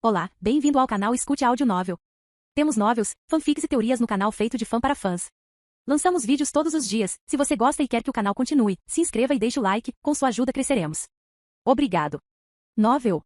Olá, bem-vindo ao canal Escute Áudio Novel. Temos novels, fanfics e teorias no canal feito de fã para fãs. Lançamos vídeos todos os dias. Se você gosta e quer que o canal continue, se inscreva e deixe o like, com sua ajuda cresceremos. Obrigado. Novel.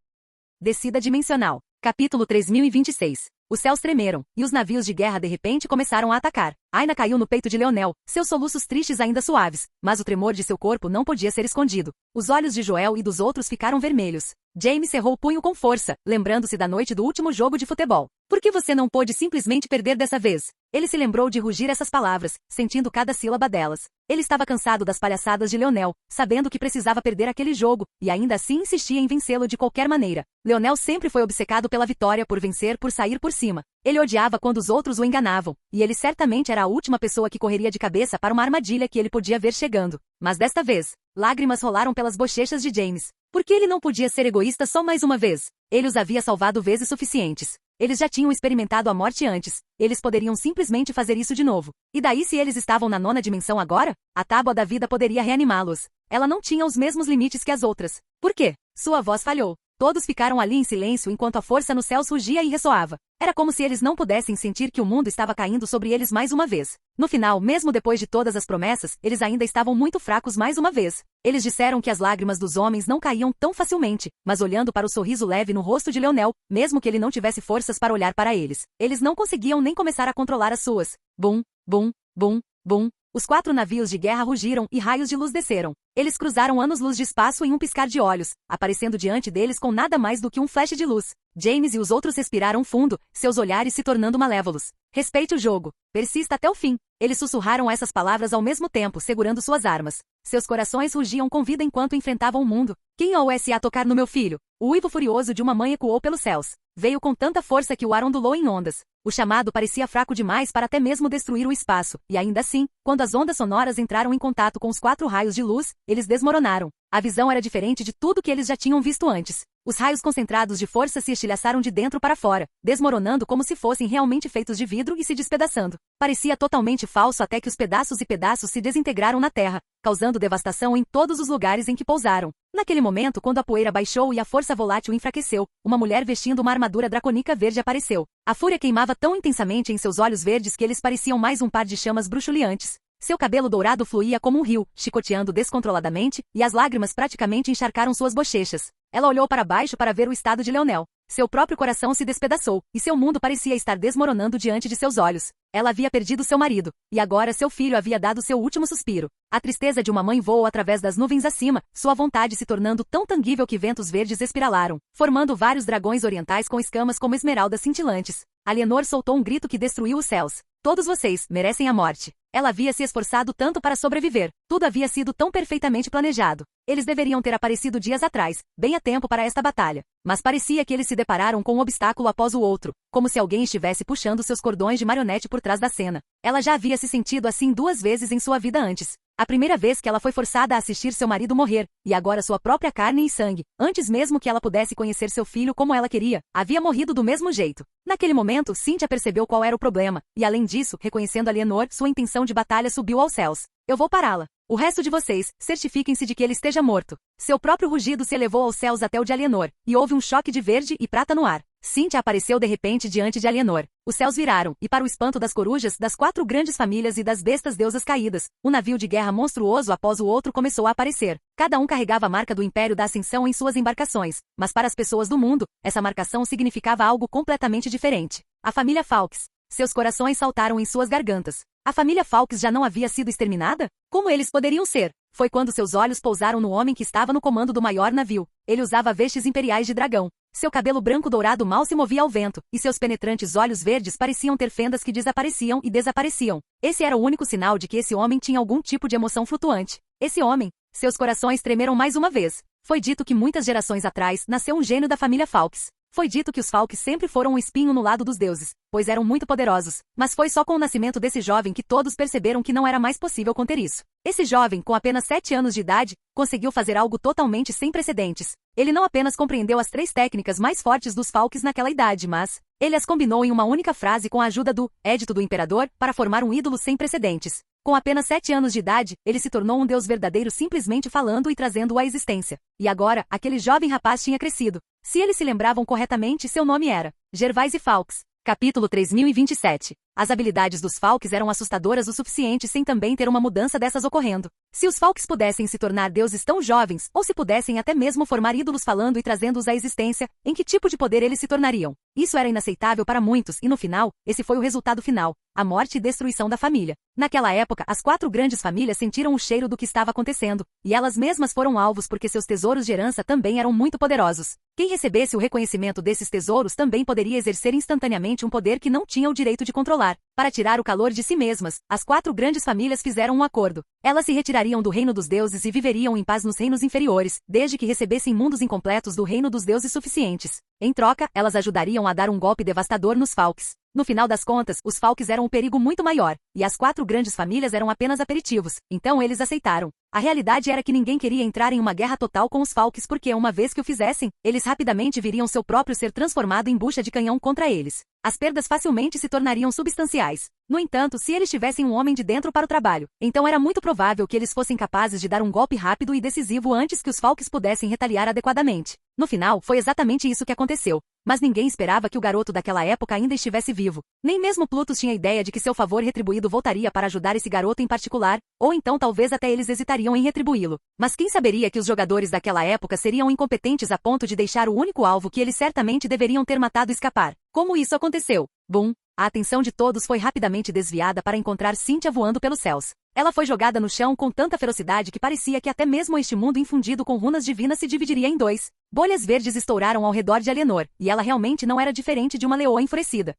Descida Dimensional. Capítulo 3026. Os céus tremeram, e os navios de guerra de repente começaram a atacar. Aina caiu no peito de Leonel, seus soluços tristes ainda suaves, mas o tremor de seu corpo não podia ser escondido. Os olhos de Joel e dos outros ficaram vermelhos. James cerrou o punho com força, lembrando-se da noite do último jogo de futebol. Por que você não pôde simplesmente perder dessa vez? Ele se lembrou de rugir essas palavras, sentindo cada sílaba delas. Ele estava cansado das palhaçadas de Leonel, sabendo que precisava perder aquele jogo, e ainda assim insistia em vencê-lo de qualquer maneira. Leonel sempre foi obcecado pela vitória, por vencer, por sair por cima. Ele odiava quando os outros o enganavam, e ele certamente era a última pessoa que correria de cabeça para uma armadilha que ele podia ver chegando. Mas desta vez, lágrimas rolaram pelas bochechas de James. Por que ele não podia ser egoísta só mais uma vez? Ele os havia salvado vezes suficientes. Eles já tinham experimentado a morte antes. Eles poderiam simplesmente fazer isso de novo. E daí se eles estavam na nona dimensão agora? A tábua da vida poderia reanimá-los. Ela não tinha os mesmos limites que as outras. Por quê? Sua voz falhou. Todos ficaram ali em silêncio enquanto a força nos céus rugia e ressoava. Era como se eles não pudessem sentir que o mundo estava caindo sobre eles mais uma vez. No final, mesmo depois de todas as promessas, eles ainda estavam muito fracos mais uma vez. Eles disseram que as lágrimas dos homens não caíam tão facilmente, mas olhando para o sorriso leve no rosto de Leonel, mesmo que ele não tivesse forças para olhar para eles não conseguiam nem começar a controlar as suas. Bum, bum, bum, bum. Os 4 navios de guerra rugiram e raios de luz desceram. Eles cruzaram anos-luz de espaço em um piscar de olhos, aparecendo diante deles com nada mais do que um flash de luz. James e os outros respiraram fundo, seus olhares se tornando malévolos. Respeite o jogo. Persista até o fim. Eles sussurraram essas palavras ao mesmo tempo, segurando suas armas. Seus corações rugiam com vida enquanto enfrentavam o mundo. Quem ousa tocar no meu filho? O uivo furioso de uma mãe ecoou pelos céus. Veio com tanta força que o ar ondulou em ondas. O chamado parecia fraco demais para até mesmo destruir o espaço, e ainda assim, quando as ondas sonoras entraram em contato com os 4 raios de luz, eles desmoronaram. A visão era diferente de tudo que eles já tinham visto antes. Os raios concentrados de força se estilhaçaram de dentro para fora, desmoronando como se fossem realmente feitos de vidro e se despedaçando. Parecia totalmente falso até que os pedaços e pedaços se desintegraram na terra, causando devastação em todos os lugares em que pousaram. Naquele momento, quando a poeira baixou e a força volátil enfraqueceu, uma mulher vestindo uma armadura dracônica verde apareceu. A fúria queimava tão intensamente em seus olhos verdes que eles pareciam mais um par de chamas bruxuleantes. Seu cabelo dourado fluía como um rio, chicoteando descontroladamente, e as lágrimas praticamente encharcaram suas bochechas. Ela olhou para baixo para ver o estado de Leonel. Seu próprio coração se despedaçou, e seu mundo parecia estar desmoronando diante de seus olhos. Ela havia perdido seu marido, e agora seu filho havia dado seu último suspiro. A tristeza de uma mãe voou através das nuvens acima, sua vontade se tornando tão tangível que ventos verdes espiralaram, formando vários dragões orientais com escamas como esmeraldas cintilantes. Alienor soltou um grito que destruiu os céus. Todos vocês merecem a morte. Ela havia se esforçado tanto para sobreviver. Tudo havia sido tão perfeitamente planejado. Eles deveriam ter aparecido dias atrás, bem a tempo para esta batalha. Mas parecia que eles se depararam com um obstáculo após o outro, como se alguém estivesse puxando seus cordões de marionete por trás da cena. Ela já havia se sentido assim 2 vezes em sua vida antes. A primeira vez que ela foi forçada a assistir seu marido morrer, e agora sua própria carne e sangue, antes mesmo que ela pudesse conhecer seu filho como ela queria, havia morrido do mesmo jeito. Naquele momento, Cynthia percebeu qual era o problema, e além disso, reconhecendo Alienor, sua intenção de batalha subiu aos céus. Eu vou pará-la. O resto de vocês, certifiquem-se de que ele esteja morto. Seu próprio rugido se elevou aos céus até o de Alienor, e houve um choque de verde e prata no ar. Cynthia apareceu de repente diante de Alienor. Os céus viraram, e para o espanto das corujas, das 4 grandes famílias e das bestas deusas caídas, um navio de guerra monstruoso após o outro começou a aparecer. Cada um carregava a marca do Império da Ascensão em suas embarcações, mas para as pessoas do mundo, essa marcação significava algo completamente diferente. A família Falks. Seus corações saltaram em suas gargantas. A família Falks já não havia sido exterminada? Como eles poderiam ser? Foi quando seus olhos pousaram no homem que estava no comando do maior navio. Ele usava vestes imperiais de dragão. Seu cabelo branco dourado mal se movia ao vento, e seus penetrantes olhos verdes pareciam ter fendas que desapareciam e desapareciam. Esse era o único sinal de que esse homem tinha algum tipo de emoção flutuante. Esse homem. Seus corações tremeram mais uma vez. Foi dito que muitas gerações atrás nasceu um gênio da família Falks. Foi dito que os Falks sempre foram um espinho no lado dos deuses, pois eram muito poderosos, mas foi só com o nascimento desse jovem que todos perceberam que não era mais possível conter isso. Esse jovem, com apenas 7 anos de idade, conseguiu fazer algo totalmente sem precedentes. Ele não apenas compreendeu as 3 técnicas mais fortes dos Falks naquela idade, mas ele as combinou em uma única frase com a ajuda do Édito do Imperador para formar um ídolo sem precedentes. Com apenas 7 anos de idade, ele se tornou um deus verdadeiro simplesmente falando e trazendo-o à existência. E agora, aquele jovem rapaz tinha crescido. Se eles se lembravam corretamente, seu nome era Gervais Fawkes. Capítulo 3027. As habilidades dos Fawkes eram assustadoras o suficiente sem também ter uma mudança dessas ocorrendo. Se os Fawkes pudessem se tornar deuses tão jovens, ou se pudessem até mesmo formar ídolos falando e trazendo-os à existência, em que tipo de poder eles se tornariam? Isso era inaceitável para muitos e no final, esse foi o resultado final, a morte e destruição da família. Naquela época, as 4 grandes famílias sentiram o cheiro do que estava acontecendo, e elas mesmas foram alvos porque seus tesouros de herança também eram muito poderosos. Quem recebesse o reconhecimento desses tesouros também poderia exercer instantaneamente um poder que não tinha o direito de controlar. Para tirar o calor de si mesmas, as 4 grandes famílias fizeram um acordo. Elas se retirariam do reino dos deuses e viveriam em paz nos reinos inferiores, desde que recebessem mundos incompletos do reino dos deuses suficientes. Em troca, elas ajudariam a dar um golpe devastador nos Fawkes. No final das contas, os Fawkes eram um perigo muito maior, e as 4 grandes famílias eram apenas aperitivos, então eles aceitaram. A realidade era que ninguém queria entrar em uma guerra total com os Fawkes porque, uma vez que o fizessem, eles rapidamente viriam seu próprio ser transformado em bucha de canhão contra eles. As perdas facilmente se tornariam substanciais. No entanto, se eles tivessem um homem de dentro para o trabalho, então era muito provável que eles fossem capazes de dar um golpe rápido e decisivo antes que os Fawkes pudessem retaliar adequadamente. No final, foi exatamente isso que aconteceu. Mas ninguém esperava que o garoto daquela época ainda estivesse vivo. Nem mesmo Plutus tinha ideia de que seu favor retribuído voltaria para ajudar esse garoto em particular, ou então talvez até eles hesitariam em retribuí-lo. Mas quem saberia que os jogadores daquela época seriam incompetentes a ponto de deixar o único alvo que eles certamente deveriam ter matado escapar? Como isso aconteceu? Bum! A atenção de todos foi rapidamente desviada para encontrar Cynthia voando pelos céus. Ela foi jogada no chão com tanta ferocidade que parecia que até mesmo este mundo infundido com runas divinas se dividiria em 2. Bolhas verdes estouraram ao redor de Alienor, e ela realmente não era diferente de uma leoa enfurecida.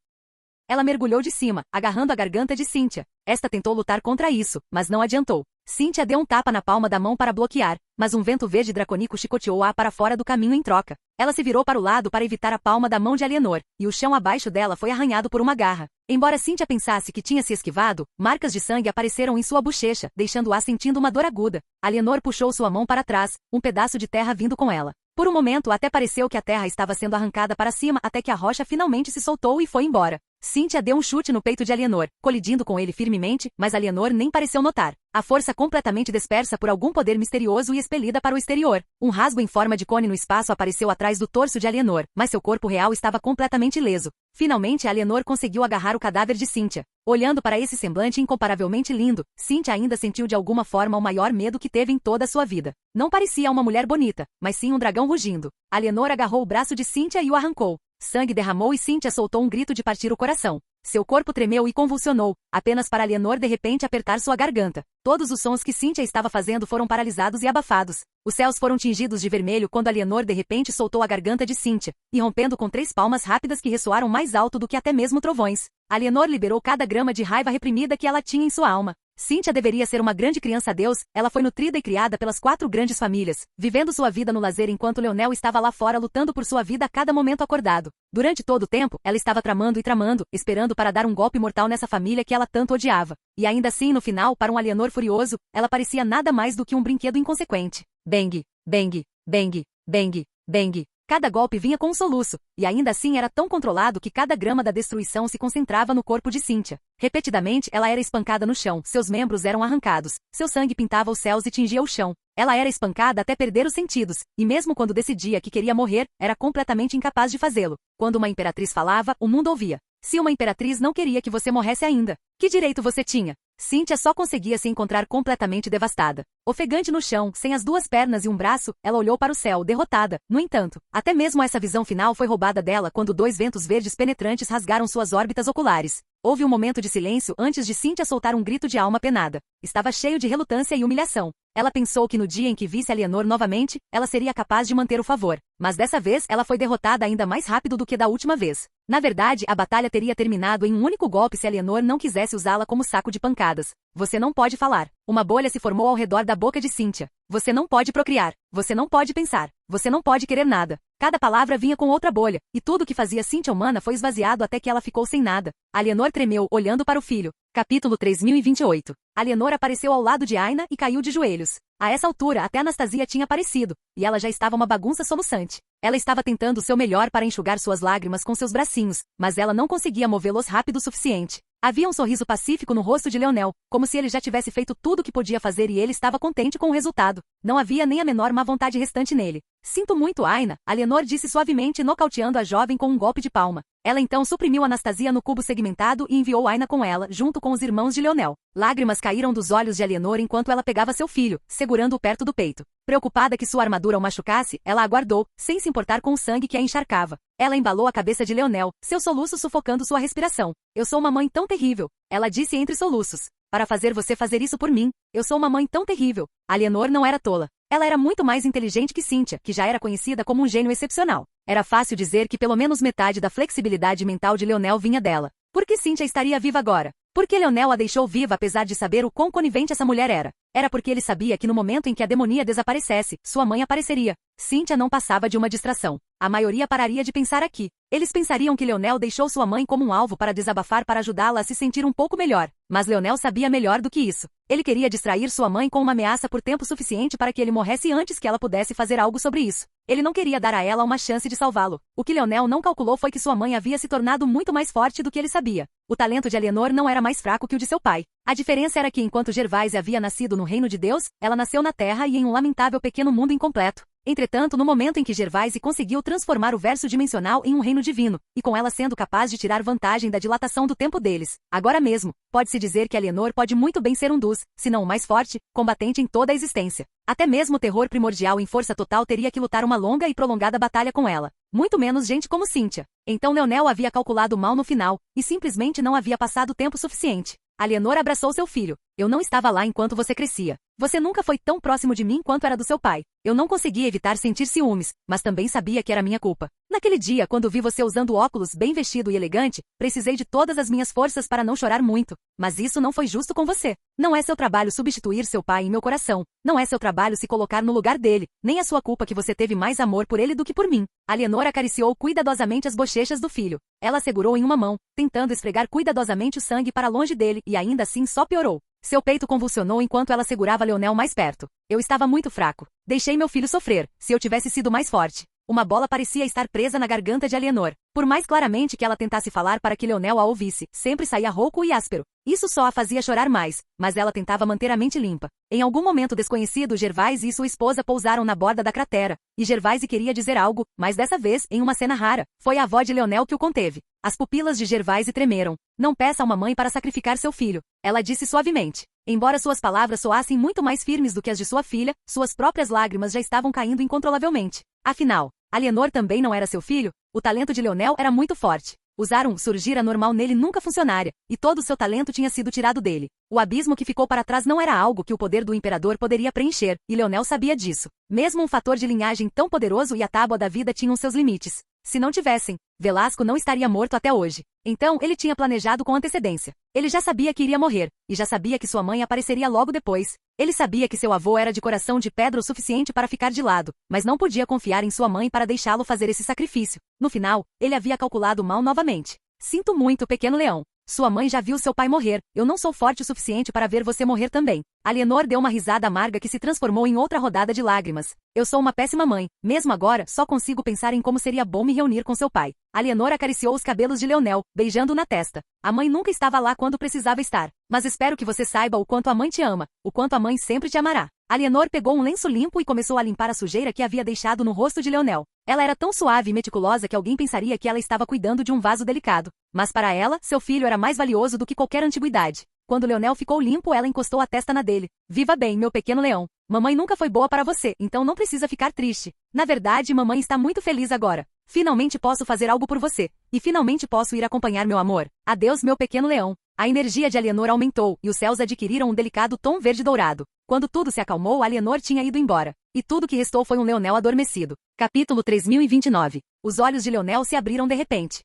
Ela mergulhou de cima, agarrando a garganta de Cynthia. Esta tentou lutar contra isso, mas não adiantou. Cynthia deu um tapa na palma da mão para bloquear, mas um vento verde dracônico chicoteou-a para fora do caminho em troca. Ela se virou para o lado para evitar a palma da mão de Alienor, e o chão abaixo dela foi arranhado por uma garra. Embora Cynthia pensasse que tinha se esquivado, marcas de sangue apareceram em sua bochecha, deixando-a sentindo uma dor aguda. Alienor puxou sua mão para trás, um pedaço de terra vindo com ela. Por um momento até pareceu que a terra estava sendo arrancada para cima até que a rocha finalmente se soltou e foi embora. Cynthia deu um chute no peito de Alienor, colidindo com ele firmemente, mas Alienor nem pareceu notar. A força completamente dispersa por algum poder misterioso e expelida para o exterior. Um rasgo em forma de cone no espaço apareceu atrás do torso de Alienor, mas seu corpo real estava completamente ileso. Finalmente Alienor conseguiu agarrar o cadáver de Cynthia. Olhando para esse semblante incomparavelmente lindo, Cynthia ainda sentiu de alguma forma o maior medo que teve em toda a sua vida. Não parecia uma mulher bonita, mas sim um dragão rugindo. Alienor agarrou o braço de Cynthia e o arrancou. Sangue derramou e Cynthia soltou um grito de partir o coração. Seu corpo tremeu e convulsionou, apenas para Alienor de repente apertar sua garganta. Todos os sons que Cynthia estava fazendo foram paralisados e abafados. Os céus foram tingidos de vermelho quando Alienor de repente soltou a garganta de Cynthia, irrompendo com 3 palmas rápidas que ressoaram mais alto do que até mesmo trovões. Alienor liberou cada grama de raiva reprimida que ela tinha em sua alma. Cynthia deveria ser uma grande criança-deus, ela foi nutrida e criada pelas 4 grandes famílias, vivendo sua vida no lazer enquanto Leonel estava lá fora lutando por sua vida a cada momento acordado. Durante todo o tempo, ela estava tramando e tramando, esperando para dar um golpe mortal nessa família que ela tanto odiava. E ainda assim, no final, para um Alienor furioso, ela parecia nada mais do que um brinquedo inconsequente. Bang, bang, bang, bang, bang. Cada golpe vinha com um soluço, e ainda assim era tão controlado que cada grama da destruição se concentrava no corpo de Cynthia. Repetidamente ela era espancada no chão, seus membros eram arrancados, seu sangue pintava os céus e tingia o chão. Ela era espancada até perder os sentidos, e mesmo quando decidia que queria morrer, era completamente incapaz de fazê-lo. Quando uma imperatriz falava, o mundo ouvia. Se uma imperatriz não queria que você morresse ainda, que direito você tinha? Cynthia só conseguia se encontrar completamente devastada. Ofegante no chão, sem as 2 pernas e um braço, ela olhou para o céu, derrotada. No entanto, até mesmo essa visão final foi roubada dela quando 2 ventos verdes penetrantes rasgaram suas órbitas oculares. Houve um momento de silêncio antes de Cynthia soltar um grito de alma penada. Estava cheio de relutância e humilhação. Ela pensou que no dia em que visse Alienor novamente, ela seria capaz de manter o favor. Mas dessa vez ela foi derrotada ainda mais rápido do que da última vez. Na verdade, a batalha teria terminado em um único golpe se Alienor não quisesse usá-la como saco de pancadas. Você não pode falar. Uma bolha se formou ao redor da boca de Cynthia. Você não pode procriar. Você não pode pensar. Você não pode querer nada. Cada palavra vinha com outra bolha, e tudo que fazia Cynthia humana foi esvaziado até que ela ficou sem nada. Alienor tremeu, olhando para o filho. Capítulo 3028. Alienor apareceu ao lado de Aina e caiu de joelhos. A essa altura, até Anastasia tinha aparecido, e ela já estava uma bagunça soluçante. Ela estava tentando o seu melhor para enxugar suas lágrimas com seus bracinhos, mas ela não conseguia movê-los rápido o suficiente. Havia um sorriso pacífico no rosto de Leonel, como se ele já tivesse feito tudo o que podia fazer e ele estava contente com o resultado. Não havia nem a menor má vontade restante nele. Sinto muito, Aina, Alienor disse suavemente, nocauteando a jovem com um golpe de palma. Ela então suprimiu Anastasia no cubo segmentado e enviou Aina com ela, junto com os irmãos de Leonel. Lágrimas caíram dos olhos de Alienor enquanto ela pegava seu filho, segurando-o perto do peito. Preocupada que sua armadura o machucasse, ela aguardou, sem se importar com o sangue que a encharcava. Ela embalou a cabeça de Leonel, seus soluços sufocando sua respiração. Eu sou uma mãe tão terrível, ela disse entre soluços. Para fazer você fazer isso por mim, eu sou uma mãe tão terrível. Alienor não era tola. Ela era muito mais inteligente que Cynthia, que já era conhecida como um gênio excepcional. Era fácil dizer que pelo menos metade da flexibilidade mental de Leonel vinha dela. Por que Cynthia estaria viva agora? Por que Leonel a deixou viva apesar de saber o quão conivente essa mulher era? Era porque ele sabia que no momento em que a demonia desaparecesse, sua mãe apareceria. Cynthia não passava de uma distração. A maioria pararia de pensar aqui. Eles pensariam que Leonel deixou sua mãe como um alvo para desabafar para ajudá-la a se sentir um pouco melhor. Mas Leonel sabia melhor do que isso. Ele queria distrair sua mãe com uma ameaça por tempo suficiente para que ele morresse antes que ela pudesse fazer algo sobre isso. Ele não queria dar a ela uma chance de salvá-lo. O que Leonel não calculou foi que sua mãe havia se tornado muito mais forte do que ele sabia. O talento de Alienor não era mais fraco que o de seu pai. A diferença era que enquanto Gervaise havia nascido no reino de Deus, ela nasceu na Terra e em um lamentável pequeno mundo incompleto. Entretanto, no momento em que Gervaise conseguiu transformar o verso dimensional em um reino divino, e com ela sendo capaz de tirar vantagem da dilatação do tempo deles, agora mesmo, pode-se dizer que Alienor pode muito bem ser um dos, se não o mais forte, combatente em toda a existência. Até mesmo o terror primordial em força total teria que lutar uma longa e prolongada batalha com ela. Muito menos gente como Cynthia. Então Leonel havia calculado mal no final, e simplesmente não havia passado tempo suficiente. Alienor abraçou seu filho. Eu não estava lá enquanto você crescia. Você nunca foi tão próximo de mim quanto era do seu pai. Eu não conseguia evitar sentir ciúmes, mas também sabia que era minha culpa. Naquele dia, quando vi você usando óculos bem vestido e elegante, precisei de todas as minhas forças para não chorar muito. Mas isso não foi justo com você. Não é seu trabalho substituir seu pai em meu coração. Não é seu trabalho se colocar no lugar dele. Nem é sua culpa que você teve mais amor por ele do que por mim. Alienor acariciou cuidadosamente as bochechas do filho. Ela segurou em uma mão, tentando esfregar cuidadosamente o sangue para longe dele, e ainda assim só piorou. Seu peito convulsionou enquanto ela segurava Leonel mais perto. Eu estava muito fraco. Deixei meu filho sofrer. Se eu tivesse sido mais forte. Uma bola parecia estar presa na garganta de Alienor. Por mais claramente que ela tentasse falar para que Leonel a ouvisse, sempre saía rouco e áspero. Isso só a fazia chorar mais, mas ela tentava manter a mente limpa. Em algum momento desconhecido, Gervaise e sua esposa pousaram na borda da cratera, e Gervaise queria dizer algo, mas dessa vez, em uma cena rara, foi a avó de Leonel que o conteve. As pupilas de Gervaise tremeram. Não peça a uma mãe para sacrificar seu filho, ela disse suavemente. Embora suas palavras soassem muito mais firmes do que as de sua filha, suas próprias lágrimas já estavam caindo incontrolavelmente. Afinal, Alienor também não era seu filho? O talento de Leonel era muito forte. Usar um surgir anormal nele nunca funcionaria, e todo o seu talento tinha sido tirado dele. O abismo que ficou para trás não era algo que o poder do imperador poderia preencher, e Leonel sabia disso. Mesmo um fator de linhagem tão poderoso e a tábua da vida tinham seus limites. Se não tivessem, Velasco não estaria morto até hoje. Então, ele tinha planejado com antecedência. Ele já sabia que iria morrer, e já sabia que sua mãe apareceria logo depois. Ele sabia que seu avô era de coração de pedra o suficiente para ficar de lado, mas não podia confiar em sua mãe para deixá-lo fazer esse sacrifício. No final, ele havia calculado mal novamente. Sinto muito, pequeno leão. Sua mãe já viu seu pai morrer. Eu não sou forte o suficiente para ver você morrer também. Alienor deu uma risada amarga que se transformou em outra rodada de lágrimas. Eu sou uma péssima mãe. Mesmo agora, só consigo pensar em como seria bom me reunir com seu pai. Alienor acariciou os cabelos de Leonel, beijando na testa. A mãe nunca estava lá quando precisava estar. Mas espero que você saiba o quanto a mãe te ama, o quanto a mãe sempre te amará. Alienor pegou um lenço limpo e começou a limpar a sujeira que havia deixado no rosto de Leonel. Ela era tão suave e meticulosa que alguém pensaria que ela estava cuidando de um vaso delicado. Mas para ela, seu filho era mais valioso do que qualquer antiguidade. Quando Leonel ficou limpo, ela encostou a testa na dele. Viva bem, meu pequeno leão. Mamãe nunca foi boa para você, então não precisa ficar triste. Na verdade, mamãe está muito feliz agora. Finalmente posso fazer algo por você. E finalmente posso ir acompanhar meu amor. Adeus, meu pequeno leão. A energia de Alienor aumentou, e os céus adquiriram um delicado tom verde-dourado. Quando tudo se acalmou, Alienor tinha ido embora. E tudo que restou foi um Leonel adormecido. Capítulo 3029. Os olhos de Leonel se abriram de repente.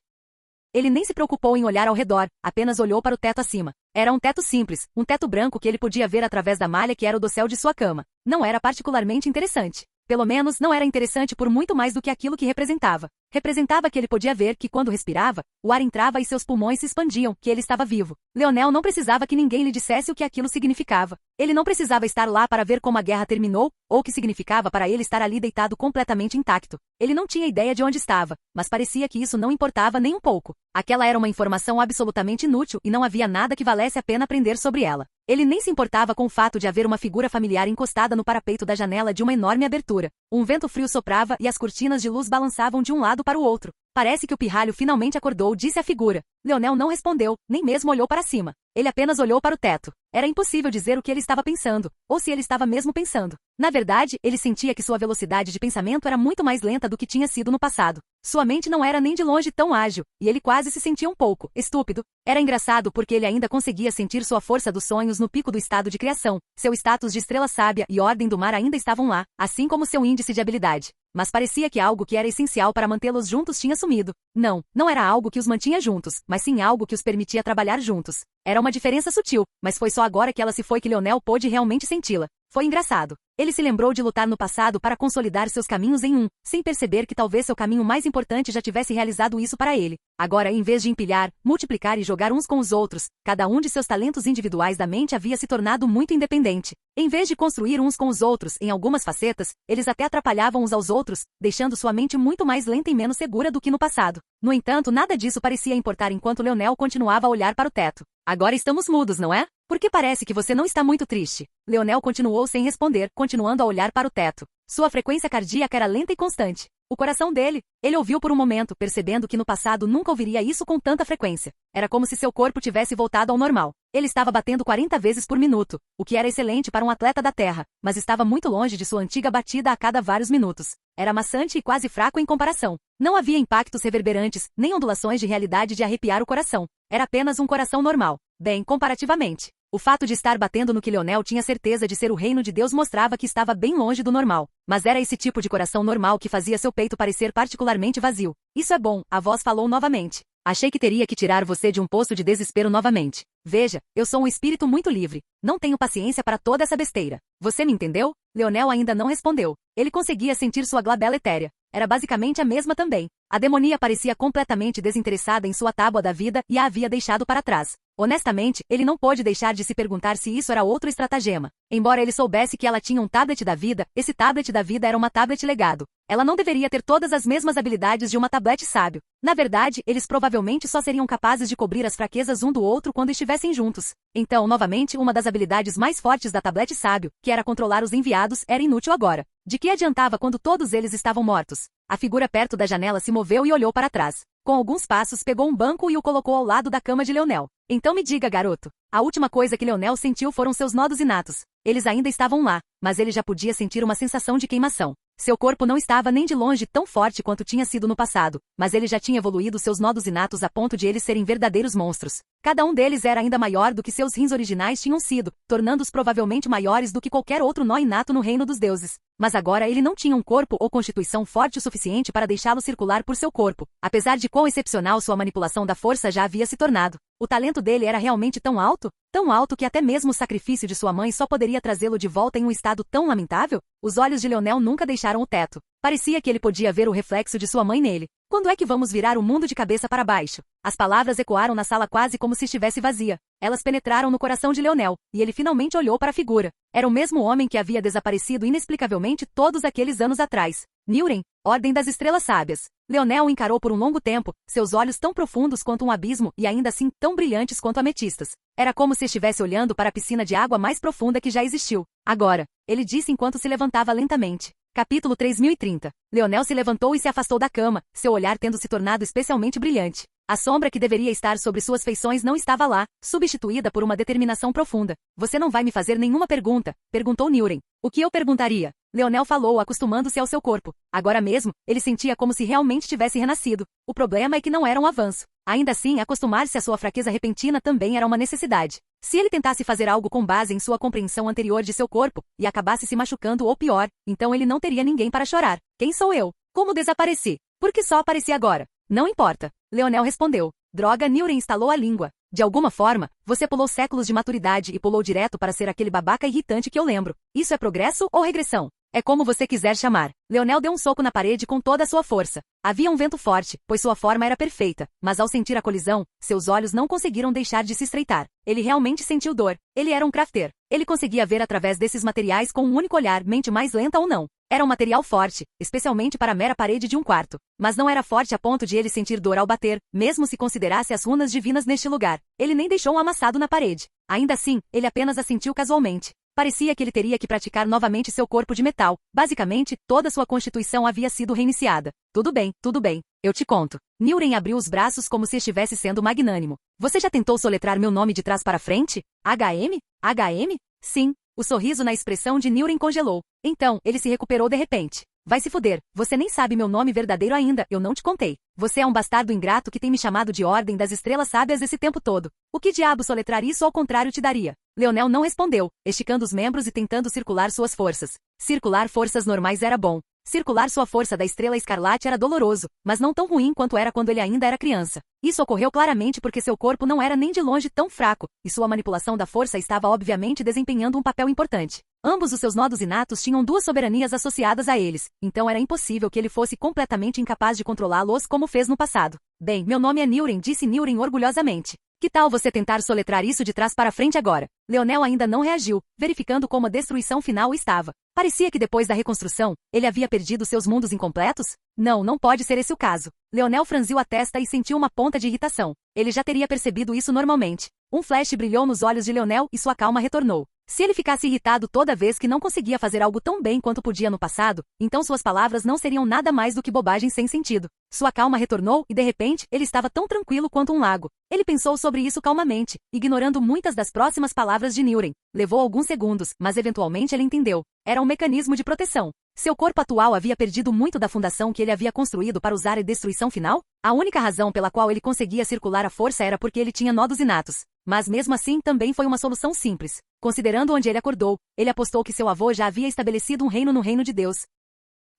Ele nem se preocupou em olhar ao redor, apenas olhou para o teto acima. Era um teto simples, um teto branco que ele podia ver através da malha que era o dossel de sua cama. Não era particularmente interessante. Pelo menos não era interessante por muito mais do que aquilo que representava. Representava que ele podia ver que quando respirava, o ar entrava e seus pulmões se expandiam, que ele estava vivo. Leonel não precisava que ninguém lhe dissesse o que aquilo significava. Ele não precisava estar lá para ver como a guerra terminou, ou o que significava para ele estar ali deitado completamente intacto. Ele não tinha ideia de onde estava, mas parecia que isso não importava nem um pouco. Aquela era uma informação absolutamente inútil e não havia nada que valesse a pena aprender sobre ela. Ele nem se importava com o fato de haver uma figura familiar encostada no parapeito da janela de uma enorme abertura. Um vento frio soprava e as cortinas de luz balançavam de um lado para o outro. Parece que o pirralho finalmente acordou, disse a figura. Leonel não respondeu, nem mesmo olhou para cima. Ele apenas olhou para o teto. Era impossível dizer o que ele estava pensando, ou se ele estava mesmo pensando. Na verdade, ele sentia que sua velocidade de pensamento era muito mais lenta do que tinha sido no passado. Sua mente não era nem de longe tão ágil, e ele quase se sentia um pouco estúpido. Era engraçado porque ele ainda conseguia sentir sua força dos sonhos no pico do estado de criação. Seu status de estrela sábia e ordem do mar ainda estavam lá, assim como seu índice de habilidade. Mas parecia que algo que era essencial para mantê-los juntos tinha sumido. Não era algo que os mantinha juntos, mas sim algo que os permitia trabalhar juntos. Era uma diferença sutil, mas foi só agora que ela se foi que Leonel pôde realmente senti-la. Foi engraçado. Ele se lembrou de lutar no passado para consolidar seus caminhos em um, sem perceber que talvez seu caminho mais importante já tivesse realizado isso para ele. Agora, em vez de empilhar, multiplicar e jogar uns com os outros, cada um de seus talentos individuais da mente havia se tornado muito independente. Em vez de construir uns com os outros em algumas facetas, eles até atrapalhavam uns aos outros, deixando sua mente muito mais lenta e menos segura do que no passado. No entanto, nada disso parecia importar enquanto Leonel continuava a olhar para o teto. Agora estamos mudos, não é? Porque parece que você não está muito triste. Leonel continuou sem responder, continuando a olhar para o teto. Sua frequência cardíaca era lenta e constante. O coração dele, ele ouviu por um momento, percebendo que no passado nunca ouviria isso com tanta frequência. Era como se seu corpo tivesse voltado ao normal. Ele estava batendo 40 vezes por minuto, o que era excelente para um atleta da Terra, mas estava muito longe de sua antiga batida a cada vários minutos. Era maçante e quase fraco em comparação. Não havia impactos reverberantes, nem ondulações de realidade de arrepiar o coração. Era apenas um coração normal. Bem, comparativamente. O fato de estar batendo no que Leonel tinha certeza de ser o reino de Deus mostrava que estava bem longe do normal. Mas era esse tipo de coração normal que fazia seu peito parecer particularmente vazio. Isso é bom, a voz falou novamente. Achei que teria que tirar você de um poço de desespero novamente. Veja, eu sou um espírito muito livre. Não tenho paciência para toda essa besteira. Você me entendeu? Leonel ainda não respondeu. Ele conseguia sentir sua glabela etérea. Era basicamente a mesma também. A demonia parecia completamente desinteressada em sua tábua da vida e a havia deixado para trás. Honestamente, ele não pôde deixar de se perguntar se isso era outro estratagema. Embora ele soubesse que ela tinha um tablet da vida, esse tablet da vida era uma tablet legado. Ela não deveria ter todas as mesmas habilidades de uma tablet sábio. Na verdade, eles provavelmente só seriam capazes de cobrir as fraquezas um do outro quando estivessem juntos. Então, novamente, uma das habilidades mais fortes da tablet sábio, que era controlar os enviados, era inútil agora. De que adiantava quando todos eles estavam mortos? A figura perto da janela se moveu e olhou para trás. Com alguns passos, pegou um banco e o colocou ao lado da cama de Leonel. Então me diga, garoto. A última coisa que Leonel sentiu foram seus nodos inatos. Eles ainda estavam lá, mas ele já podia sentir uma sensação de queimação. Seu corpo não estava nem de longe tão forte quanto tinha sido no passado, mas ele já tinha evoluído seus nodos inatos a ponto de eles serem verdadeiros monstros. Cada um deles era ainda maior do que seus rins originais tinham sido, tornando-os provavelmente maiores do que qualquer outro nó inato no reino dos deuses. Mas agora ele não tinha um corpo ou constituição forte o suficiente para deixá-lo circular por seu corpo, apesar de quão excepcional sua manipulação da força já havia se tornado. O talento dele era realmente tão alto? Tão alto que até mesmo o sacrifício de sua mãe só poderia trazê-lo de volta em um estado tão lamentável? Os olhos de Leonel nunca deixaram o teto. Parecia que ele podia ver o reflexo de sua mãe nele. Quando é que vamos virar o mundo de cabeça para baixo? As palavras ecoaram na sala quase como se estivesse vazia. Elas penetraram no coração de Leonel, e ele finalmente olhou para a figura. Era o mesmo homem que havia desaparecido inexplicavelmente todos aqueles anos atrás. Niuren, Ordem das Estrelas Sábias. Leonel o encarou por um longo tempo, seus olhos tão profundos quanto um abismo e ainda assim tão brilhantes quanto ametistas. Era como se estivesse olhando para a piscina de água mais profunda que já existiu. Agora, ele disse enquanto se levantava lentamente. Capítulo 3030. Leonel se levantou e se afastou da cama, seu olhar tendo se tornado especialmente brilhante. A sombra que deveria estar sobre suas feições não estava lá, substituída por uma determinação profunda. Você não vai me fazer nenhuma pergunta, perguntou Niuren. O que eu perguntaria? Leonel falou, acostumando-se ao seu corpo. Agora mesmo, ele sentia como se realmente tivesse renascido. O problema é que não era um avanço. Ainda assim, acostumar-se à sua fraqueza repentina também era uma necessidade. Se ele tentasse fazer algo com base em sua compreensão anterior de seu corpo, e acabasse se machucando ou pior, então ele não teria ninguém para chorar. Quem sou eu? Como desapareci? Por que só apareci agora? Não importa. Leonel respondeu. Droga, Niuren estalou a língua. De alguma forma, você pulou séculos de maturidade e pulou direto para ser aquele babaca irritante que eu lembro. Isso é progresso ou regressão? É como você quiser chamar. Leonel deu um soco na parede com toda a sua força. Havia um vento forte, pois sua forma era perfeita, mas ao sentir a colisão, seus olhos não conseguiram deixar de se estreitar. Ele realmente sentiu dor. Ele era um crafter. Ele conseguia ver através desses materiais com um único olhar, mente mais lenta ou não. Era um material forte, especialmente para a mera parede de um quarto. Mas não era forte a ponto de ele sentir dor ao bater, mesmo se considerasse as runas divinas neste lugar. Ele nem deixou um amassado na parede. Ainda assim, ele apenas a sentiu casualmente. Parecia que ele teria que praticar novamente seu corpo de metal. Basicamente, toda sua constituição havia sido reiniciada. Tudo bem, eu te conto. Nilren abriu os braços como se estivesse sendo magnânimo. Você já tentou soletrar meu nome de trás para frente? HM? HM? Sim. O sorriso na expressão de Nilren congelou. Então, ele se recuperou de repente. Vai se fuder, você nem sabe meu nome verdadeiro ainda, eu não te contei. Você é um bastardo ingrato que tem me chamado de Ordem das Estrelas Sábias esse tempo todo. O que diabo soletrar isso ao contrário te daria? Leonel não respondeu, esticando os membros e tentando circular suas forças. Circular forças normais era bom. Circular sua força da Estrela Escarlate era doloroso, mas não tão ruim quanto era quando ele ainda era criança. Isso ocorreu claramente porque seu corpo não era nem de longe tão fraco, e sua manipulação da força estava obviamente desempenhando um papel importante. Ambos os seus nodos inatos tinham duas soberanias associadas a eles, então era impossível que ele fosse completamente incapaz de controlá-los como fez no passado. Bem, meu nome é Nilren, disse Nilren orgulhosamente. Que tal você tentar soletrar isso de trás para frente agora? Leonel ainda não reagiu, verificando como a destruição final estava. Parecia que depois da reconstrução, ele havia perdido seus mundos incompletos? Não pode ser esse o caso. Leonel franziu a testa e sentiu uma ponta de irritação. Ele já teria percebido isso normalmente. Um flash brilhou nos olhos de Leonel e sua calma retornou. Se ele ficasse irritado toda vez que não conseguia fazer algo tão bem quanto podia no passado, então suas palavras não seriam nada mais do que bobagem sem sentido. Sua calma retornou e de repente, ele estava tão tranquilo quanto um lago. Ele pensou sobre isso calmamente, ignorando muitas das próximas palavras de Nilren. Levou alguns segundos, mas eventualmente ele entendeu. Era um mecanismo de proteção. Seu corpo atual havia perdido muito da fundação que ele havia construído para usar a destruição final? A única razão pela qual ele conseguia circular a força era porque ele tinha nodos inatos. Mas mesmo assim também foi uma solução simples. Considerando onde ele acordou, ele apostou que seu avô já havia estabelecido um reino no reino de Deus.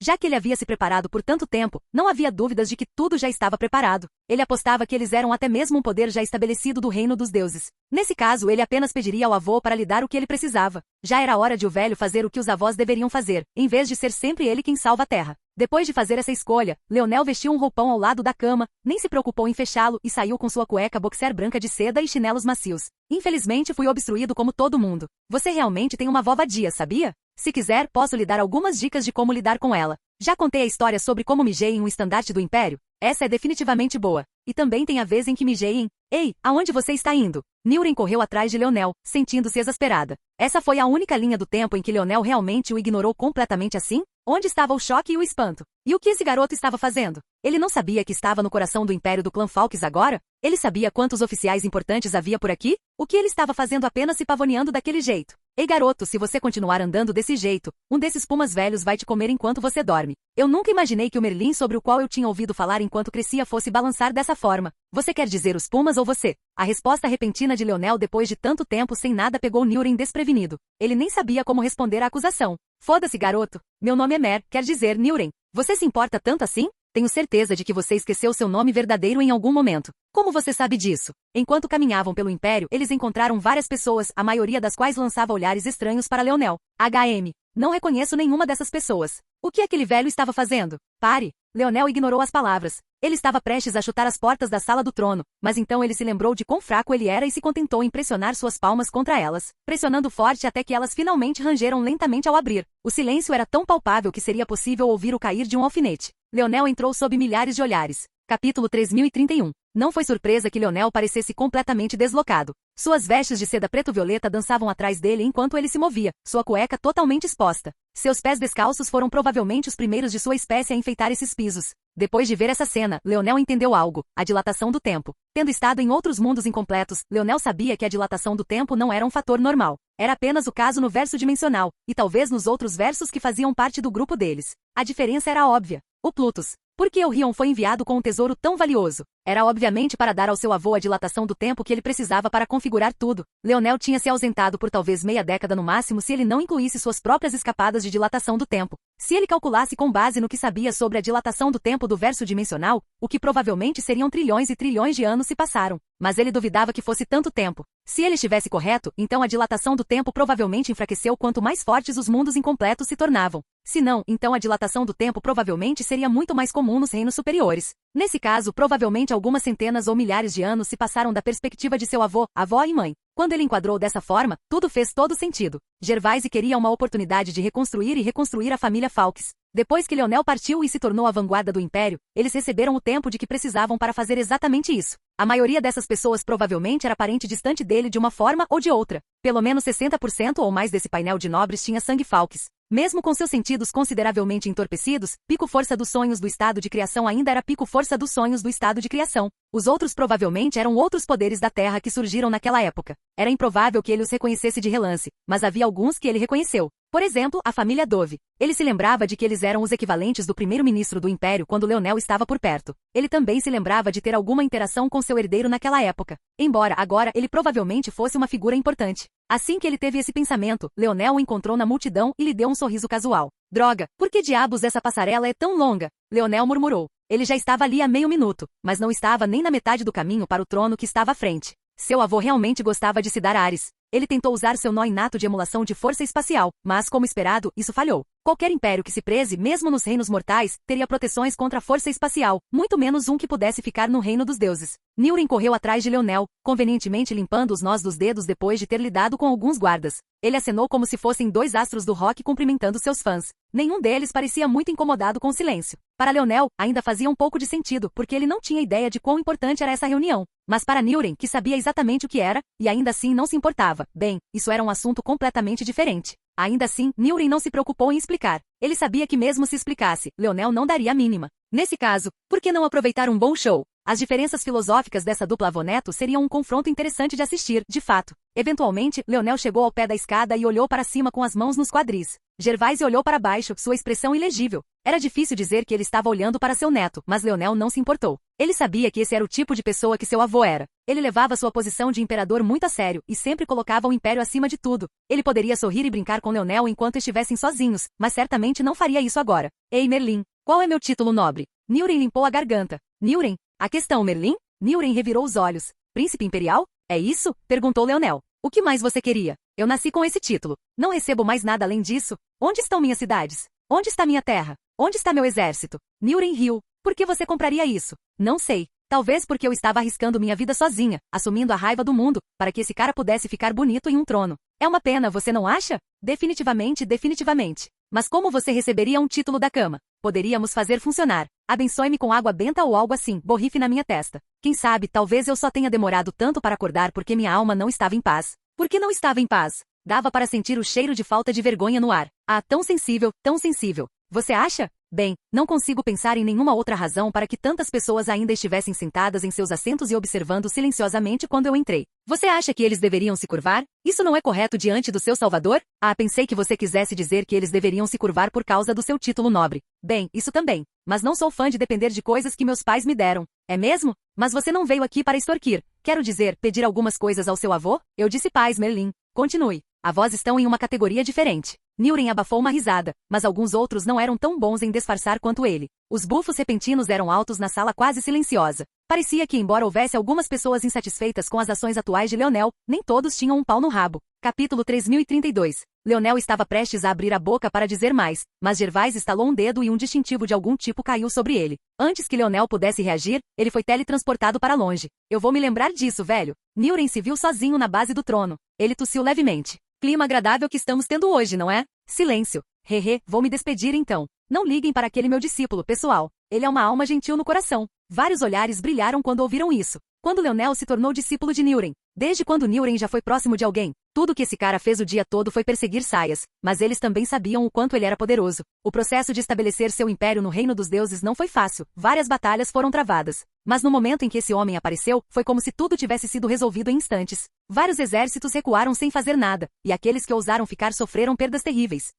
Já que ele havia se preparado por tanto tempo, não havia dúvidas de que tudo já estava preparado. Ele apostava que eles eram até mesmo um poder já estabelecido do reino dos deuses. Nesse caso, ele apenas pediria ao avô para lhe dar o que ele precisava. Já era hora de o velho fazer o que os avós deveriam fazer, em vez de ser sempre ele quem salva a terra. Depois de fazer essa escolha, Leonel vestiu um roupão ao lado da cama, nem se preocupou em fechá-lo e saiu com sua cueca boxer branca de seda e chinelos macios. Infelizmente fui obstruído como todo mundo. Você realmente tem uma vó vadia, sabia? Se quiser, posso lhe dar algumas dicas de como lidar com ela. Já contei a história sobre como mijei em um estandarte do Império? Essa é definitivamente boa. E também tem a vez em que mijei em... Ei, aonde você está indo? Nilren correu atrás de Leonel, sentindo-se exasperada. Essa foi a única linha do tempo em que Leonel realmente o ignorou completamente assim? Onde estava o choque e o espanto? E o que esse garoto estava fazendo? Ele não sabia que estava no coração do Império do clã Falkes agora? Ele sabia quantos oficiais importantes havia por aqui? O que ele estava fazendo apenas se pavoneando daquele jeito? Ei garoto, se você continuar andando desse jeito, um desses pumas velhos vai te comer enquanto você dorme. Eu nunca imaginei que o Merlin sobre o qual eu tinha ouvido falar enquanto crescia fosse balançar dessa forma. Você quer dizer os pumas ou você? A resposta repentina de Leonel depois de tanto tempo sem nada pegou Nilren desprevenido. Ele nem sabia como responder à acusação. Foda-se garoto. Meu nome é Mer, quer dizer Nilren. Você se importa tanto assim? Tenho certeza de que você esqueceu seu nome verdadeiro em algum momento. Como você sabe disso? Enquanto caminhavam pelo Império, eles encontraram várias pessoas, a maioria das quais lançava olhares estranhos para Leonel. HM. Não reconheço nenhuma dessas pessoas. O que aquele velho estava fazendo? Pare. Leonel ignorou as palavras. Ele estava prestes a chutar as portas da sala do trono, mas então ele se lembrou de quão fraco ele era e se contentou em pressionar suas palmas contra elas, pressionando forte até que elas finalmente rangeram lentamente ao abrir. O silêncio era tão palpável que seria possível ouvir o cair de um alfinete. Leonel entrou sob milhares de olhares. Capítulo 3031. Não foi surpresa que Leonel parecesse completamente deslocado. Suas vestes de seda preto-violeta dançavam atrás dele enquanto ele se movia, sua cueca totalmente exposta. Seus pés descalços foram provavelmente os primeiros de sua espécie a enfeitar esses pisos. Depois de ver essa cena, Leonel entendeu algo: a dilatação do tempo. Tendo estado em outros mundos incompletos, Leonel sabia que a dilatação do tempo não era um fator normal. Era apenas o caso no verso dimensional, e talvez nos outros versos que faziam parte do grupo deles. A diferença era óbvia. O Plutus. Por que Orion foi enviado com um tesouro tão valioso? Era obviamente para dar ao seu avô a dilatação do tempo que ele precisava para configurar tudo. Leonel tinha se ausentado por talvez meia década no máximo se ele não incluísse suas próprias escapadas de dilatação do tempo. Se ele calculasse com base no que sabia sobre a dilatação do tempo do verso dimensional, o que provavelmente seriam trilhões e trilhões de anos se passaram. Mas ele duvidava que fosse tanto tempo. Se ele estivesse correto, então a dilatação do tempo provavelmente enfraqueceu quanto mais fortes os mundos incompletos se tornavam. Se não, então a dilatação do tempo provavelmente seria muito mais comum nos reinos superiores. Nesse caso, provavelmente algumas centenas ou milhares de anos se passaram da perspectiva de seu avô, avó e mãe. Quando ele enquadrou dessa forma, tudo fez todo sentido. Gervaise queria uma oportunidade de reconstruir e reconstruir a família Fawkes. Depois que Leonel partiu e se tornou a vanguarda do Império, eles receberam o tempo de que precisavam para fazer exatamente isso. A maioria dessas pessoas provavelmente era parente distante dele de uma forma ou de outra. Pelo menos 60% ou mais desse painel de nobres tinha sangue Fawkes. Mesmo com seus sentidos consideravelmente entorpecidos, pico força dos sonhos do estado de criação ainda era pico força dos sonhos do estado de criação. Os outros provavelmente eram outros poderes da Terra que surgiram naquela época. Era improvável que ele os reconhecesse de relance, mas havia alguns que ele reconheceu. Por exemplo, a família Dove. Ele se lembrava de que eles eram os equivalentes do primeiro-ministro do Império quando Leonel estava por perto. Ele também se lembrava de ter alguma interação com seu herdeiro naquela época, embora agora ele provavelmente fosse uma figura importante. Assim que ele teve esse pensamento, Leonel o encontrou na multidão e lhe deu um sorriso casual. Droga, por que diabos essa passarela é tão longa? Leonel murmurou. Ele já estava ali há meio minuto, mas não estava nem na metade do caminho para o trono que estava à frente. Seu avô realmente gostava de se dar ares. Ele tentou usar seu nó inato de emulação de força espacial, mas, como esperado, isso falhou. Qualquer império que se preze, mesmo nos reinos mortais, teria proteções contra a força espacial, muito menos um que pudesse ficar no reino dos deuses. Newren correu atrás de Leonel, convenientemente limpando os nós dos dedos depois de ter lidado com alguns guardas. Ele acenou como se fossem dois astros do rock cumprimentando seus fãs. Nenhum deles parecia muito incomodado com o silêncio. Para Leonel, ainda fazia um pouco de sentido, porque ele não tinha ideia de quão importante era essa reunião. Mas para Newren, que sabia exatamente o que era, e ainda assim não se importava, bem, isso era um assunto completamente diferente. Ainda assim, Newren não se preocupou em explicar. Ele sabia que mesmo se explicasse, Leonel não daria a mínima. Nesse caso, por que não aproveitar um bom show? As diferenças filosóficas dessa dupla avô-neto seriam um confronto interessante de assistir, de fato. Eventualmente, Leonel chegou ao pé da escada e olhou para cima com as mãos nos quadris. Gervaise olhou para baixo, sua expressão ilegível. Era difícil dizer que ele estava olhando para seu neto, mas Leonel não se importou. Ele sabia que esse era o tipo de pessoa que seu avô era. Ele levava sua posição de imperador muito a sério e sempre colocava o império acima de tudo. Ele poderia sorrir e brincar com Leonel enquanto estivessem sozinhos, mas certamente não faria isso agora. Ei, Merlin, qual é meu título nobre? Newren limpou a garganta. Newren? A questão, Merlin? Newren revirou os olhos. Príncipe imperial? É isso? Perguntou Leonel. O que mais você queria? Eu nasci com esse título. Não recebo mais nada além disso. Onde estão minhas cidades? Onde está minha terra? Onde está meu exército? Newren riu. Por que você compraria isso? Não sei. Talvez porque eu estava arriscando minha vida sozinha, assumindo a raiva do mundo, para que esse cara pudesse ficar bonito em um trono. É uma pena, você não acha? Definitivamente, definitivamente. Mas como você receberia um título da cama? Poderíamos fazer funcionar. Abençoe-me com água benta ou algo assim, borrife na minha testa. Quem sabe, talvez eu só tenha demorado tanto para acordar porque minha alma não estava em paz. Por que não estava em paz? Dava para sentir o cheiro de falta de vergonha no ar. Ah, tão sensível, tão sensível. Você acha? Bem, não consigo pensar em nenhuma outra razão para que tantas pessoas ainda estivessem sentadas em seus assentos e observando silenciosamente quando eu entrei. Você acha que eles deveriam se curvar? Isso não é correto diante do seu Salvador? Ah, pensei que você quisesse dizer que eles deveriam se curvar por causa do seu título nobre. Bem, isso também. Mas não sou fã de depender de coisas que meus pais me deram. É mesmo? Mas você não veio aqui para extorquir. Quero dizer, pedir algumas coisas ao seu avô? Eu disse paz, Merlin. Continue. Avós estão em uma categoria diferente. Newren abafou uma risada, mas alguns outros não eram tão bons em disfarçar quanto ele. Os bufos repentinos eram altos na sala quase silenciosa. Parecia que, embora houvesse algumas pessoas insatisfeitas com as ações atuais de Leonel, nem todos tinham um pau no rabo. Capítulo 3032. Leonel estava prestes a abrir a boca para dizer mais, mas Gervaise estalou um dedo e um distintivo de algum tipo caiu sobre ele. Antes que Leonel pudesse reagir, ele foi teletransportado para longe. Eu vou me lembrar disso, velho. Newren se viu sozinho na base do trono. Ele tossiu levemente. Clima agradável que estamos tendo hoje, não é? Silêncio. Hehe, vou me despedir então. Não liguem para aquele meu discípulo, pessoal. Ele é uma alma gentil no coração. Vários olhares brilharam quando ouviram isso. Quando Leonel se tornou discípulo de Newren. Desde quando Newren já foi próximo de alguém. Tudo que esse cara fez o dia todo foi perseguir saias, mas eles também sabiam o quanto ele era poderoso. O processo de estabelecer seu império no reino dos deuses não foi fácil. Várias batalhas foram travadas. Mas no momento em que esse homem apareceu, foi como se tudo tivesse sido resolvido em instantes. Vários exércitos recuaram sem fazer nada, e aqueles que ousaram ficar sofreram perdas terríveis.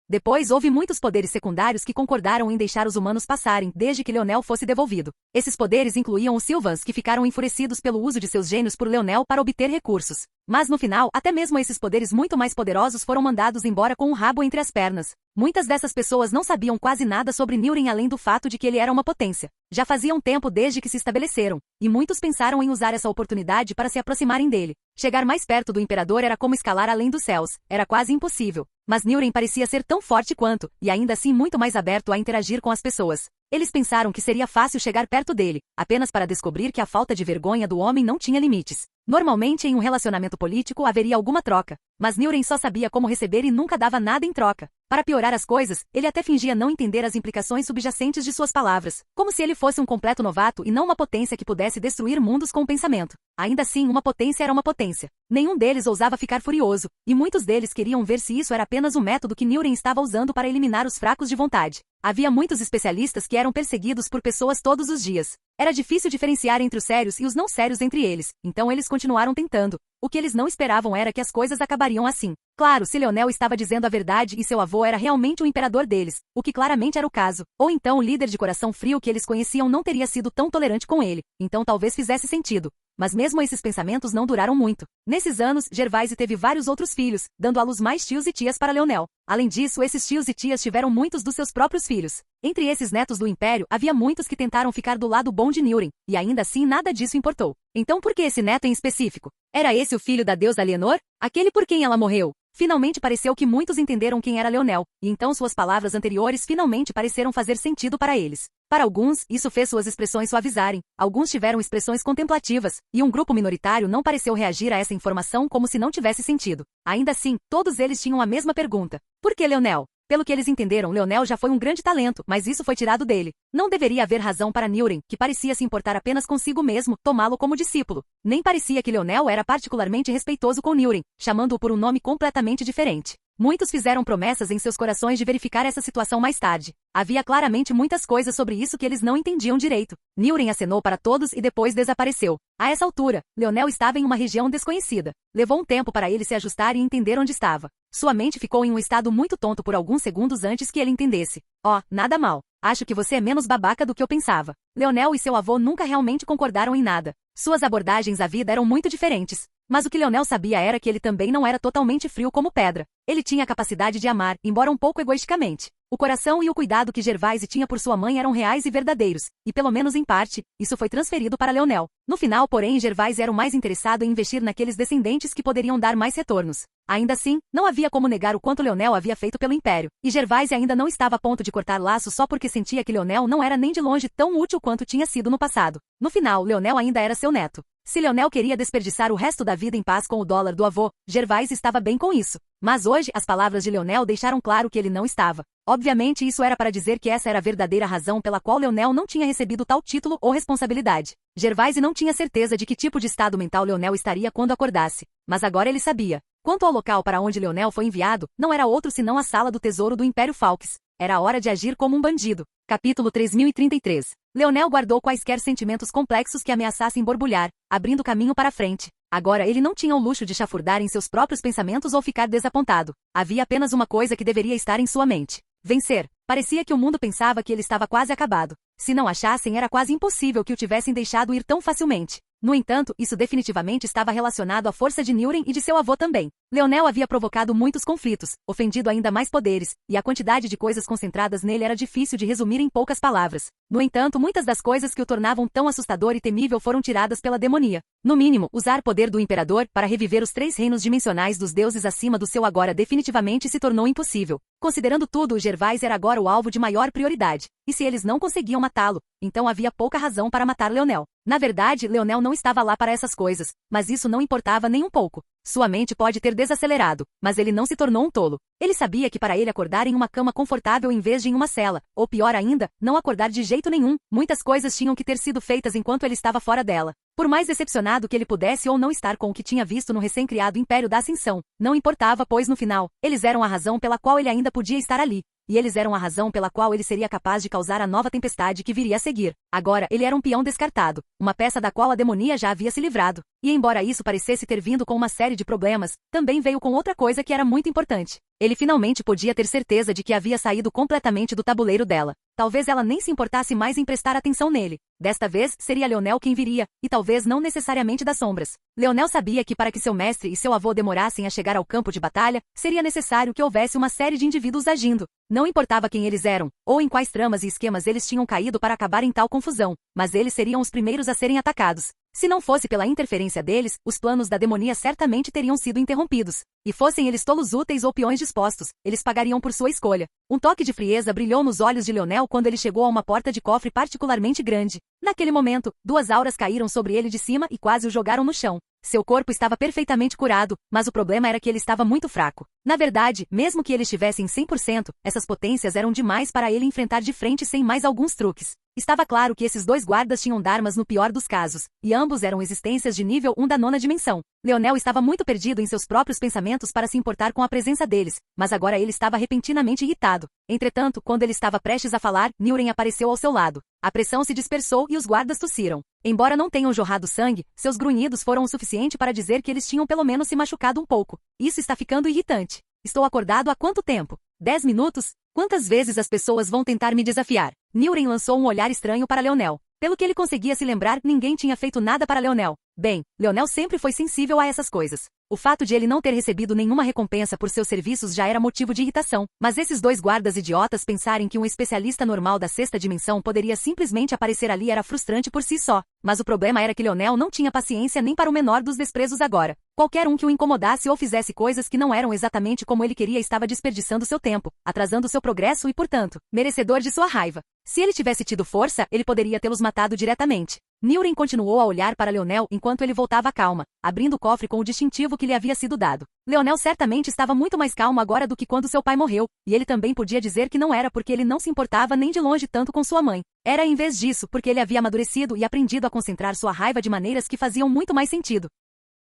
Depois houve muitos poderes secundários que concordaram em deixar os humanos passarem, desde que Leonel fosse devolvido. Esses poderes incluíam os Sylvans, que ficaram enfurecidos pelo uso de seus gênios por Leonel para obter recursos. Mas no final, até mesmo esses poderes muito mais poderosos foram mandados embora com o rabo entre as pernas. Muitas dessas pessoas não sabiam quase nada sobre Newren além do fato de que ele era uma potência. Já fazia um tempo desde que se estabeleceram, e muitos pensaram em usar essa oportunidade para se aproximarem dele. Chegar mais perto do imperador era como escalar além dos céus, era quase impossível. Mas Newren parecia ser tão forte quanto, e ainda assim muito mais aberto a interagir com as pessoas. Eles pensaram que seria fácil chegar perto dele, apenas para descobrir que a falta de vergonha do homem não tinha limites. Normalmente em um relacionamento político haveria alguma troca, mas Newren só sabia como receber e nunca dava nada em troca. Para piorar as coisas, ele até fingia não entender as implicações subjacentes de suas palavras, como se ele fosse um completo novato e não uma potência que pudesse destruir mundos com o pensamento. Ainda assim, uma potência era uma potência. Nenhum deles ousava ficar furioso, e muitos deles queriam ver se isso era apenas um método que Newren estava usando para eliminar os fracos de vontade. Havia muitos especialistas que eram perseguidos por pessoas todos os dias. Era difícil diferenciar entre os sérios e os não sérios entre eles, então eles continuaram tentando. O que eles não esperavam era que as coisas acabariam assim. Claro, se Leonel estava dizendo a verdade e seu avô era realmente o imperador deles, o que claramente era o caso, ou então o líder de coração frio que eles conheciam não teria sido tão tolerante com ele, então talvez fizesse sentido. Mas mesmo esses pensamentos não duraram muito. Nesses anos, Gervaise teve vários outros filhos, dando à luz mais tios e tias para Leonel. Além disso, esses tios e tias tiveram muitos dos seus próprios filhos. Entre esses netos do império, havia muitos que tentaram ficar do lado bom de Newren, e ainda assim nada disso importou. Então por que esse neto em específico? Era esse o filho da deusa Alienor? Aquele por quem ela morreu? Finalmente pareceu que muitos entenderam quem era Leonel, e então suas palavras anteriores finalmente pareceram fazer sentido para eles. Para alguns, isso fez suas expressões suavizarem, alguns tiveram expressões contemplativas, e um grupo minoritário não pareceu reagir a essa informação como se não tivesse sentido. Ainda assim, todos eles tinham a mesma pergunta. Por que Leonel? Pelo que eles entenderam, Leonel já foi um grande talento, mas isso foi tirado dele. Não deveria haver razão para Newren, que parecia se importar apenas consigo mesmo, tomá-lo como discípulo. Nem parecia que Leonel era particularmente respeitoso com Newren, chamando-o por um nome completamente diferente. Muitos fizeram promessas em seus corações de verificar essa situação mais tarde. Havia claramente muitas coisas sobre isso que eles não entendiam direito. Newren acenou para todos e depois desapareceu. A essa altura, Leonel estava em uma região desconhecida. Levou um tempo para ele se ajustar e entender onde estava. Sua mente ficou em um estado muito tonto por alguns segundos antes que ele entendesse. Oh, nada mal. Acho que você é menos babaca do que eu pensava. Leonel e seu avô nunca realmente concordaram em nada. Suas abordagens à vida eram muito diferentes. Mas o que Leonel sabia era que ele também não era totalmente frio como pedra. Ele tinha a capacidade de amar, embora um pouco egoisticamente. O coração e o cuidado que Gervaise tinha por sua mãe eram reais e verdadeiros, e pelo menos em parte, isso foi transferido para Leonel. No final, porém, Gervaise era o mais interessado em investir naqueles descendentes que poderiam dar mais retornos. Ainda assim, não havia como negar o quanto Leonel havia feito pelo Império, e Gervaise ainda não estava a ponto de cortar laços só porque sentia que Leonel não era nem de longe tão útil quanto tinha sido no passado. No final, Leonel ainda era seu neto. Se Leonel queria desperdiçar o resto da vida em paz com o dólar do avô, Gervaise estava bem com isso. Mas hoje, as palavras de Leonel deixaram claro que ele não estava. Obviamente isso era para dizer que essa era a verdadeira razão pela qual Leonel não tinha recebido tal título ou responsabilidade. Gervaise não tinha certeza de que tipo de estado mental Leonel estaria quando acordasse. Mas agora ele sabia. Quanto ao local para onde Leonel foi enviado, não era outro senão a sala do tesouro do Império Falks. Era hora de agir como um bandido. Capítulo 3033. Leonel guardou quaisquer sentimentos complexos que ameaçassem borbulhar, abrindo caminho para a frente. Agora ele não tinha o luxo de chafurdar em seus próprios pensamentos ou ficar desapontado. Havia apenas uma coisa que deveria estar em sua mente. Vencer. Parecia que o mundo pensava que ele estava quase acabado. Se não achassem, era quase impossível que o tivessem deixado ir tão facilmente. No entanto, isso definitivamente estava relacionado à força de Newren e de seu avô também. Leonel havia provocado muitos conflitos, ofendido ainda mais poderes, e a quantidade de coisas concentradas nele era difícil de resumir em poucas palavras. No entanto, muitas das coisas que o tornavam tão assustador e temível foram tiradas pela demonia. No mínimo, usar poder do imperador para reviver os 3 reinos dimensionais dos deuses acima do seu agora definitivamente se tornou impossível. Considerando tudo, Gervaise era agora o alvo de maior prioridade. E se eles não conseguiam matá-lo, então havia pouca razão para matar Leonel. Na verdade, Leonel não estava lá para essas coisas, mas isso não importava nem um pouco. Sua mente pode ter desacelerado, mas ele não se tornou um tolo. Ele sabia que para ele acordar em uma cama confortável em vez de em uma cela, ou pior ainda, não acordar de jeito nenhum, muitas coisas tinham que ter sido feitas enquanto ele estava fora dela. Por mais decepcionado que ele pudesse ou não estar com o que tinha visto no recém-criado Império da Ascensão, não importava, pois no final, eles eram a razão pela qual ele ainda podia estar ali. E eles eram a razão pela qual ele seria capaz de causar a nova tempestade que viria a seguir. Agora, ele era um peão descartado, uma peça da qual a demonia já havia se livrado. E embora isso parecesse ter vindo com uma série de problemas, também veio com outra coisa que era muito importante. Ele finalmente podia ter certeza de que havia saído completamente do tabuleiro dela. Talvez ela nem se importasse mais em prestar atenção nele. Desta vez, seria Leonel quem viria, e talvez não necessariamente das sombras. Leonel sabia que para que seu mestre e seu avô demorassem a chegar ao campo de batalha, seria necessário que houvesse uma série de indivíduos agindo. Não importava quem eles eram, ou em quais tramas e esquemas eles tinham caído para acabar em tal confusão, mas eles seriam os primeiros a serem atacados. Se não fosse pela interferência deles, os planos da demonia certamente teriam sido interrompidos. E fossem eles tolos úteis ou peões dispostos, eles pagariam por sua escolha. Um toque de frieza brilhou nos olhos de Leonel quando ele chegou a uma porta de cofre particularmente grande. Naquele momento, duas auras caíram sobre ele de cima e quase o jogaram no chão. Seu corpo estava perfeitamente curado, mas o problema era que ele estava muito fraco. Na verdade, mesmo que ele estivesse em 100%, essas potências eram demais para ele enfrentar de frente sem mais alguns truques. Estava claro que esses dois guardas tinham dharmas no pior dos casos, e ambos eram existências de nível 1 da nona dimensão. Leonel estava muito perdido em seus próprios pensamentos para se importar com a presença deles, mas agora ele estava repentinamente irritado. Entretanto, quando ele estava prestes a falar, Niuren apareceu ao seu lado. A pressão se dispersou e os guardas tossiram. Embora não tenham jorrado sangue, seus grunhidos foram o suficiente para dizer que eles tinham pelo menos se machucado um pouco. Isso está ficando irritante. Estou acordado há quanto tempo? 10 minutos? Quantas vezes as pessoas vão tentar me desafiar? Niuren lançou um olhar estranho para Leonel. Pelo que ele conseguia se lembrar, ninguém tinha feito nada para Leonel. Bem, Leonel sempre foi sensível a essas coisas. O fato de ele não ter recebido nenhuma recompensa por seus serviços já era motivo de irritação, mas esses dois guardas idiotas pensarem que um especialista normal da sexta dimensão poderia simplesmente aparecer ali era frustrante por si só. Mas o problema era que Leonel não tinha paciência nem para o menor dos desprezos agora. Qualquer um que o incomodasse ou fizesse coisas que não eram exatamente como ele queria estava desperdiçando seu tempo, atrasando seu progresso e, portanto, merecedor de sua raiva. Se ele tivesse tido força, ele poderia tê-los matado diretamente. Niuren continuou a olhar para Leonel enquanto ele voltava à calma, abrindo o cofre com o distintivo que lhe havia sido dado. Leonel certamente estava muito mais calmo agora do que quando seu pai morreu, e ele também podia dizer que não era porque ele não se importava nem de longe tanto com sua mãe. Era em vez disso porque ele havia amadurecido e aprendido a concentrar sua raiva de maneiras que faziam muito mais sentido.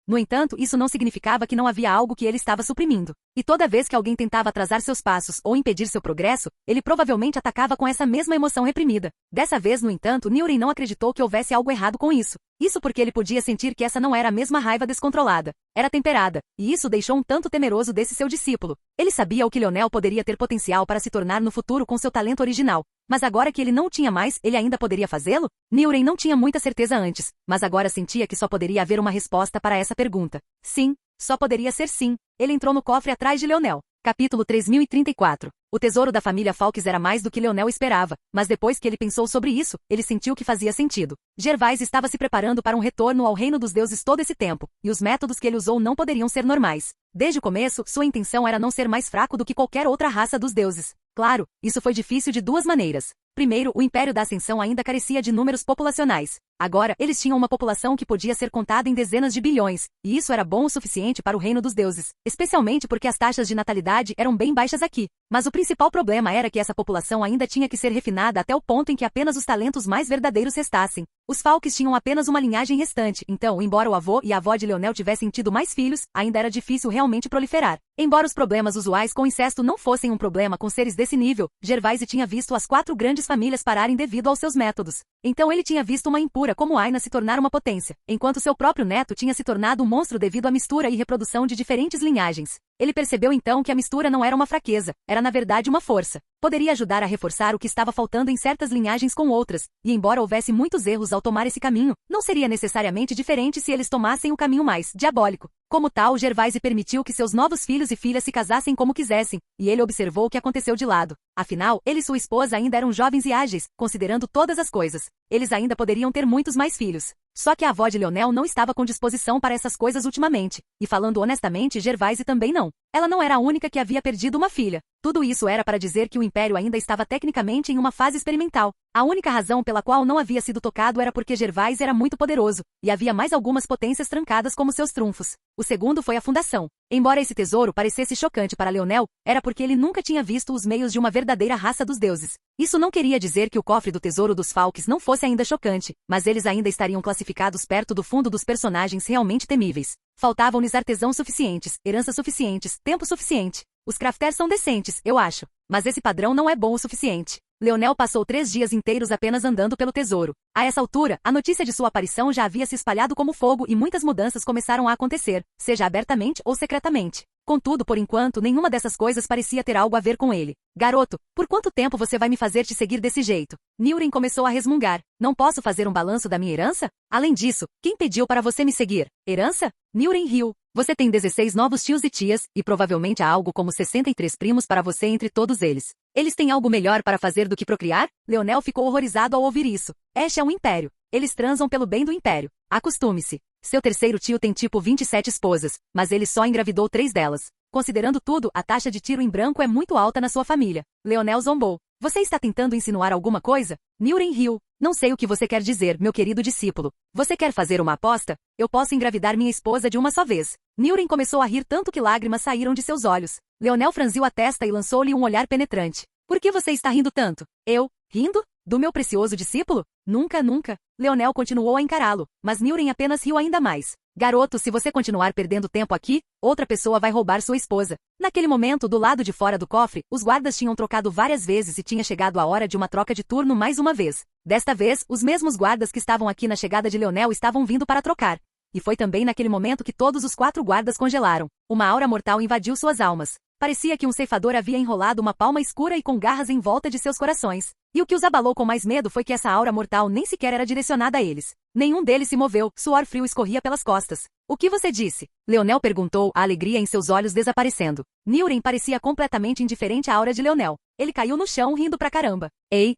No entanto, isso não significava que não havia algo que ele estava suprimindo. E toda vez que alguém tentava atrasar seus passos ou impedir seu progresso, ele provavelmente atacava com essa mesma emoção reprimida. Dessa vez, no entanto, Niuren não acreditou que houvesse algo errado com isso. Isso porque ele podia sentir que essa não era a mesma raiva descontrolada. Era temperada, e isso deixou um tanto temeroso desse seu discípulo. Ele sabia o que Leonel poderia ter potencial para se tornar no futuro com seu talento original. Mas agora que ele não tinha mais, ele ainda poderia fazê-lo? Niuren não tinha muita certeza antes, mas agora sentia que só poderia haver uma resposta para essa pergunta. Sim, só poderia ser sim. Ele entrou no cofre atrás de Leonel. Capítulo 3034. O tesouro da família Falks era mais do que Leonel esperava, mas depois que ele pensou sobre isso, ele sentiu que fazia sentido. Gervais estava se preparando para um retorno ao reino dos deuses todo esse tempo, e os métodos que ele usou não poderiam ser normais. Desde o começo, sua intenção era não ser mais fraco do que qualquer outra raça dos deuses. Claro, isso foi difícil de duas maneiras. Primeiro, o Império da Ascensão ainda carecia de números populacionais. Agora, eles tinham uma população que podia ser contada em dezenas de bilhões, e isso era bom o suficiente para o reino dos deuses, especialmente porque as taxas de natalidade eram bem baixas aqui. Mas o principal problema era que essa população ainda tinha que ser refinada até o ponto em que apenas os talentos mais verdadeiros restassem. Os Falks tinham apenas uma linhagem restante, então, embora o avô e a avó de Leonel tivessem tido mais filhos, ainda era difícil realmente proliferar. Embora os problemas usuais com incesto não fossem um problema com seres desse nível, Gervais tinha visto as 4 grandes famílias pararem devido aos seus métodos. Então ele tinha visto uma impura como Aina se tornar uma potência, enquanto seu próprio neto tinha se tornado um monstro devido à mistura e reprodução de diferentes linhagens. Ele percebeu então que a mistura não era uma fraqueza, era na verdade uma força. Poderia ajudar a reforçar o que estava faltando em certas linhagens com outras, e embora houvesse muitos erros ao tomar esse caminho, não seria necessariamente diferente se eles tomassem o caminho mais diabólico. Como tal, Gervais permitiu que seus novos filhos e filhas se casassem como quisessem, e ele observou o que aconteceu de lado. Afinal, ele e sua esposa ainda eram jovens e ágeis, considerando todas as coisas. Eles ainda poderiam ter muitos mais filhos. Só que a avó de Leonel não estava com disposição para essas coisas ultimamente, e falando honestamente, Gervais também não. Ela não era a única que havia perdido uma filha. Tudo isso era para dizer que o Império ainda estava tecnicamente em uma fase experimental. A única razão pela qual não havia sido tocado era porque Gervais era muito poderoso, e havia mais algumas potências trancadas como seus trunfos. O segundo foi a fundação. Embora esse tesouro parecesse chocante para Leonel, era porque ele nunca tinha visto os meios de uma verdadeira raça dos deuses. Isso não queria dizer que o cofre do tesouro dos Falks não fosse ainda chocante, mas eles ainda estariam classificados perto do fundo dos personagens realmente temíveis. Faltavam-lhes artesãos suficientes, heranças suficientes, tempo suficiente. Os crafters são decentes, eu acho, mas esse padrão não é bom o suficiente. Leonel passou 3 dias inteiros apenas andando pelo tesouro. A essa altura, a notícia de sua aparição já havia se espalhado como fogo e muitas mudanças começaram a acontecer, seja abertamente ou secretamente. Contudo, por enquanto, nenhuma dessas coisas parecia ter algo a ver com ele. Garoto, por quanto tempo você vai me fazer te seguir desse jeito? Newren começou a resmungar. Não posso fazer um balanço da minha herança? Além disso, quem pediu para você me seguir? Herança? Newren riu. Você tem 16 novos tios e tias, e provavelmente há algo como 63 primos para você entre todos eles. Eles têm algo melhor para fazer do que procriar? Leonel ficou horrorizado ao ouvir isso. Este é um império. Eles transam pelo bem do império. Acostume-se. Seu terceiro tio tem tipo 27 esposas, mas ele só engravidou 3 delas. Considerando tudo, a taxa de tiro em branco é muito alta na sua família. Leonel zombou. Você está tentando insinuar alguma coisa? Newren riu. Não sei o que você quer dizer, meu querido discípulo. Você quer fazer uma aposta? Eu posso engravidar minha esposa de uma só vez. Newren começou a rir tanto que lágrimas saíram de seus olhos. Leonel franziu a testa e lançou-lhe um olhar penetrante. Por que você está rindo tanto? Eu? Rindo? Do meu precioso discípulo? Nunca, nunca. Leonel continuou a encará-lo, mas Newren apenas riu ainda mais. Garoto, se você continuar perdendo tempo aqui, outra pessoa vai roubar sua esposa. Naquele momento, do lado de fora do cofre, os guardas tinham trocado várias vezes e tinha chegado a hora de uma troca de turno mais uma vez. Desta vez, os mesmos guardas que estavam aqui na chegada de Leonel estavam vindo para trocar. E foi também naquele momento que todos os 4 guardas congelaram. Uma aura mortal invadiu suas almas. Parecia que um ceifador havia enrolado uma palma escura e com garras em volta de seus corações. E o que os abalou com mais medo foi que essa aura mortal nem sequer era direcionada a eles. Nenhum deles se moveu, suor frio escorria pelas costas. O que você disse? Leonel perguntou, a alegria em seus olhos desaparecendo. Newren parecia completamente indiferente à aura de Leonel. Ele caiu no chão rindo pra caramba. Ei.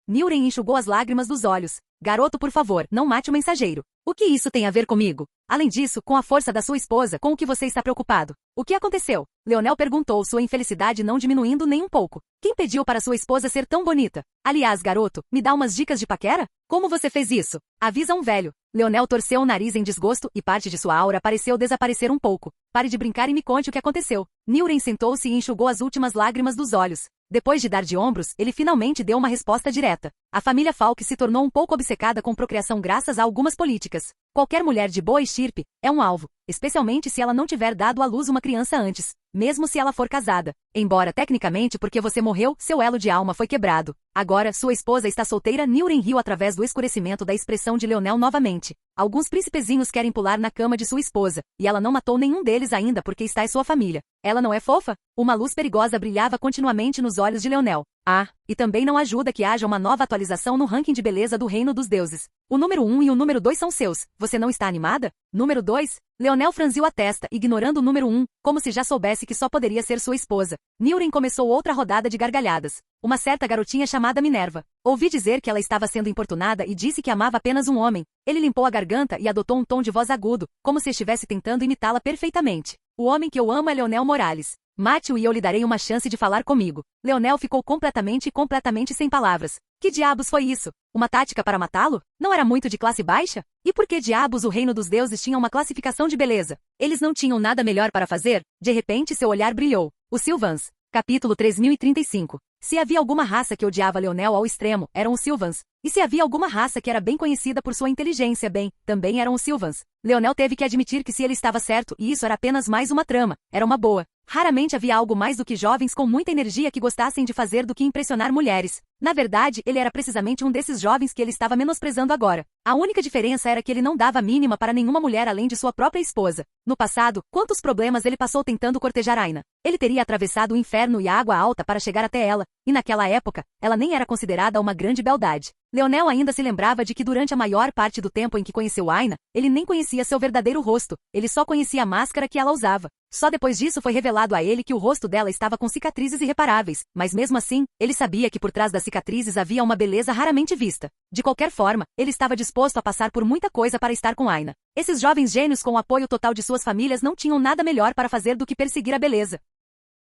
Newren enxugou as lágrimas dos olhos. Garoto, por favor, não mate o mensageiro. O que isso tem a ver comigo? Além disso, com a força da sua esposa, com o que você está preocupado? O que aconteceu? Leonel perguntou, sua infelicidade não diminuindo nem um pouco. Quem pediu para sua esposa ser tão bonita? Aliás, garoto, me dá umas dicas de paquera? Como você fez isso? Avisa um velho. Leonel torceu o nariz em desgosto e parte de sua aura pareceu desaparecer um pouco. Pare de brincar e me conte o que aconteceu. Newren sentou-se e enxugou as últimas lágrimas dos olhos. Depois de dar de ombros, ele finalmente deu uma resposta direta. A família Falk se tornou um pouco obcecada com procriação graças a algumas políticas. Qualquer mulher de boa estirpe é um alvo, especialmente se ela não tiver dado à luz uma criança antes, mesmo se ela for casada. Embora tecnicamente porque você morreu, seu elo de alma foi quebrado. Agora, sua esposa está solteira. Newren riu através do escurecimento da expressão de Leonel novamente. Alguns príncipezinhos querem pular na cama de sua esposa, e ela não matou nenhum deles ainda porque está em sua família. Ela não é fofa? Uma luz perigosa brilhava continuamente nos olhos de Leonel. E também não ajuda que haja uma nova atualização no ranking de beleza do Reino dos Deuses. O número 1 e o número 2 são seus. Você não está animada? Número 2? Leonel franziu a testa, ignorando o número 1, como se já soubesse que só poderia ser sua esposa. Newren começou outra rodada de gargalhadas. Uma certa garotinha chamada Minerva. Ouvi dizer que ela estava sendo importunada e disse que amava apenas um homem. Ele limpou a garganta e adotou um tom de voz agudo, como se estivesse tentando imitá-la perfeitamente. O homem que eu amo é Leonel Morales. Mate-o e eu lhe darei uma chance de falar comigo. Leonel ficou completamente sem palavras. Que diabos foi isso? Uma tática para matá-lo? Não era muito de classe baixa? E por que diabos o reino dos deuses tinha uma classificação de beleza? Eles não tinham nada melhor para fazer? De repente seu olhar brilhou. Os Sylvans. Capítulo 3035. Se havia alguma raça que odiava Leonel ao extremo, eram os Sylvans. E se havia alguma raça que era bem conhecida por sua inteligência, também eram os Sylvans. Leonel teve que admitir que se ele estava certo, e isso era apenas mais uma trama, era uma boa. Raramente havia algo mais do que jovens com muita energia que gostassem de fazer do que impressionar mulheres. Na verdade, ele era precisamente um desses jovens que ele estava menosprezando agora. A única diferença era que ele não dava a mínima para nenhuma mulher além de sua própria esposa. No passado, quantos problemas ele passou tentando cortejar Aina? Ele teria atravessado o inferno e a água alta para chegar até ela, e naquela época, ela nem era considerada uma grande beldade. Leonel ainda se lembrava de que durante a maior parte do tempo em que conheceu Aina, ele nem conhecia seu verdadeiro rosto, ele só conhecia a máscara que ela usava. Só depois disso foi revelado a ele que o rosto dela estava com cicatrizes irreparáveis, mas mesmo assim, ele sabia que por trás das cicatrizes havia uma beleza raramente vista. De qualquer forma, ele estava disposto a passar por muita coisa para estar com Aina. Esses jovens gênios com o apoio total de suas famílias não tinham nada melhor para fazer do que perseguir a beleza.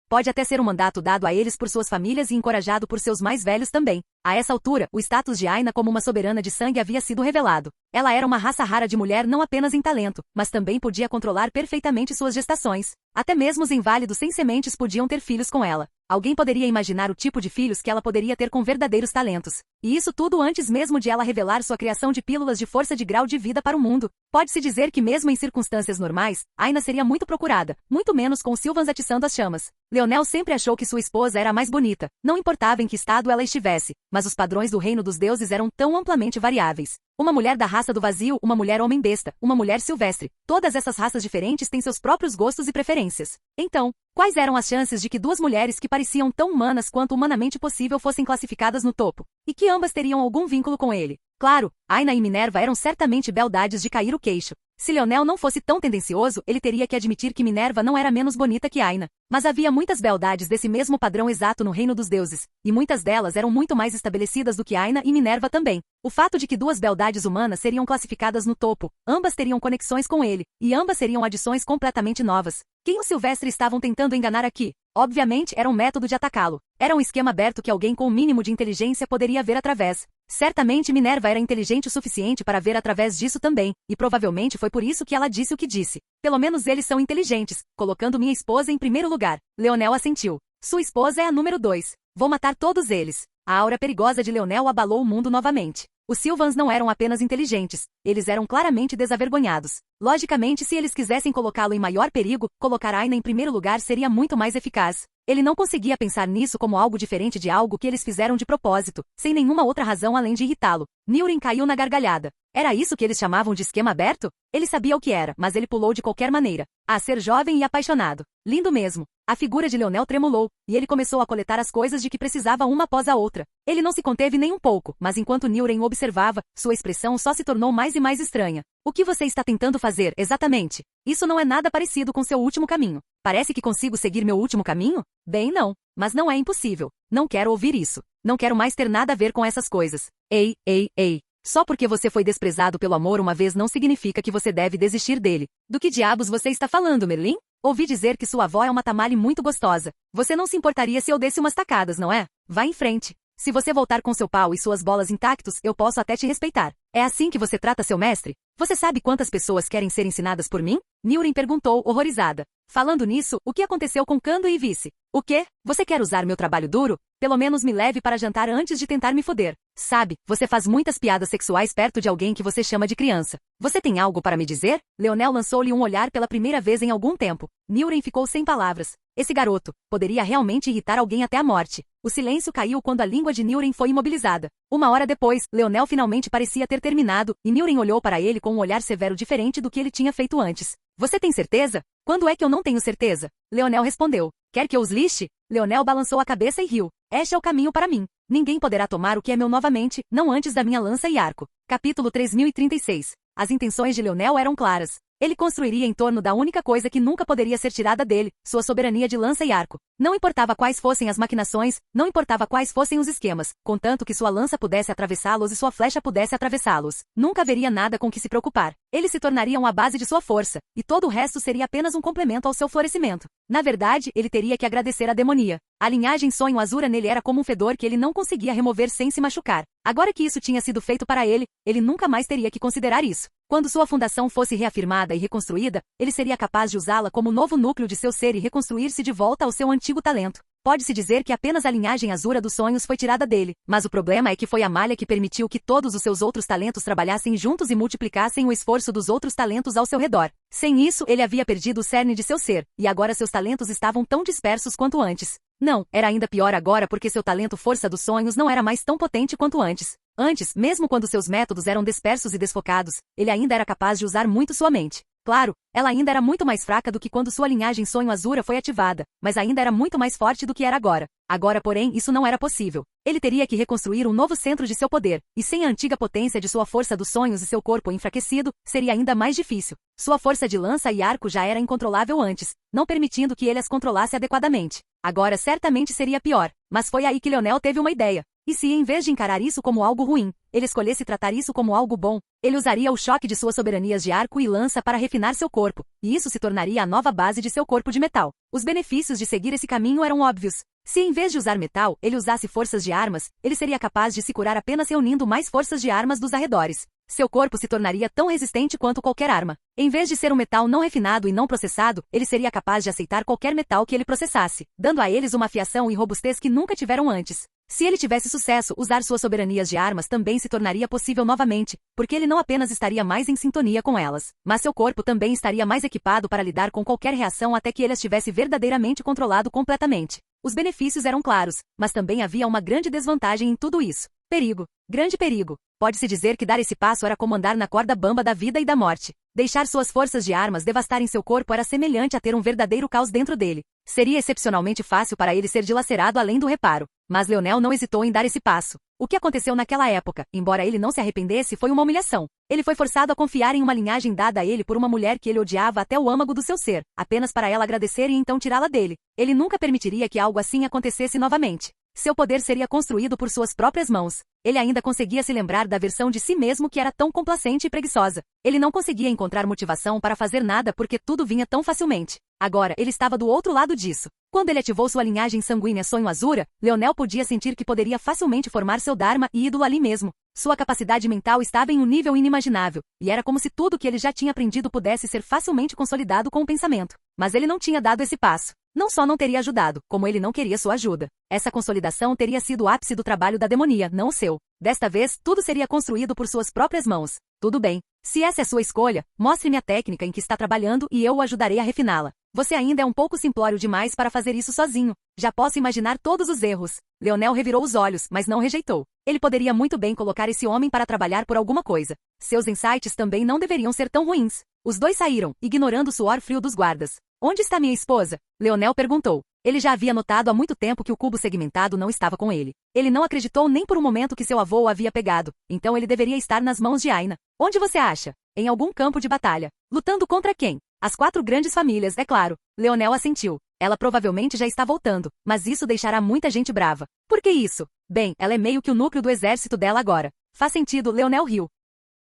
Pode até ser um mandato dado a eles por suas famílias e encorajado por seus mais velhos também. A essa altura, o status de Aina como uma soberana de sangue havia sido revelado. Ela era uma raça rara de mulher não apenas em talento, mas também podia controlar perfeitamente suas gestações. Até mesmo os inválidos sem sementes podiam ter filhos com ela. Alguém poderia imaginar o tipo de filhos que ela poderia ter com verdadeiros talentos. E isso tudo antes mesmo de ela revelar sua criação de pílulas de força de grau de vida para o mundo. Pode-se dizer que mesmo em circunstâncias normais, Aina seria muito procurada, muito menos com Sylvans atiçando as chamas. Leonel sempre achou que sua esposa era a mais bonita, não importava em que estado ela estivesse. mas os padrões do reino dos deuses eram tão amplamente variáveis. Uma mulher da raça do vazio, uma mulher homem-besta, uma mulher silvestre. Todas essas raças diferentes têm seus próprios gostos e preferências. Então, quais eram as chances de que duas mulheres que pareciam tão humanas quanto humanamente possível fossem classificadas no topo? E que ambas teriam algum vínculo com ele? Claro, Aina e Minerva eram certamente beldades de cair o queixo. Se Leonel não fosse tão tendencioso, ele teria que admitir que Minerva não era menos bonita que Aina. Mas havia muitas beldades desse mesmo padrão exato no reino dos deuses, e muitas delas eram muito mais estabelecidas do que Aina e Minerva também. O fato de que duas beldades humanas seriam classificadas no topo, ambas teriam conexões com ele, e ambas seriam adições completamente novas. Quem os Silvestre estavam tentando enganar aqui? Obviamente era um método de atacá-lo. Era um esquema aberto que alguém com o mínimo de inteligência poderia ver através. Certamente Minerva era inteligente o suficiente para ver através disso também, e provavelmente foi por isso que ela disse o que disse. Pelo menos eles são inteligentes, colocando minha esposa em primeiro lugar. Leonel assentiu. Sua esposa é a número 2. Vou matar todos eles. A aura perigosa de Leonel abalou o mundo novamente. Os Sylvans não eram apenas inteligentes, eles eram claramente desavergonhados. Logicamente, se eles quisessem colocá-lo em maior perigo, colocar Aina em primeiro lugar seria muito mais eficaz. Ele não conseguia pensar nisso como algo diferente de algo que eles fizeram de propósito, sem nenhuma outra razão além de irritá-lo. Nilren caiu na gargalhada. Era isso que eles chamavam de esquema aberto? Ele sabia o que era, mas ele pulou de qualquer maneira. A ser jovem e apaixonado. Lindo mesmo. A figura de Leonel tremulou, e ele começou a coletar as coisas de que precisava uma após a outra. Ele não se conteve nem um pouco, mas enquanto Nilren o observava, sua expressão só se tornou mais e mais estranha. O que você está tentando fazer, exatamente? Isso não é nada parecido com seu último caminho. Parece que consigo seguir meu último caminho? Bem, não. Mas não é impossível. Não quero ouvir isso. Não quero mais ter nada a ver com essas coisas. Ei, ei, ei. Só porque você foi desprezado pelo amor uma vez não significa que você deve desistir dele. Do que diabos você está falando, Merlin? Ouvi dizer que sua avó é uma tamale muito gostosa. Você não se importaria se eu desse umas tacadas, não é? Vá em frente. Se você voltar com seu pau e suas bolas intactos, eu posso até te respeitar. É assim que você trata seu mestre? Você sabe quantas pessoas querem ser ensinadas por mim? Nilren perguntou, horrorizada. Falando nisso, o que aconteceu com Kando e Vice? O quê? Você quer usar meu trabalho duro? Pelo menos me leve para jantar antes de tentar me foder. Sabe, você faz muitas piadas sexuais perto de alguém que você chama de criança. Você tem algo para me dizer? Leonel lançou-lhe um olhar pela primeira vez em algum tempo. Nilren ficou sem palavras. Esse garoto poderia realmente irritar alguém até a morte. O silêncio caiu quando a língua de Nilren foi imobilizada. Uma hora depois, Leonel finalmente parecia ter terminado, e Nilren olhou para ele com um olhar severo diferente do que ele tinha feito antes. Você tem certeza? Quando é que eu não tenho certeza? Leonel respondeu. Quer que eu os lixe? Leonel balançou a cabeça e riu. Este é o caminho para mim. Ninguém poderá tomar o que é meu novamente, não antes da minha lança e arco. Capítulo 3036. As intenções de Leonel eram claras. Ele construiria em torno da única coisa que nunca poderia ser tirada dele, sua soberania de lança e arco. Não importava quais fossem as maquinações, não importava quais fossem os esquemas, contanto que sua lança pudesse atravessá-los e sua flecha pudesse atravessá-los. Nunca haveria nada com que se preocupar. Eles se tornariam a base de sua força, e todo o resto seria apenas um complemento ao seu florescimento. Na verdade, ele teria que agradecer a demonia. A linhagem sonho azura nele era como um fedor que ele não conseguia remover sem se machucar. Agora que isso tinha sido feito para ele, ele nunca mais teria que considerar isso. Quando sua fundação fosse reafirmada e reconstruída, ele seria capaz de usá-la como novo núcleo de seu ser e reconstruir-se de volta ao seu antigo talento. Pode-se dizer que apenas a linhagem azura dos sonhos foi tirada dele, mas o problema é que foi a malha que permitiu que todos os seus outros talentos trabalhassem juntos e multiplicassem o esforço dos outros talentos ao seu redor. Sem isso, ele havia perdido o cerne de seu ser, e agora seus talentos estavam tão dispersos quanto antes. Não, era ainda pior agora porque seu talento força dos sonhos não era mais tão potente quanto antes. Antes, mesmo quando seus métodos eram dispersos e desfocados, ele ainda era capaz de usar muito sua mente. Claro, ela ainda era muito mais fraca do que quando sua linhagem sonho azura foi ativada, mas ainda era muito mais forte do que era agora. Agora, porém, isso não era possível. Ele teria que reconstruir um novo centro de seu poder, e sem a antiga potência de sua força dos sonhos e seu corpo enfraquecido, seria ainda mais difícil. Sua força de lança e arco já era incontrolável antes, não permitindo que ele as controlasse adequadamente. Agora certamente seria pior, mas foi aí que Leonel teve uma ideia. E se, em vez de encarar isso como algo ruim, ele escolhesse tratar isso como algo bom, ele usaria o choque de suas soberanias de arco e lança para refinar seu corpo, e isso se tornaria a nova base de seu corpo de metal. Os benefícios de seguir esse caminho eram óbvios. Se em vez de usar metal, ele usasse forças de armas, ele seria capaz de se curar apenas reunindo mais forças de armas dos arredores. Seu corpo se tornaria tão resistente quanto qualquer arma. Em vez de ser um metal não refinado e não processado, ele seria capaz de aceitar qualquer metal que ele processasse, dando a eles uma afiação e robustez que nunca tiveram antes. Se ele tivesse sucesso, usar suas soberanias de armas também se tornaria possível novamente, porque ele não apenas estaria mais em sintonia com elas, mas seu corpo também estaria mais equipado para lidar com qualquer reação até que ele as tivesse verdadeiramente controlado completamente. Os benefícios eram claros, mas também havia uma grande desvantagem em tudo isso. Perigo. Grande perigo. Pode-se dizer que dar esse passo era como andar na corda bamba da vida e da morte. Deixar suas forças de armas devastarem seu corpo era semelhante a ter um verdadeiro caos dentro dele. Seria excepcionalmente fácil para ele ser dilacerado além do reparo. Mas Leonel não hesitou em dar esse passo. O que aconteceu naquela época, embora ele não se arrependesse, foi uma humilhação. Ele foi forçado a confiar em uma linhagem dada a ele por uma mulher que ele odiava até o âmago do seu ser, apenas para ela agradecer e então tirá-la dele. Ele nunca permitiria que algo assim acontecesse novamente. Seu poder seria construído por suas próprias mãos. Ele ainda conseguia se lembrar da versão de si mesmo que era tão complacente e preguiçosa. Ele não conseguia encontrar motivação para fazer nada porque tudo vinha tão facilmente. Agora, ele estava do outro lado disso. Quando ele ativou sua linhagem sanguínea Sonho Azura, Leonel podia sentir que poderia facilmente formar seu Dharma e ídolo ali mesmo. Sua capacidade mental estava em um nível inimaginável, e era como se tudo que ele já tinha aprendido pudesse ser facilmente consolidado com o pensamento. Mas ele não tinha dado esse passo. Não só não teria ajudado, como ele não queria sua ajuda. Essa consolidação teria sido o ápice do trabalho da demonia, não o seu. Desta vez, tudo seria construído por suas próprias mãos. Tudo bem. Se essa é sua escolha, mostre-me a técnica em que está trabalhando e eu o ajudarei a refiná-la. Você ainda é um pouco simplório demais para fazer isso sozinho. Já posso imaginar todos os erros. Leonel revirou os olhos, mas não rejeitou. Ele poderia muito bem colocar esse homem para trabalhar por alguma coisa. Seus insights também não deveriam ser tão ruins. Os dois saíram, ignorando o suor frio dos guardas. Onde está minha esposa? Leonel perguntou. Ele já havia notado há muito tempo que o cubo segmentado não estava com ele. Ele não acreditou nem por um momento que seu avô o havia pegado, então ele deveria estar nas mãos de Aina. Onde você acha? Em algum campo de batalha. Lutando contra quem? As 4 grandes famílias, é claro. Leonel assentiu. Ela provavelmente já está voltando, mas isso deixará muita gente brava. Por que isso? Bem, ela é meio que o núcleo do exército dela agora. Faz sentido, Leonel riu.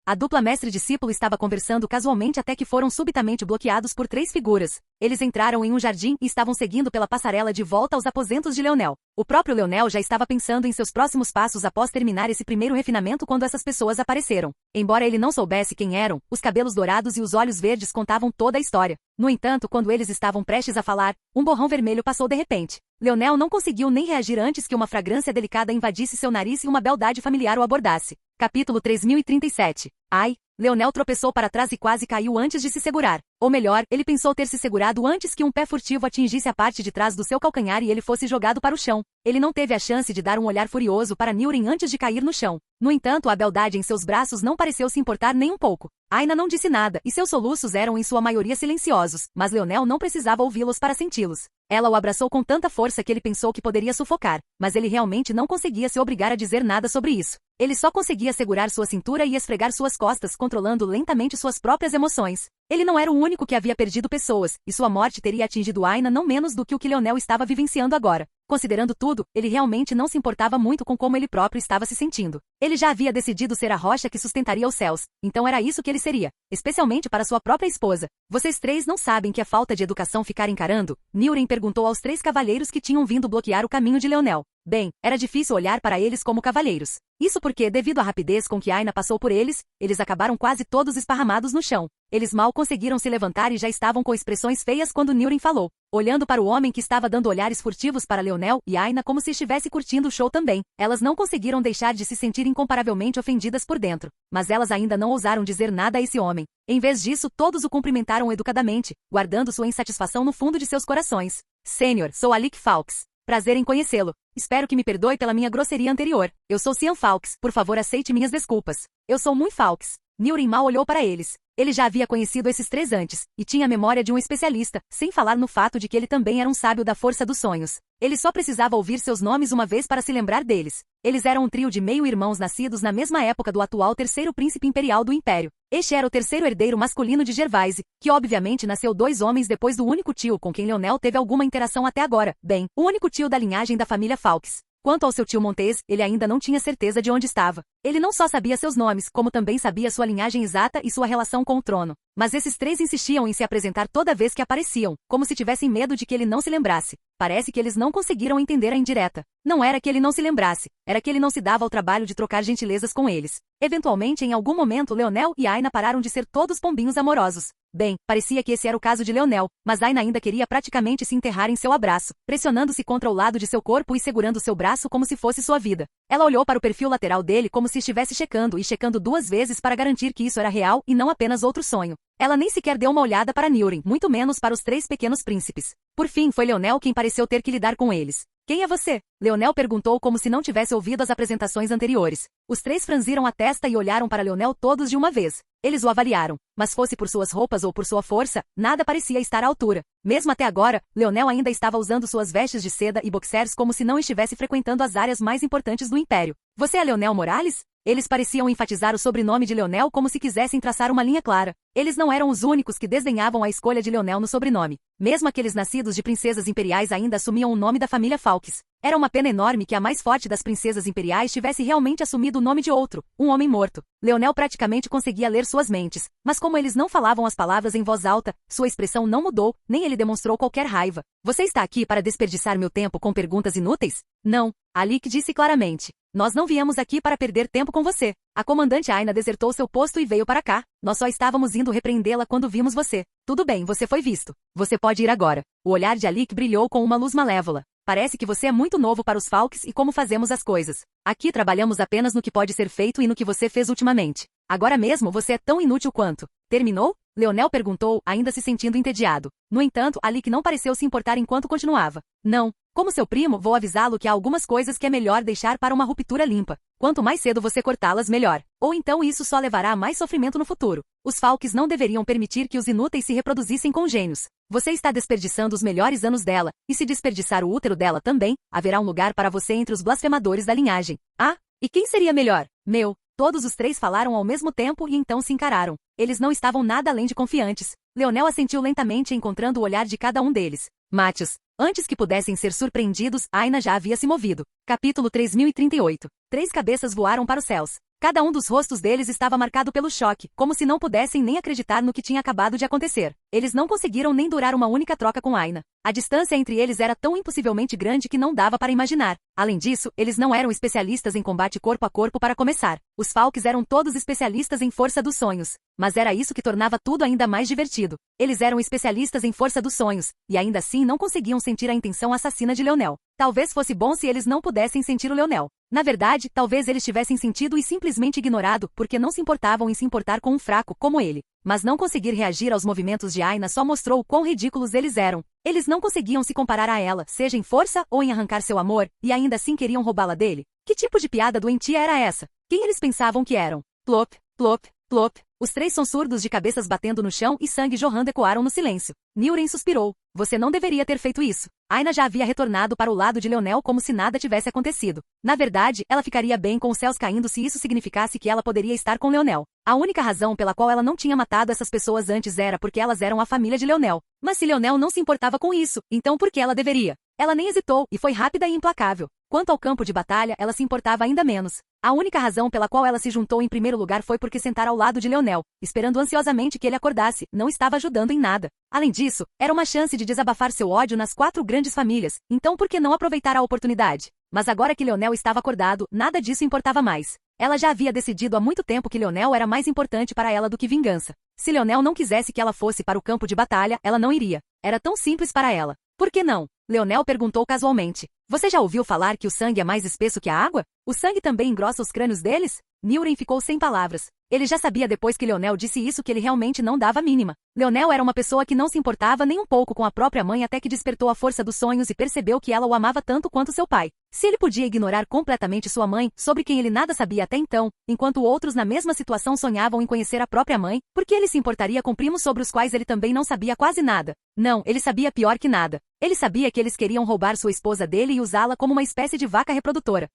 A dupla mestre-discípulo estava conversando casualmente até que foram subitamente bloqueados por 3 figuras. Eles entraram em um jardim e estavam seguindo pela passarela de volta aos aposentos de Leonel. O próprio Leonel já estava pensando em seus próximos passos após terminar esse primeiro refinamento quando essas pessoas apareceram. Embora ele não soubesse quem eram, os cabelos dourados e os olhos verdes contavam toda a história. No entanto, quando eles estavam prestes a falar, um borrão vermelho passou de repente. Leonel não conseguiu nem reagir antes que uma fragrância delicada invadisse seu nariz e uma beldade familiar o abordasse. Capítulo 3037. Ai! Leonel tropeçou para trás e quase caiu antes de se segurar. Ou melhor, ele pensou ter se segurado antes que um pé furtivo atingisse a parte de trás do seu calcanhar e ele fosse jogado para o chão. Ele não teve a chance de dar um olhar furioso para Niurin antes de cair no chão. No entanto, a beldade em seus braços não pareceu se importar nem um pouco. Aina não disse nada, e seus soluços eram em sua maioria silenciosos, mas Leonel não precisava ouvi-los para senti-los. Ela o abraçou com tanta força que ele pensou que poderia sufocar, mas ele realmente não conseguia se obrigar a dizer nada sobre isso. Ele só conseguia segurar sua cintura e esfregar suas costas, controlando lentamente suas próprias emoções. Ele não era o único que havia perdido pessoas, e sua morte teria atingido Aina não menos do que o que Leonel estava vivenciando agora. Considerando tudo, ele realmente não se importava muito com como ele próprio estava se sentindo. Ele já havia decidido ser a rocha que sustentaria os céus, então era isso que ele seria, especialmente para sua própria esposa. Vocês 3 não sabem que a falta de educação ficar encarando? Niurin perguntou aos 3 cavalheiros que tinham vindo bloquear o caminho de Leonel. Bem, era difícil olhar para eles como cavalheiros. Isso porque, devido à rapidez com que Aina passou por eles, eles acabaram quase todos esparramados no chão. Eles mal conseguiram se levantar e já estavam com expressões feias quando Niurin falou, olhando para o homem que estava dando olhares furtivos para Leonel e Aina como se estivesse curtindo o show também. Elas não conseguiram deixar de se sentir incomparavelmente ofendidas por dentro, mas elas ainda não ousaram dizer nada a esse homem. Em vez disso, todos o cumprimentaram educadamente, guardando sua insatisfação no fundo de seus corações. Sênior, sou Alik Falks. Prazer em conhecê-lo. Espero que me perdoe pela minha grosseria anterior. Eu sou Cian Falks, por favor aceite minhas desculpas. Eu sou Mun Falks. Niurin mal olhou para eles. Ele já havia conhecido esses 3 antes, e tinha a memória de um especialista, sem falar no fato de que ele também era um sábio da força dos sonhos. Ele só precisava ouvir seus nomes uma vez para se lembrar deles. Eles eram um trio de meio-irmãos nascidos na mesma época do atual 3º príncipe imperial do Império. Este era o 3º herdeiro masculino de Gervaise, que obviamente nasceu 2 homens depois do único tio com quem Leonel teve alguma interação até agora. Bem, o único tio da linhagem da família Falks. Quanto ao seu tio Montes, ele ainda não tinha certeza de onde estava. Ele não só sabia seus nomes, como também sabia sua linhagem exata e sua relação com o trono. Mas esses 3 insistiam em se apresentar toda vez que apareciam, como se tivessem medo de que ele não se lembrasse. Parece que eles não conseguiram entender a indireta. Não era que ele não se lembrasse, era que ele não se dava ao trabalho de trocar gentilezas com eles. Eventualmente, em algum momento, Leonel e Aina pararam de ser todos pombinhos amorosos. Bem, parecia que esse era o caso de Leonel, mas Aina ainda queria praticamente se enterrar em seu abraço, pressionando-se contra o lado de seu corpo e segurando seu braço como se fosse sua vida. Ela olhou para o perfil lateral dele como se estivesse checando e checando 2 vezes para garantir que isso era real e não apenas outro sonho. Ela nem sequer deu uma olhada para Newren, muito menos para os 3 pequenos príncipes. Por fim, foi Leonel quem pareceu ter que lidar com eles. Quem é você? Leonel perguntou como se não tivesse ouvido as apresentações anteriores. Os 3 franziram a testa e olharam para Leonel todos de uma vez. Eles o avaliaram, mas fosse por suas roupas ou por sua força, nada parecia estar à altura. Mesmo até agora, Leonel ainda estava usando suas vestes de seda e boxers como se não estivesse frequentando as áreas mais importantes do Império. Você é Leonel Morales? Eles pareciam enfatizar o sobrenome de Leonel como se quisessem traçar uma linha clara. Eles não eram os únicos que desdenhavam a escolha de Leonel no sobrenome. Mesmo aqueles nascidos de princesas imperiais ainda assumiam o nome da família Falks. Era uma pena enorme que a mais forte das princesas imperiais tivesse realmente assumido o nome de outro, um homem morto. Leonel praticamente conseguia ler suas mentes, mas como eles não falavam as palavras em voz alta, sua expressão não mudou, nem ele demonstrou qualquer raiva. Você está aqui para desperdiçar meu tempo com perguntas inúteis? Não, Alik disse claramente. Nós não viemos aqui para perder tempo com você. A comandante Aina desertou seu posto e veio para cá. Nós só estávamos indo repreendê-la quando vimos você. Tudo bem, você foi visto. Você pode ir agora. O olhar de Alik brilhou com uma luz malévola. Parece que você é muito novo para os Falks e como fazemos as coisas. Aqui trabalhamos apenas no que pode ser feito e no que você fez ultimamente. Agora mesmo você é tão inútil quanto. Terminou? Leonel perguntou, ainda se sentindo entediado. No entanto, Alik não pareceu se importar enquanto continuava. Não. Como seu primo, vou avisá-lo que há algumas coisas que é melhor deixar para uma ruptura limpa. Quanto mais cedo você cortá-las, melhor. Ou então isso só levará a mais sofrimento no futuro. Os Falks não deveriam permitir que os inúteis se reproduzissem com gênios. Você está desperdiçando os melhores anos dela, e se desperdiçar o útero dela também, haverá um lugar para você entre os blasfemadores da linhagem. Ah, e quem seria melhor? Meu. Todos os 3 falaram ao mesmo tempo e então se encararam. Eles não estavam nada além de confiantes. Leonel assentiu lentamente encontrando o olhar de cada um deles. Machos. Antes que pudessem ser surpreendidos, Aina já havia se movido. Capítulo 3038. 3 cabeças voaram para os céus. Cada um dos rostos deles estava marcado pelo choque, como se não pudessem nem acreditar no que tinha acabado de acontecer. Eles não conseguiram nem durar uma única troca com Aina. A distância entre eles era tão impossivelmente grande que não dava para imaginar. Além disso, eles não eram especialistas em combate corpo a corpo para começar. Os Falks eram todos especialistas em força dos sonhos. Mas era isso que tornava tudo ainda mais divertido. Eles eram especialistas em força dos sonhos, e ainda assim não conseguiam sentir a intenção assassina de Leonel. Talvez fosse bom se eles não pudessem sentir o Leonel. Na verdade, talvez eles tivessem sentido e simplesmente ignorado, porque não se importavam em se importar com um fraco como ele. Mas não conseguir reagir aos movimentos de Aina só mostrou o quão ridículos eles eram. Eles não conseguiam se comparar a ela, seja em força ou em arrancar seu amor, e ainda assim queriam roubá-la dele. Que tipo de piada doentia era essa? Quem eles pensavam que eram? Plop, plop, plop. Os 3 sons surdos de cabeças batendo no chão e sangue jorrando ecoaram no silêncio. Newren suspirou. Você não deveria ter feito isso. Aina já havia retornado para o lado de Leonel como se nada tivesse acontecido. Na verdade, ela ficaria bem com os céus caindo se isso significasse que ela poderia estar com Leonel. A única razão pela qual ela não tinha matado essas pessoas antes era porque elas eram a família de Leonel. Mas se Leonel não se importava com isso, então por que ela deveria? Ela nem hesitou, e foi rápida e implacável. Quanto ao campo de batalha, ela se importava ainda menos. A única razão pela qual ela se juntou em primeiro lugar foi porque sentar ao lado de Leonel, esperando ansiosamente que ele acordasse, não estava ajudando em nada. Além disso, era uma chance de desabafar seu ódio nas 4 grandes famílias, então por que não aproveitar a oportunidade? Mas agora que Leonel estava acordado, nada disso importava mais. Ela já havia decidido há muito tempo que Leonel era mais importante para ela do que vingança. Se Leonel não quisesse que ela fosse para o campo de batalha, ela não iria. Era tão simples para ela. Por que não? Leonel perguntou casualmente. Você já ouviu falar que o sangue é mais espesso que a água? O sangue também engrossa os crânios deles? Newren ficou sem palavras. Ele já sabia depois que Leonel disse isso que ele realmente não dava a mínima. Leonel era uma pessoa que não se importava nem um pouco com a própria mãe até que despertou a força dos sonhos e percebeu que ela o amava tanto quanto seu pai. Se ele podia ignorar completamente sua mãe, sobre quem ele nada sabia até então, enquanto outros na mesma situação sonhavam em conhecer a própria mãe, por que ele se importaria com primos sobre os quais ele também não sabia quase nada? Não, ele sabia pior que nada. Ele sabia que eles queriam roubar sua esposa dele e usá-la como uma espécie de vaca reprodutora.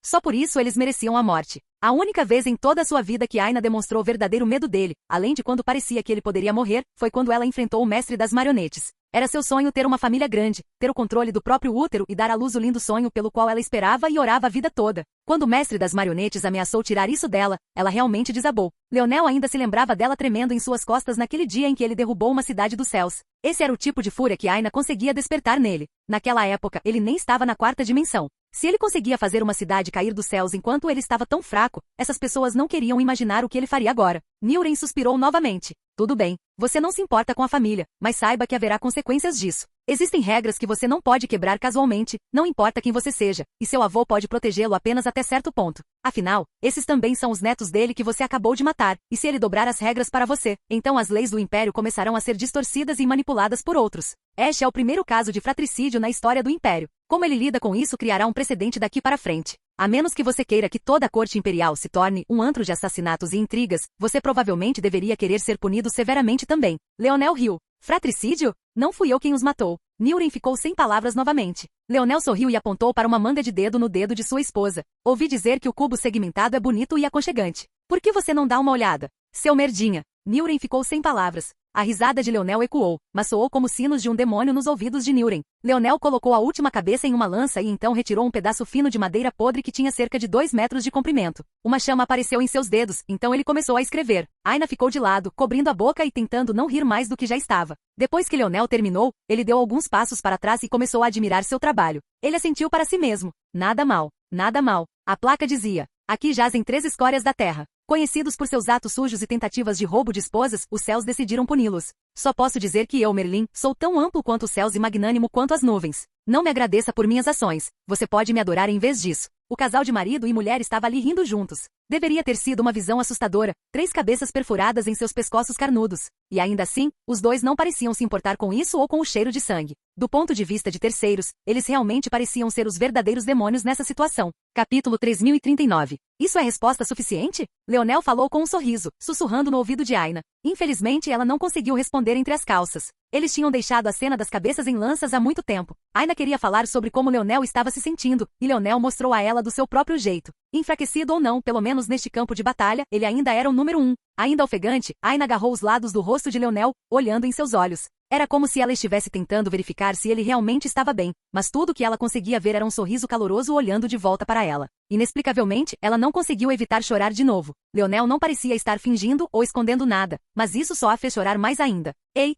Só por isso eles mereciam a morte. A única vez em toda a sua vida que Aina demonstrou verdadeiro medo dele, além de quando parecia que ele poderia morrer, foi quando ela enfrentou o mestre das marionetes. Era seu sonho ter uma família grande, ter o controle do próprio útero e dar à luz o lindo sonho pelo qual ela esperava e orava a vida toda. Quando o mestre das marionetes ameaçou tirar isso dela, ela realmente desabou. Leonel ainda se lembrava dela tremendo em suas costas naquele dia em que ele derrubou uma cidade dos céus. Esse era o tipo de fúria que Aina conseguia despertar nele. Naquela época, ele nem estava na 4ª dimensão. Se ele conseguia fazer uma cidade cair dos céus enquanto ele estava tão fraco, essas pessoas não queriam imaginar o que ele faria agora. Niuren suspirou novamente. Tudo bem, você não se importa com a família, mas saiba que haverá consequências disso. Existem regras que você não pode quebrar casualmente, não importa quem você seja, e seu avô pode protegê-lo apenas até certo ponto. Afinal, esses também são os netos dele que você acabou de matar, e se ele dobrar as regras para você, então as leis do Império começarão a ser distorcidas e manipuladas por outros. Este é o primeiro caso de fratricídio na história do Império. Como ele lida com isso criará um precedente daqui para frente. A menos que você queira que toda a corte imperial se torne um antro de assassinatos e intrigas, você provavelmente deveria querer ser punido severamente também. Leonel riu. Fratricídio? Não fui eu quem os matou. Niuren ficou sem palavras novamente. Leonel sorriu e apontou para uma manga de dedo no dedo de sua esposa. Ouvi dizer que o cubo segmentado é bonito e aconchegante. Por que você não dá uma olhada? Seu merdinha. Niuren ficou sem palavras. A risada de Leonel ecoou, mas soou como sinos de um demônio nos ouvidos de Niuren. Leonel colocou a última cabeça em uma lança e então retirou um pedaço fino de madeira podre que tinha cerca de 2 metros de comprimento. Uma chama apareceu em seus dedos, então ele começou a escrever. Aina ficou de lado, cobrindo a boca e tentando não rir mais do que já estava. Depois que Leonel terminou, ele deu alguns passos para trás e começou a admirar seu trabalho. Ele assentiu para si mesmo. Nada mal, nada mal. A placa dizia: aqui jazem 3 escórias da terra. Conhecidos por seus atos sujos e tentativas de roubo de esposas, os céus decidiram puni-los. Só posso dizer que eu, Merlin, sou tão amplo quanto os céus e magnânimo quanto as nuvens. Não me agradeça por minhas ações. Você pode me adorar em vez disso. O casal de marido e mulher estava ali rindo juntos. Deveria ter sido uma visão assustadora, 3 cabeças perfuradas em seus pescoços carnudos. E ainda assim, os dois não pareciam se importar com isso ou com o cheiro de sangue. Do ponto de vista de terceiros, eles realmente pareciam ser os verdadeiros demônios nessa situação. Capítulo 3039. Isso é resposta suficiente? Leonel falou com um sorriso, sussurrando no ouvido de Aina. Infelizmente ela não conseguiu responder entre as calças. Eles tinham deixado a cena das cabeças em lanças há muito tempo. Aina queria falar sobre como Leonel estava se sentindo, e Leonel mostrou a ela do seu próprio jeito. Enfraquecido ou não, pelo menos neste campo de batalha, ele ainda era o número 1. Ainda ofegante, Aina agarrou os lados do rosto de Leonel, olhando em seus olhos. Era como se ela estivesse tentando verificar se ele realmente estava bem, mas tudo que ela conseguia ver era um sorriso caloroso olhando de volta para ela. Inexplicavelmente, ela não conseguiu evitar chorar de novo. Leonel não parecia estar fingindo ou escondendo nada, mas isso só a fez chorar mais ainda. Ei,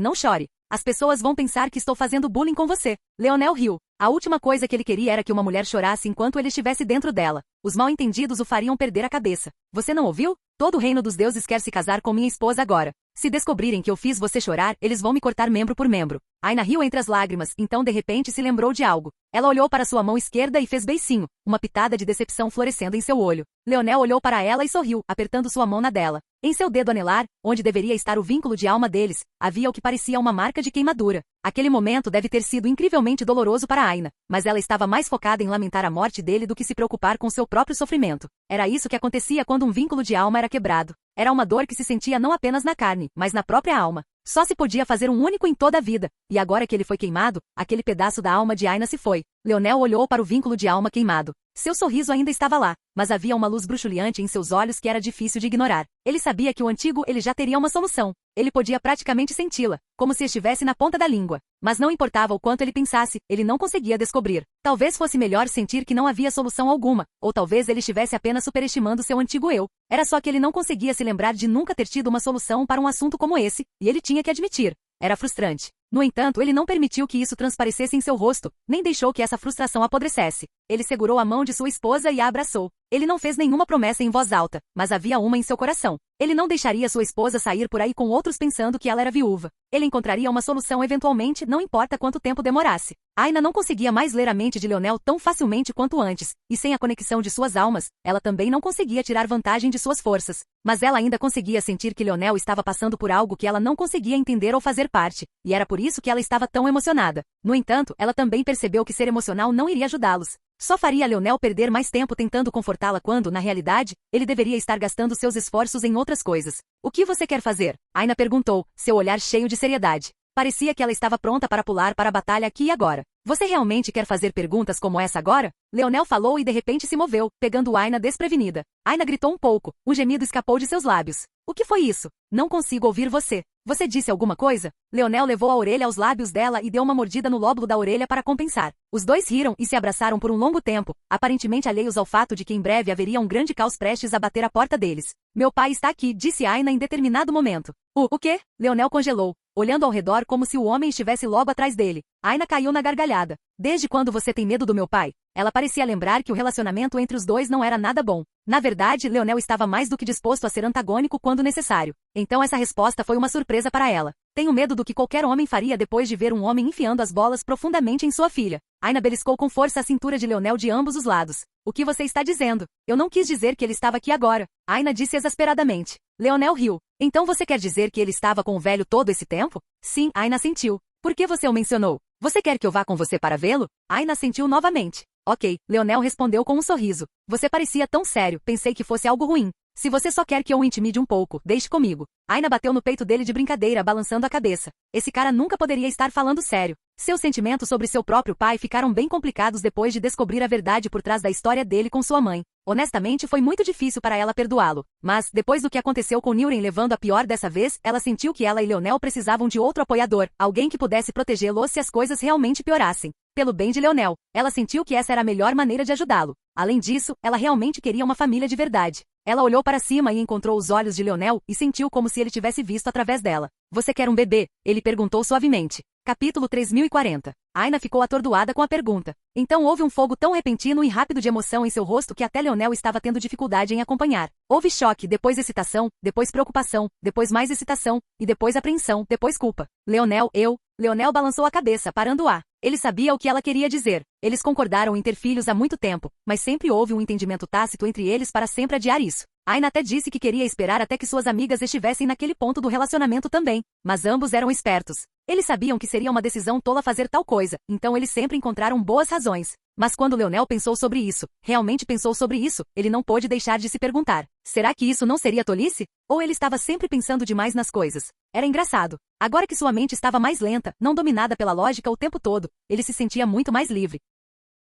não chore. As pessoas vão pensar que estou fazendo bullying com você. Leonel riu. A última coisa que ele queria era que uma mulher chorasse enquanto ele estivesse dentro dela. Os mal-entendidos o fariam perder a cabeça. Você não ouviu? Todo o reino dos deuses quer se casar com minha esposa agora. Se descobrirem que eu fiz você chorar, eles vão me cortar membro por membro. Aina riu entre as lágrimas, então de repente se lembrou de algo. Ela olhou para sua mão esquerda e fez beicinho, uma pitada de decepção florescendo em seu olho. Leonel olhou para ela e sorriu, apertando sua mão na dela. Em seu dedo anelar, onde deveria estar o vínculo de alma deles, havia o que parecia uma marca de queimadura. Aquele momento deve ter sido incrivelmente doloroso para Aina, mas ela estava mais focada em lamentar a morte dele do que se preocupar com seu próprio sofrimento. Era isso que acontecia quando um vínculo de alma era quebrado. Era uma dor que se sentia não apenas na carne, mas na própria alma. Só se podia fazer um único em toda a vida, e agora que ele foi queimado, aquele pedaço da alma de Aina se foi. Leonel olhou para o vínculo de alma queimado. Seu sorriso ainda estava lá, mas havia uma luz bruxuleante em seus olhos que era difícil de ignorar. Ele sabia que o antigo ele já teria uma solução. Ele podia praticamente senti-la, como se estivesse na ponta da língua. Mas não importava o quanto ele pensasse, ele não conseguia descobrir. Talvez fosse melhor sentir que não havia solução alguma, ou talvez ele estivesse apenas superestimando seu antigo eu. Era só que ele não conseguia se lembrar de nunca ter tido uma solução para um assunto como esse, e ele tinha que admitir. Era frustrante. No entanto, ele não permitiu que isso transparecesse em seu rosto, nem deixou que essa frustração apodrecesse. Ele segurou a mão de sua esposa e a abraçou. Ele não fez nenhuma promessa em voz alta, mas havia uma em seu coração. Ele não deixaria sua esposa sair por aí com outros pensando que ela era viúva. Ele encontraria uma solução eventualmente, não importa quanto tempo demorasse. Aina não conseguia mais ler a mente de Leonel tão facilmente quanto antes, e sem a conexão de suas almas, ela também não conseguia tirar vantagem de suas forças. Mas ela ainda conseguia sentir que Leonel estava passando por algo que ela não conseguia entender ou fazer parte, e era por isso que ela estava tão emocionada. No entanto, ela também percebeu que ser emocional não iria ajudá-los. Só faria Leonel perder mais tempo tentando confortá-la quando, na realidade, ele deveria estar gastando seus esforços em outras coisas. O que você quer fazer? Aina perguntou, seu olhar cheio de seriedade. Parecia que ela estava pronta para pular para a batalha aqui e agora. Você realmente quer fazer perguntas como essa agora? Leonel falou e de repente se moveu, pegando Aina desprevenida. Aina gritou um pouco, um gemido escapou de seus lábios. O que foi isso? Não consigo ouvir você. Você disse alguma coisa? Leonel levou a orelha aos lábios dela e deu uma mordida no lóbulo da orelha para compensar. Os dois riram e se abraçaram por um longo tempo, aparentemente alheios ao fato de que em breve haveria um grande caos prestes a bater a porta deles. Meu pai está aqui, disse Aina em determinado momento. O quê? Leonel congelou, olhando ao redor como se o homem estivesse logo atrás dele. Aina caiu na gargalhada. Desde quando você tem medo do meu pai? Ela parecia lembrar que o relacionamento entre os dois não era nada bom. Na verdade, Leonel estava mais do que disposto a ser antagônico quando necessário. Então essa resposta foi uma surpresa para ela. Tenho medo do que qualquer homem faria depois de ver um homem enfiando as bolas profundamente em sua filha. Aina beliscou com força a cintura de Leonel de ambos os lados. O que você está dizendo? Eu não quis dizer que ele estava aqui agora. Aina disse exasperadamente. Leonel riu. Então você quer dizer que ele estava com o velho todo esse tempo? Sim, Aina sentiu. Por que você o mencionou? Você quer que eu vá com você para vê-lo? Aina sentiu novamente. Ok, Leonel respondeu com um sorriso. Você parecia tão sério, pensei que fosse algo ruim. Se você só quer que eu o intimide um pouco, deixe comigo. Aina bateu no peito dele de brincadeira, balançando a cabeça. Esse cara nunca poderia estar falando sério. Seus sentimentos sobre seu próprio pai ficaram bem complicados depois de descobrir a verdade por trás da história dele com sua mãe. Honestamente, foi muito difícil para ela perdoá-lo. Mas, depois do que aconteceu com Niren levando a pior dessa vez, ela sentiu que ela e Leonel precisavam de outro apoiador, alguém que pudesse protegê-lo se as coisas realmente piorassem. Pelo bem de Leonel, ela sentiu que essa era a melhor maneira de ajudá-lo. Além disso, ela realmente queria uma família de verdade. Ela olhou para cima e encontrou os olhos de Leonel e sentiu como se ele tivesse visto através dela. Você quer um bebê? Ele perguntou suavemente. Capítulo 3040. Aina ficou atordoada com a pergunta. Então houve um fogo tão repentino e rápido de emoção em seu rosto que até Leonel estava tendo dificuldade em acompanhar. Houve choque, depois excitação, depois preocupação, depois mais excitação, e depois apreensão, depois culpa. Leonel balançou a cabeça, parando-a. Ele sabia o que ela queria dizer. Eles concordaram em ter filhos há muito tempo, mas sempre houve um entendimento tácito entre eles para sempre adiar isso. Aina até disse que queria esperar até que suas amigas estivessem naquele ponto do relacionamento também, mas ambos eram espertos. Eles sabiam que seria uma decisão tola fazer tal coisa, então eles sempre encontraram boas razões. Mas quando Leonel pensou sobre isso, realmente pensou sobre isso, ele não pôde deixar de se perguntar. Será que isso não seria tolice? Ou ele estava sempre pensando demais nas coisas? Era engraçado. Agora que sua mente estava mais lenta, não dominada pela lógica o tempo todo, ele se sentia muito mais livre.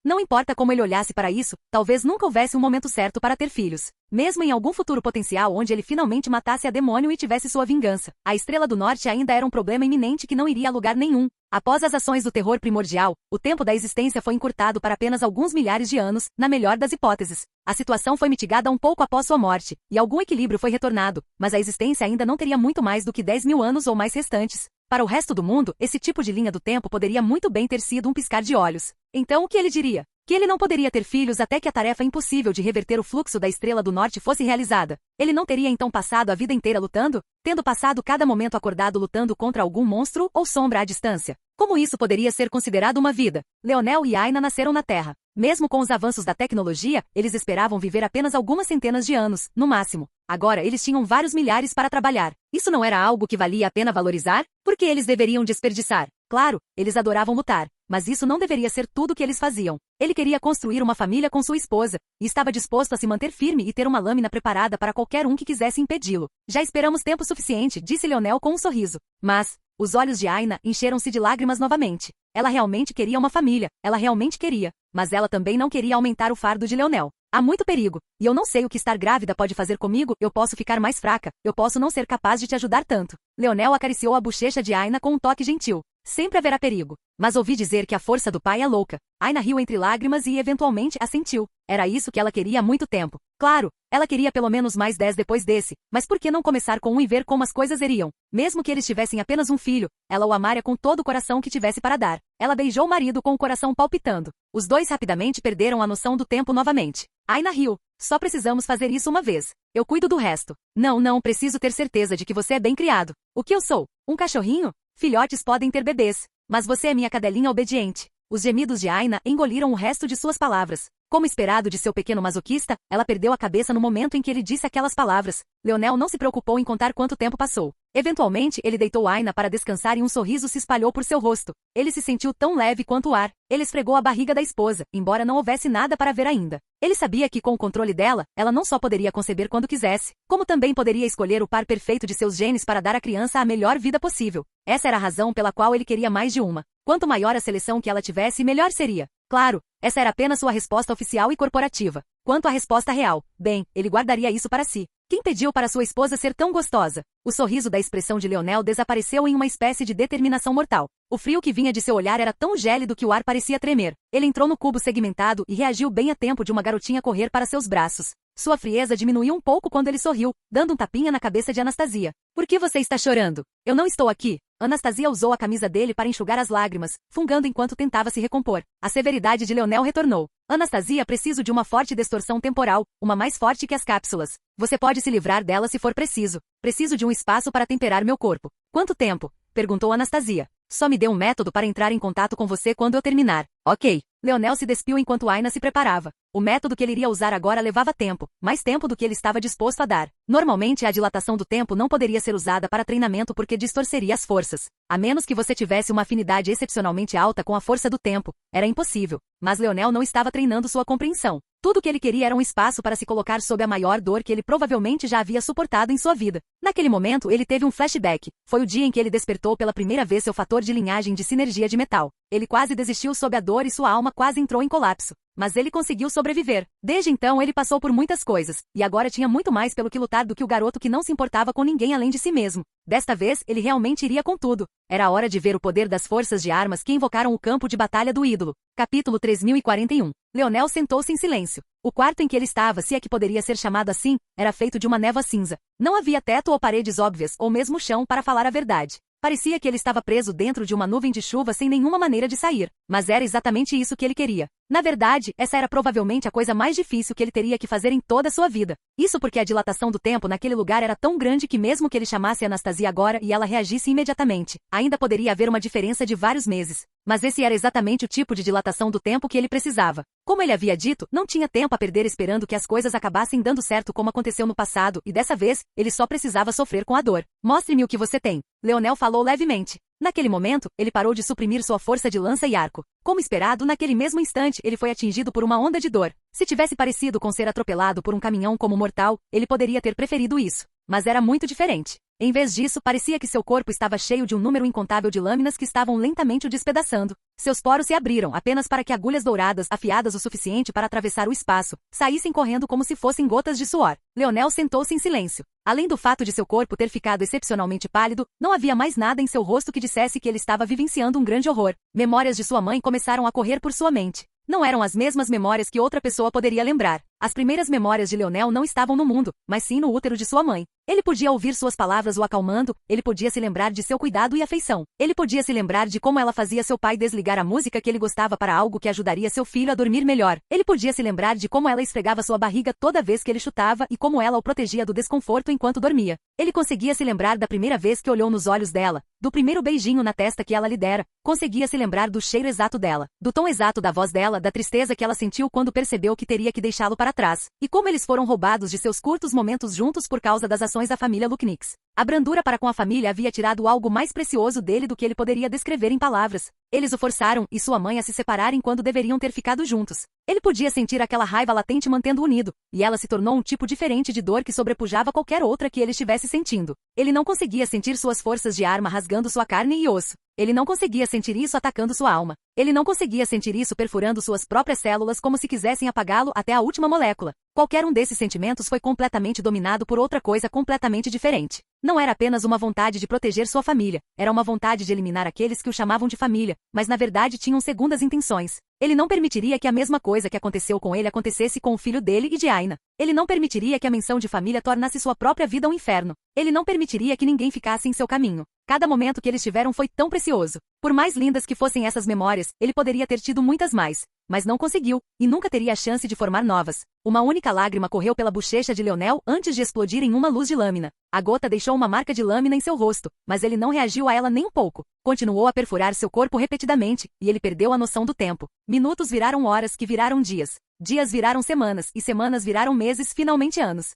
Não importa como ele olhasse para isso, talvez nunca houvesse um momento certo para ter filhos. Mesmo em algum futuro potencial onde ele finalmente matasse a demônio e tivesse sua vingança, a Estrela do Norte ainda era um problema iminente que não iria a lugar nenhum. Após as ações do terror primordial, o tempo da existência foi encurtado para apenas alguns milhares de anos, na melhor das hipóteses. A situação foi mitigada um pouco após sua morte, e algum equilíbrio foi retornado, mas a existência ainda não teria muito mais do que 10.000 anos ou mais restantes. Para o resto do mundo, esse tipo de linha do tempo poderia muito bem ter sido um piscar de olhos. Então o que ele diria? Que ele não poderia ter filhos até que a tarefa impossível de reverter o fluxo da Estrela do Norte fosse realizada. Ele não teria então passado a vida inteira lutando? Tendo passado cada momento acordado lutando contra algum monstro ou sombra à distância? Como isso poderia ser considerado uma vida? Leonel e Aina nasceram na Terra. Mesmo com os avanços da tecnologia, eles esperavam viver apenas algumas centenas de anos, no máximo. Agora eles tinham vários milhares para trabalhar. Isso não era algo que valia a pena valorizar? Por que eles deveriam desperdiçar? Claro, eles adoravam lutar, mas isso não deveria ser tudo o que eles faziam. Ele queria construir uma família com sua esposa, e estava disposto a se manter firme e ter uma lâmina preparada para qualquer um que quisesse impedi-lo. Já esperamos tempo suficiente, disse Leonel com um sorriso. Mas, os olhos de Aina encheram-se de lágrimas novamente. Ela realmente queria uma família, ela realmente queria, mas ela também não queria aumentar o fardo de Leonel. Há muito perigo, e eu não sei o que estar grávida pode fazer comigo, eu posso ficar mais fraca, eu posso não ser capaz de te ajudar tanto. Leonel acariciou a bochecha de Aina com um toque gentil. Sempre haverá perigo. Mas ouvi dizer que a força do pai é louca. Aina riu entre lágrimas e eventualmente assentiu. Era isso que ela queria há muito tempo. Claro, ela queria pelo menos mais 10 depois desse, mas por que não começar com um e ver como as coisas iriam? Mesmo que eles tivessem apenas um filho, ela o amaria com todo o coração que tivesse para dar. Ela beijou o marido com o coração palpitando. Os dois rapidamente perderam a noção do tempo novamente. Aina riu. Só precisamos fazer isso uma vez. Eu cuido do resto. Não, preciso ter certeza de que você é bem criado. O que eu sou? Um cachorrinho? Filhotes podem ter bebês, mas você é minha cadelinha obediente. Os gemidos de Aina engoliram o resto de suas palavras. Como esperado de seu pequeno masoquista, ela perdeu a cabeça no momento em que ele disse aquelas palavras. Leonel não se preocupou em contar quanto tempo passou. Eventualmente, ele deitou Aina para descansar e um sorriso se espalhou por seu rosto. Ele se sentiu tão leve quanto o ar. Ele esfregou a barriga da esposa, embora não houvesse nada para ver ainda. Ele sabia que com o controle dela, ela não só poderia conceber quando quisesse, como também poderia escolher o par perfeito de seus genes para dar à criança a melhor vida possível. Essa era a razão pela qual ele queria mais de uma. Quanto maior a seleção que ela tivesse, melhor seria. Claro, essa era apenas sua resposta oficial e corporativa. Quanto à resposta real, bem, ele guardaria isso para si. Quem pediu para sua esposa ser tão gostosa? O sorriso da expressão de Leonel desapareceu em uma espécie de determinação mortal. O frio que vinha de seu olhar era tão gélido que o ar parecia tremer. Ele entrou no cubo segmentado e reagiu bem a tempo de uma garotinha correr para seus braços. Sua frieza diminuiu um pouco quando ele sorriu, dando um tapinha na cabeça de Anastasia. Por que você está chorando? Eu não estou aqui. Anastasia usou a camisa dele para enxugar as lágrimas, fungando enquanto tentava se recompor. A severidade de Leonel retornou. Anastasia, preciso de uma forte distorção temporal, uma mais forte que as cápsulas. Você pode se livrar dela se for preciso. Preciso de um espaço para temperar meu corpo. Quanto tempo? Perguntou Anastasia. Só me dê um método para entrar em contato com você quando eu terminar. Ok. Leonel se despiu enquanto Aina se preparava. O método que ele iria usar agora levava tempo, mais tempo do que ele estava disposto a dar. Normalmente a dilatação do tempo não poderia ser usada para treinamento porque distorceria as forças. A menos que você tivesse uma afinidade excepcionalmente alta com a força do tempo. Era impossível. Mas Leonel não estava treinando sua compreensão. Tudo o que ele queria era um espaço para se colocar sob a maior dor que ele provavelmente já havia suportado em sua vida. Naquele momento, ele teve um flashback. Foi o dia em que ele despertou pela primeira vez seu fator de linhagem de sinergia de metal. Ele quase desistiu sob a dor e sua alma quase entrou em colapso. Mas ele conseguiu sobreviver. Desde então ele passou por muitas coisas, e agora tinha muito mais pelo que lutar do que o garoto que não se importava com ninguém além de si mesmo. Desta vez, ele realmente iria com tudo. Era hora de ver o poder das forças de armas que invocaram o campo de batalha do ídolo. Capítulo 3041. Leonel sentou-se em silêncio. O quarto em que ele estava, se é que poderia ser chamado assim, era feito de uma névoa cinza. Não havia teto ou paredes óbvias, ou mesmo chão, para falar a verdade. Parecia que ele estava preso dentro de uma nuvem de chuva sem nenhuma maneira de sair. Mas era exatamente isso que ele queria. Na verdade, essa era provavelmente a coisa mais difícil que ele teria que fazer em toda a sua vida. Isso porque a dilatação do tempo naquele lugar era tão grande que mesmo que ele chamasse Anastasia agora e ela reagisse imediatamente, ainda poderia haver uma diferença de vários meses. Mas esse era exatamente o tipo de dilatação do tempo que ele precisava. Como ele havia dito, não tinha tempo a perder esperando que as coisas acabassem dando certo como aconteceu no passado, e dessa vez, ele só precisava sofrer com a dor. Mostre-me o que você tem. Leonel falou levemente. Naquele momento, ele parou de suprimir sua força de lança e arco. Como esperado, naquele mesmo instante, ele foi atingido por uma onda de dor. Se tivesse parecido com ser atropelado por um caminhão como mortal, ele poderia ter preferido isso. Mas era muito diferente. Em vez disso, parecia que seu corpo estava cheio de um número incontável de lâminas que estavam lentamente o despedaçando. Seus poros se abriram apenas para que agulhas douradas, afiadas o suficiente para atravessar o espaço, saíssem correndo como se fossem gotas de suor. Leonel sentou-se em silêncio. Além do fato de seu corpo ter ficado excepcionalmente pálido, não havia mais nada em seu rosto que dissesse que ele estava vivenciando um grande horror. Memórias de sua mãe começaram a correr por sua mente. Não eram as mesmas memórias que outra pessoa poderia lembrar. As primeiras memórias de Leonel não estavam no mundo, mas sim no útero de sua mãe. Ele podia ouvir suas palavras o acalmando, ele podia se lembrar de seu cuidado e afeição. Ele podia se lembrar de como ela fazia seu pai desligar a música que ele gostava para algo que ajudaria seu filho a dormir melhor. Ele podia se lembrar de como ela esfregava sua barriga toda vez que ele chutava e como ela o protegia do desconforto enquanto dormia. Ele conseguia se lembrar da primeira vez que olhou nos olhos dela, do primeiro beijinho na testa que ela lhe dera, conseguia se lembrar do cheiro exato dela, do tom exato da voz dela, da tristeza que ela sentiu quando percebeu que teria que deixá-lo para trás, e como eles foram roubados de seus curtos momentos juntos por causa das ações da família Luknix. A brandura para com a família havia tirado algo mais precioso dele do que ele poderia descrever em palavras. Eles o forçaram e sua mãe a se separarem quando deveriam ter ficado juntos. Ele podia sentir aquela raiva latente mantendo unido, e ela se tornou um tipo diferente de dor que sobrepujava qualquer outra que ele estivesse sentindo. Ele não conseguia sentir suas forças de arma rasgando sua carne e osso. Ele não conseguia sentir isso atacando sua alma. Ele não conseguia sentir isso perfurando suas próprias células como se quisessem apagá-lo até a última molécula. Qualquer um desses sentimentos foi completamente dominado por outra coisa completamente diferente. Não era apenas uma vontade de proteger sua família, era uma vontade de eliminar aqueles que o chamavam de família, mas na verdade tinham segundas intenções. Ele não permitiria que a mesma coisa que aconteceu com ele acontecesse com o filho dele e de Aina. Ele não permitiria que a menção de família tornasse sua própria vida um inferno. Ele não permitiria que ninguém ficasse em seu caminho. Cada momento que eles tiveram foi tão precioso. Por mais lindas que fossem essas memórias, ele poderia ter tido muitas mais. Mas não conseguiu, e nunca teria a chance de formar novas. Uma única lágrima correu pela bochecha de Leonel antes de explodir em uma luz de lâmina. A gota deixou uma marca de lâmina em seu rosto, mas ele não reagiu a ela nem um pouco. Continuou a perfurar seu corpo repetidamente, e ele perdeu a noção do tempo. Minutos viraram horas que viraram dias. Dias viraram semanas, e semanas viraram meses, finalmente anos.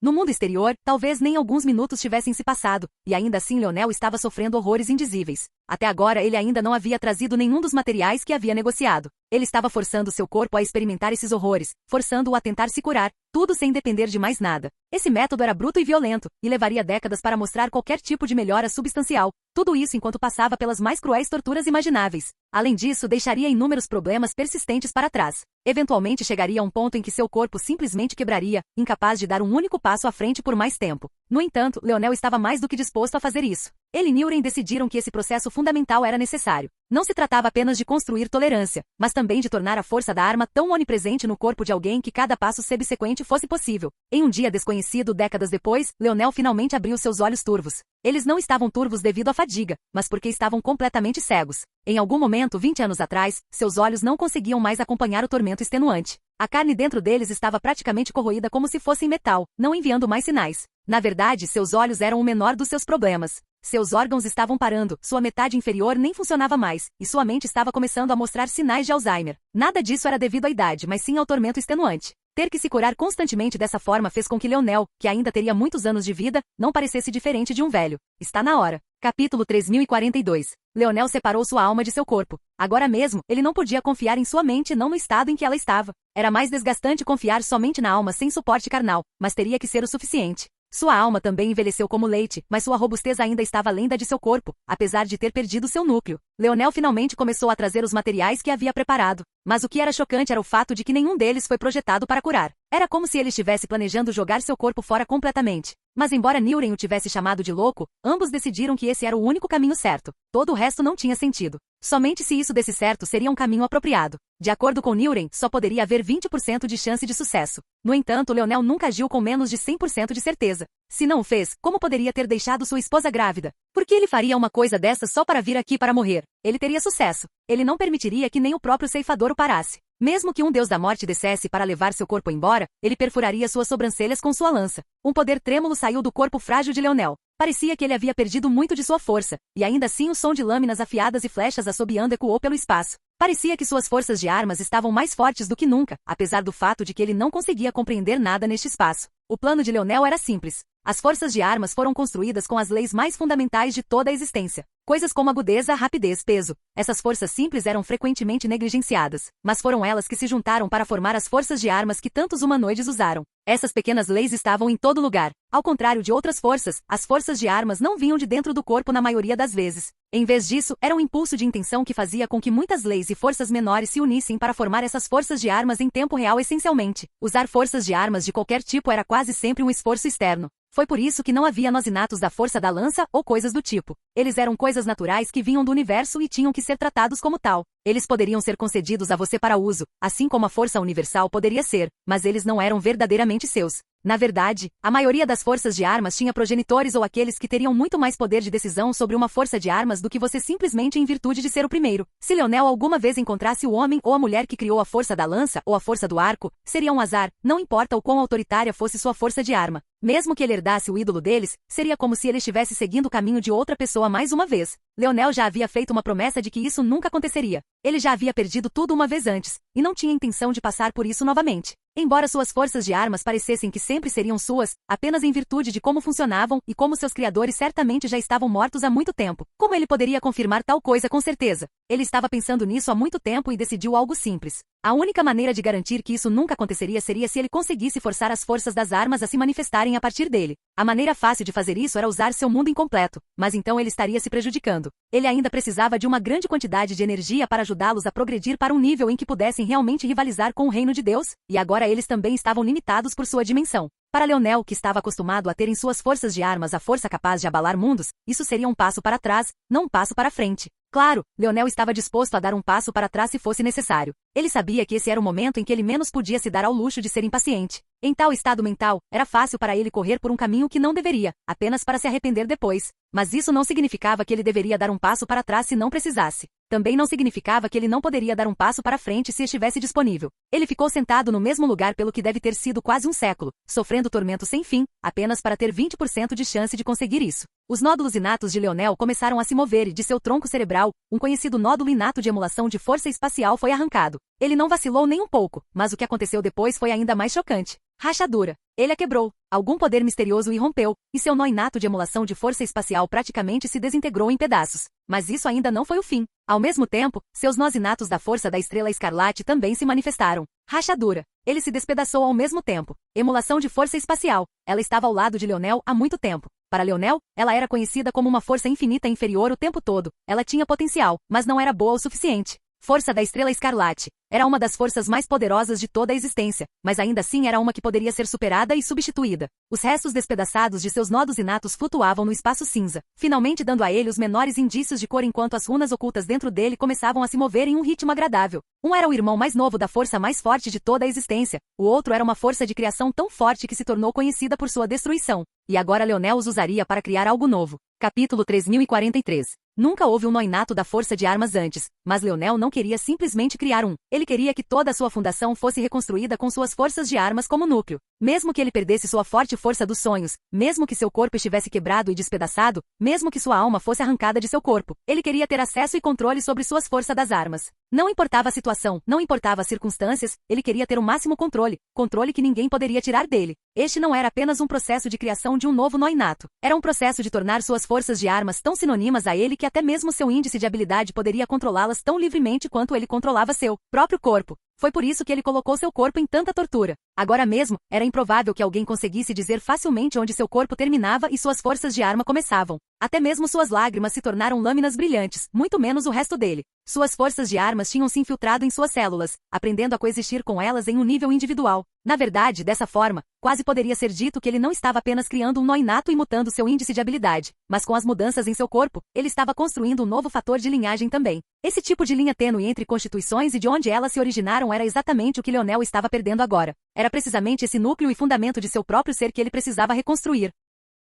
No mundo exterior, talvez nem alguns minutos tivessem se passado, e ainda assim Leonel estava sofrendo horrores indizíveis. Até agora ele ainda não havia trazido nenhum dos materiais que havia negociado. Ele estava forçando seu corpo a experimentar esses horrores, forçando-o a tentar se curar, tudo sem depender de mais nada. Esse método era bruto e violento, e levaria décadas para mostrar qualquer tipo de melhora substancial. Tudo isso enquanto passava pelas mais cruéis torturas imagináveis. Além disso, deixaria inúmeros problemas persistentes para trás. Eventualmente chegaria a um ponto em que seu corpo simplesmente quebraria, incapaz de dar um único passo à frente por mais tempo. No entanto, Leonel estava mais do que disposto a fazer isso. Ele e Niuren decidiram que esse processo fundamental era necessário. Não se tratava apenas de construir tolerância, mas também de tornar a força da arma tão onipresente no corpo de alguém que cada passo subsequente fosse possível. Em um dia desconhecido décadas depois, Leonel finalmente abriu seus olhos turvos. Eles não estavam turvos devido à fadiga, mas porque estavam completamente cegos. Em algum momento, 20 anos atrás, seus olhos não conseguiam mais acompanhar o tormento extenuante. A carne dentro deles estava praticamente corroída como se fossem metal, não enviando mais sinais. Na verdade, seus olhos eram o menor dos seus problemas. Seus órgãos estavam parando, sua metade inferior nem funcionava mais, e sua mente estava começando a mostrar sinais de Alzheimer. Nada disso era devido à idade, mas sim ao tormento extenuante. Ter que se curar constantemente dessa forma fez com que Leonel, que ainda teria muitos anos de vida, não parecesse diferente de um velho. Está na hora. Capítulo 3042. Leonel separou sua alma de seu corpo. Agora mesmo, ele não podia confiar em sua mente e não no estado em que ela estava. Era mais desgastante confiar somente na alma sem suporte carnal, mas teria que ser o suficiente. Sua alma também envelheceu como leite, mas sua robustez ainda estava além da de seu corpo, apesar de ter perdido seu núcleo. Leonel finalmente começou a trazer os materiais que havia preparado. Mas o que era chocante era o fato de que nenhum deles foi projetado para curar. Era como se ele estivesse planejando jogar seu corpo fora completamente. Mas embora Niuren o tivesse chamado de louco, ambos decidiram que esse era o único caminho certo. Todo o resto não tinha sentido. Somente se isso desse certo seria um caminho apropriado. De acordo com Niuren, só poderia haver 20% de chance de sucesso. No entanto, Leonel nunca agiu com menos de 100% de certeza. Se não o fez, como poderia ter deixado sua esposa grávida? Por que ele faria uma coisa dessa só para vir aqui para morrer? Ele teria sucesso. Ele não permitiria que nem o próprio ceifador o parasse. Mesmo que um deus da morte descesse para levar seu corpo embora, ele perfuraria suas sobrancelhas com sua lança. Um poder trêmulo saiu do corpo frágil de Leonel. Parecia que ele havia perdido muito de sua força, e ainda assim o som de lâminas afiadas e flechas assobiando ecoou pelo espaço. Parecia que suas forças de armas estavam mais fortes do que nunca, apesar do fato de que ele não conseguia compreender nada neste espaço. O plano de Leonel era simples. As forças de armas foram construídas com as leis mais fundamentais de toda a existência. Coisas como agudeza, rapidez, peso. Essas forças simples eram frequentemente negligenciadas, mas foram elas que se juntaram para formar as forças de armas que tantos humanoides usaram. Essas pequenas leis estavam em todo lugar. Ao contrário de outras forças, as forças de armas não vinham de dentro do corpo na maioria das vezes. Em vez disso, era um impulso de intenção que fazia com que muitas leis e forças menores se unissem para formar essas forças de armas em tempo real essencialmente. Usar forças de armas de qualquer tipo era quase sempre um esforço externo. Foi por isso que não havia nós inatos da força da lança ou coisas do tipo. Eles eram coisas naturais que vinham do universo e tinham que ser tratados como tal. Eles poderiam ser concedidos a você para uso, assim como a força universal poderia ser, mas eles não eram verdadeiramente seus. Na verdade, a maioria das forças de armas tinha progenitores ou aqueles que teriam muito mais poder de decisão sobre uma força de armas do que você simplesmente em virtude de ser o primeiro. Se Leonel alguma vez encontrasse o homem ou a mulher que criou a força da lança ou a força do arco, seria um azar, não importa o quão autoritária fosse sua força de arma. Mesmo que ele herdasse o ídolo deles, seria como se ele estivesse seguindo o caminho de outra pessoa mais uma vez. Leonel já havia feito uma promessa de que isso nunca aconteceria. Ele já havia perdido tudo uma vez antes, e não tinha intenção de passar por isso novamente. Embora suas forças de armas parecessem que sempre seriam suas, apenas em virtude de como funcionavam e como seus criadores certamente já estavam mortos há muito tempo. Como ele poderia confirmar tal coisa com certeza? Ele estava pensando nisso há muito tempo e decidiu algo simples. A única maneira de garantir que isso nunca aconteceria seria se ele conseguisse forçar as forças das armas a se manifestarem a partir dele. A maneira fácil de fazer isso era usar seu mundo incompleto, mas então ele estaria se prejudicando. Ele ainda precisava de uma grande quantidade de energia para ajudá-los a progredir para um nível em que pudessem realmente rivalizar com o reino de Deus, e agora eles também estavam limitados por sua dimensão. Para Leonel, que estava acostumado a ter em suas forças de armas a força capaz de abalar mundos, isso seria um passo para trás, não um passo para frente. Claro, Leonel estava disposto a dar um passo para trás se fosse necessário. Ele sabia que esse era o momento em que ele menos podia se dar ao luxo de ser impaciente. Em tal estado mental, era fácil para ele correr por um caminho que não deveria, apenas para se arrepender depois. Mas isso não significava que ele deveria dar um passo para trás se não precisasse. Também não significava que ele não poderia dar um passo para frente se estivesse disponível. Ele ficou sentado no mesmo lugar pelo que deve ter sido quase um século, sofrendo tormento sem fim, apenas para ter 20% de chance de conseguir isso. Os nódulos inatos de Leonel começaram a se mover e de seu tronco cerebral, um conhecido nódulo inato de emulação de força espacial foi arrancado. Ele não vacilou nem um pouco, mas o que aconteceu depois foi ainda mais chocante. Rachadura. Ele a quebrou. Algum poder misterioso o irrompeu, e seu nó inato de emulação de força espacial praticamente se desintegrou em pedaços. Mas isso ainda não foi o fim. Ao mesmo tempo, seus nós inatos da força da Estrela Escarlate também se manifestaram. Rachadura. Ele se despedaçou ao mesmo tempo. Emulação de força espacial. Ela estava ao lado de Leonel há muito tempo. Para Leonel, ela era conhecida como uma força infinita inferior o tempo todo. Ela tinha potencial, mas não era boa o suficiente. Força da Estrela Escarlate. Era uma das forças mais poderosas de toda a existência, mas ainda assim era uma que poderia ser superada e substituída. Os restos despedaçados de seus nodos inatos flutuavam no espaço cinza, finalmente dando a ele os menores indícios de cor enquanto as runas ocultas dentro dele começavam a se mover em um ritmo agradável. Um era o irmão mais novo da força mais forte de toda a existência, o outro era uma força de criação tão forte que se tornou conhecida por sua destruição. E agora Leonel os usaria para criar algo novo. Capítulo 3043. Nunca houve um nó inato da força de armas antes, mas Leonel não queria simplesmente criar um. Ele queria que toda a sua fundação fosse reconstruída com suas forças de armas como núcleo. Mesmo que ele perdesse sua forte força dos sonhos, mesmo que seu corpo estivesse quebrado e despedaçado, mesmo que sua alma fosse arrancada de seu corpo, ele queria ter acesso e controle sobre suas forças das armas. Não importava a situação, não importava as circunstâncias, ele queria ter o máximo controle que ninguém poderia tirar dele. Este não era apenas um processo de criação de um novo nó inato. Era um processo de tornar suas forças de armas tão sinônimas a ele que até mesmo seu índice de habilidade poderia controlá-las tão livremente quanto ele controlava seu próprio corpo. Foi por isso que ele colocou seu corpo em tanta tortura. Agora mesmo, era improvável que alguém conseguisse dizer facilmente onde seu corpo terminava e suas forças de arma começavam. Até mesmo suas lágrimas se tornaram lâminas brilhantes, muito menos o resto dele. Suas forças de armas tinham se infiltrado em suas células, aprendendo a coexistir com elas em um nível individual. Na verdade, dessa forma, quase poderia ser dito que ele não estava apenas criando um nó inato e mutando seu índice de habilidade, mas com as mudanças em seu corpo, ele estava construindo um novo fator de linhagem também. Esse tipo de linha tênue entre constituições e de onde elas se originaram era exatamente o que Leonel estava perdendo agora. Era precisamente esse núcleo e fundamento de seu próprio ser que ele precisava reconstruir.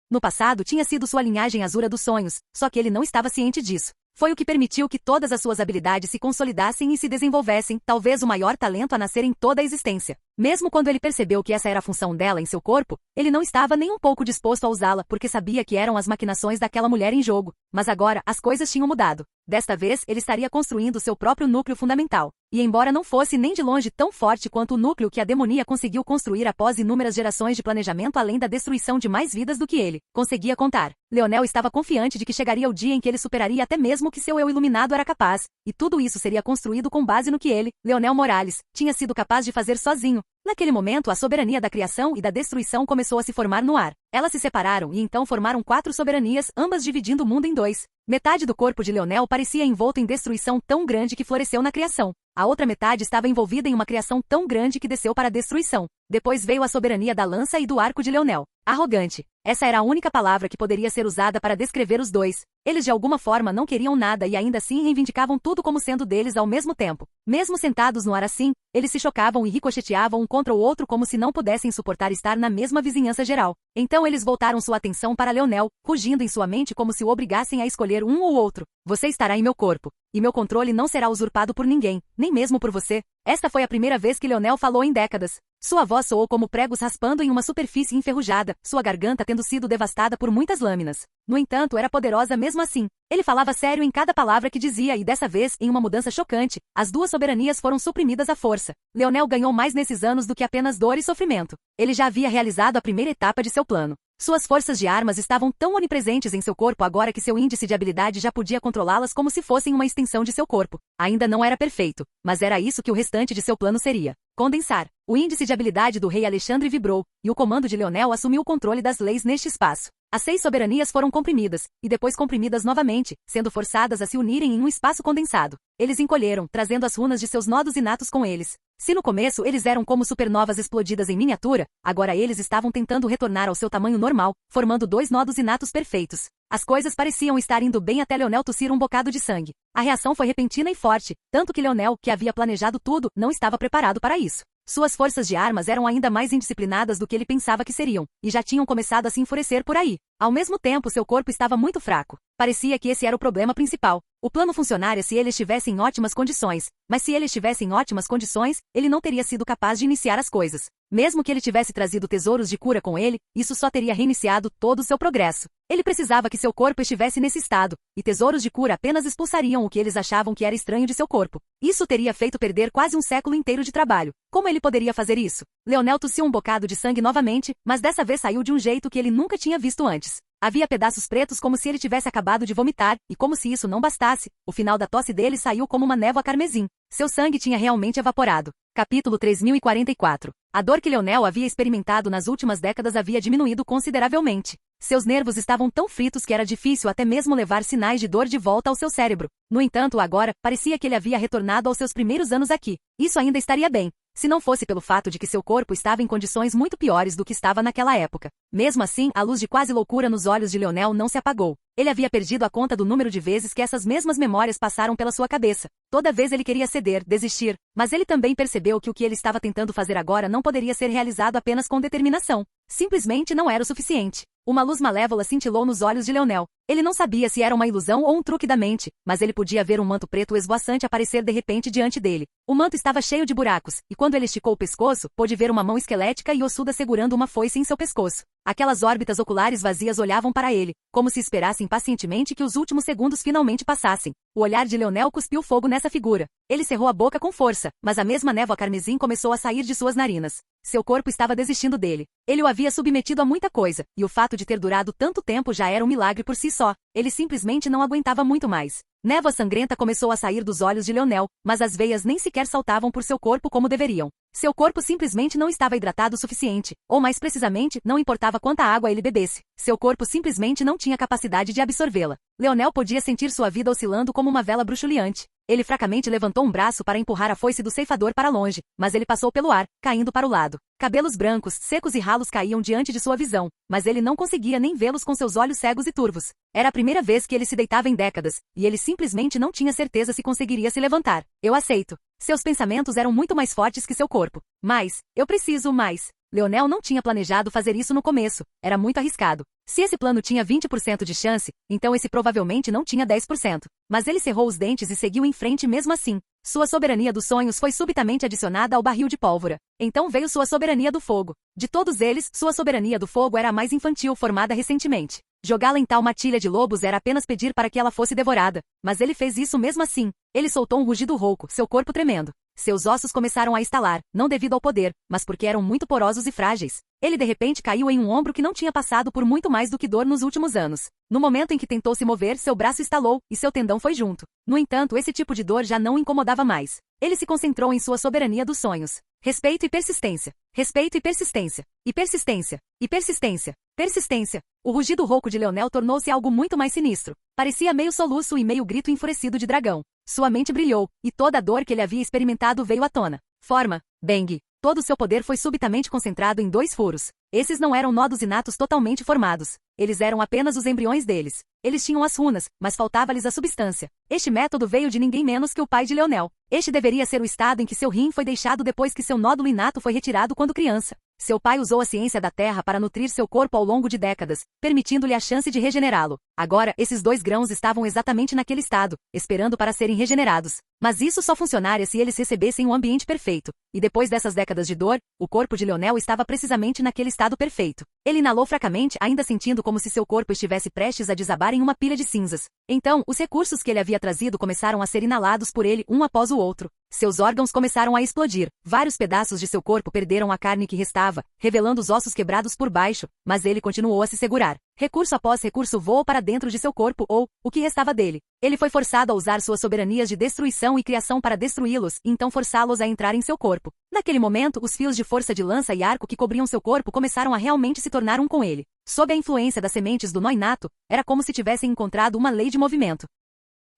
No passado tinha sido sua linhagem azura dos sonhos, só que ele não estava ciente disso. Foi o que permitiu que todas as suas habilidades se consolidassem e se desenvolvessem, talvez o maior talento a nascer em toda a existência. Mesmo quando ele percebeu que essa era a função dela em seu corpo, ele não estava nem um pouco disposto a usá-la porque sabia que eram as maquinações daquela mulher em jogo. Mas agora, as coisas tinham mudado. Desta vez, ele estaria construindo seu próprio núcleo fundamental. E embora não fosse nem de longe tão forte quanto o núcleo que a demonia conseguiu construir após inúmeras gerações de planejamento além da destruição de mais vidas do que ele conseguia contar, Leonel estava confiante de que chegaria o dia em que ele superaria até mesmo o que seu eu iluminado era capaz, e tudo isso seria construído com base no que ele, Leonel Morales, tinha sido capaz de fazer sozinho. Naquele momento, a soberania da criação e da destruição começou a se formar no ar. Elas se separaram e então formaram 4 soberanias, ambas dividindo o mundo em 2. Metade do corpo de Leonel parecia envolto em destruição tão grande que floresceu na criação. A outra metade estava envolvida em uma criação tão grande que desceu para a destruição. Depois veio a soberania da lança e do arco de Leonel. Arrogante. Essa era a única palavra que poderia ser usada para descrever os dois. Eles de alguma forma não queriam nada e ainda assim reivindicavam tudo como sendo deles ao mesmo tempo. Mesmo sentados no ar assim, eles se chocavam e ricocheteavam um contra o outro como se não pudessem suportar estar na mesma vizinhança geral. Então eles voltaram sua atenção para Leonel, rugindo em sua mente como se o obrigassem a escolher um ou outro. Você estará em meu corpo, e meu controle não será usurpado por ninguém, nem mesmo por você. Esta foi a primeira vez que Leonel falou em décadas. Sua voz soou como pregos raspando em uma superfície enferrujada, sua garganta tendo sido devastada por muitas lâminas. No entanto, era poderosa mesmo assim. Ele falava sério em cada palavra que dizia e dessa vez, em uma mudança chocante, as 2 soberanias foram suprimidas à força. Leonel ganhou mais nesses anos do que apenas dor e sofrimento. Ele já havia realizado a primeira etapa de seu plano. Suas forças de armas estavam tão onipresentes em seu corpo agora que seu índice de habilidade já podia controlá-las como se fossem uma extensão de seu corpo. Ainda não era perfeito, mas era isso que o restante de seu plano seria. Condensar. O índice de habilidade do rei Alexandre vibrou, e o comando de Leonel assumiu o controle das leis neste espaço. As 6 soberanias foram comprimidas, e depois comprimidas novamente, sendo forçadas a se unirem em um espaço condensado. Eles encolheram, trazendo as runas de seus nodos inatos com eles. Se no começo eles eram como supernovas explodidas em miniatura, agora eles estavam tentando retornar ao seu tamanho normal, formando 2 nodos inatos perfeitos. As coisas pareciam estar indo bem até Leonel tossir um bocado de sangue. A reação foi repentina e forte, tanto que Leonel, que havia planejado tudo, não estava preparado para isso. Suas forças de armas eram ainda mais indisciplinadas do que ele pensava que seriam, e já tinham começado a se enfurecer por aí. Ao mesmo tempo, seu corpo estava muito fraco. Parecia que esse era o problema principal. O plano funcionaria se ele estivesse em ótimas condições, mas se ele estivesse em ótimas condições, ele não teria sido capaz de iniciar as coisas. Mesmo que ele tivesse trazido tesouros de cura com ele, isso só teria reiniciado todo o seu progresso. Ele precisava que seu corpo estivesse nesse estado, e tesouros de cura apenas expulsariam o que eles achavam que era estranho de seu corpo. Isso teria feito perder quase um século inteiro de trabalho. Como ele poderia fazer isso? Leonel tossiu um bocado de sangue novamente, mas dessa vez saiu de um jeito que ele nunca tinha visto antes. Havia pedaços pretos como se ele tivesse acabado de vomitar, e como se isso não bastasse, o final da tosse dele saiu como uma névoa carmesim. Seu sangue tinha realmente evaporado. Capítulo 3044. A dor que Leonel havia experimentado nas últimas décadas havia diminuído consideravelmente. Seus nervos estavam tão fritos que era difícil até mesmo levar sinais de dor de volta ao seu cérebro. No entanto, agora, parecia que ele havia retornado aos seus primeiros anos aqui. Isso ainda estaria bem, se não fosse pelo fato de que seu corpo estava em condições muito piores do que estava naquela época. Mesmo assim, a luz de quase loucura nos olhos de Leonel não se apagou. Ele havia perdido a conta do número de vezes que essas mesmas memórias passaram pela sua cabeça. Toda vez ele queria ceder, desistir, mas ele também percebeu que o que ele estava tentando fazer agora não poderia ser realizado apenas com determinação. Simplesmente não era o suficiente. Uma luz malévola cintilou nos olhos de Leonel. Ele não sabia se era uma ilusão ou um truque da mente, mas ele podia ver um manto preto esvoaçante aparecer de repente diante dele. O manto estava cheio de buracos, e quando ele esticou o pescoço, pôde ver uma mão esquelética e ossuda segurando uma foice em seu pescoço. Aquelas órbitas oculares vazias olhavam para ele, como se esperassem pacientemente que os últimos segundos finalmente passassem. O olhar de Leonel cuspiu fogo nessa figura. Ele cerrou a boca com força, mas a mesma névoa carmesim começou a sair de suas narinas. Seu corpo estava desistindo dele. Ele o havia submetido a muita coisa, e o fato de ter durado tanto tempo já era um milagre por si só. Ele simplesmente não aguentava muito mais. Névoa sangrenta começou a sair dos olhos de Leonel, mas as veias nem sequer saltavam por seu corpo como deveriam. Seu corpo simplesmente não estava hidratado o suficiente, ou mais precisamente, não importava quanta água ele bebesse. Seu corpo simplesmente não tinha capacidade de absorvê-la. Leonel podia sentir sua vida oscilando como uma vela bruxuleante. Ele fracamente levantou um braço para empurrar a foice do ceifador para longe, mas ele passou pelo ar, caindo para o lado. Cabelos brancos, secos e ralos caíam diante de sua visão, mas ele não conseguia nem vê-los com seus olhos cegos e turvos. Era a primeira vez que ele se deitava em décadas, e ele simplesmente não tinha certeza se conseguiria se levantar. Eu aceito. Seus pensamentos eram muito mais fortes que seu corpo. Mas, eu preciso mais. Leonel não tinha planejado fazer isso no começo. Era muito arriscado. Se esse plano tinha 20% de chance, então esse provavelmente não tinha 10%. Mas ele cerrou os dentes e seguiu em frente mesmo assim. Sua soberania dos sonhos foi subitamente adicionada ao barril de pólvora. Então veio sua soberania do fogo. De todos eles, sua soberania do fogo era a mais infantil formada recentemente. Jogá-la em tal matilha de lobos era apenas pedir para que ela fosse devorada. Mas ele fez isso mesmo assim. Ele soltou um rugido rouco, seu corpo tremendo. Seus ossos começaram a estalar, não devido ao poder, mas porque eram muito porosos e frágeis. Ele de repente caiu em um ombro que não tinha passado por muito mais do que dor nos últimos anos. No momento em que tentou se mover, seu braço estalou, e seu tendão foi junto. No entanto, esse tipo de dor já não o incomodava mais. Ele se concentrou em sua soberania dos sonhos. Respeito e persistência. Respeito e persistência. E persistência. E persistência. Persistência. O rugido rouco de Leonel tornou-se algo muito mais sinistro. Parecia meio soluço e meio grito enfurecido de dragão. Sua mente brilhou, e toda a dor que ele havia experimentado veio à tona. Forma. Bang. Todo o seu poder foi subitamente concentrado em 2 furos. Esses não eram nodos inatos totalmente formados. Eles eram apenas os embriões deles. Eles tinham as runas, mas faltava-lhes a substância. Este método veio de ninguém menos que o pai de Leonel. Este deveria ser o estado em que seu rim foi deixado depois que seu nódulo inato foi retirado quando criança. Seu pai usou a ciência da terra para nutrir seu corpo ao longo de décadas, permitindo-lhe a chance de regenerá-lo. Agora, esses 2 grãos estavam exatamente naquele estado, esperando para serem regenerados. Mas isso só funcionaria se eles recebessem um ambiente perfeito. E depois dessas décadas de dor, o corpo de Leonel estava precisamente naquele estado perfeito. Ele inalou fracamente, ainda sentindo como se seu corpo estivesse prestes a desabar em uma pilha de cinzas. Então, os recursos que ele havia trazido começaram a ser inalados por ele um após o outro. Seus órgãos começaram a explodir. Vários pedaços de seu corpo perderam a carne que restava, revelando os ossos quebrados por baixo, mas ele continuou a se segurar. Recurso após recurso voou para dentro de seu corpo ou, o que restava dele. Ele foi forçado a usar suas soberanias de destruição e criação para destruí-los, e então forçá-los a entrar em seu corpo. Naquele momento, os fios de força de lança e arco que cobriam seu corpo começaram a realmente se tornar um com ele. Sob a influência das sementes do nó inato, era como se tivessem encontrado uma lei de movimento.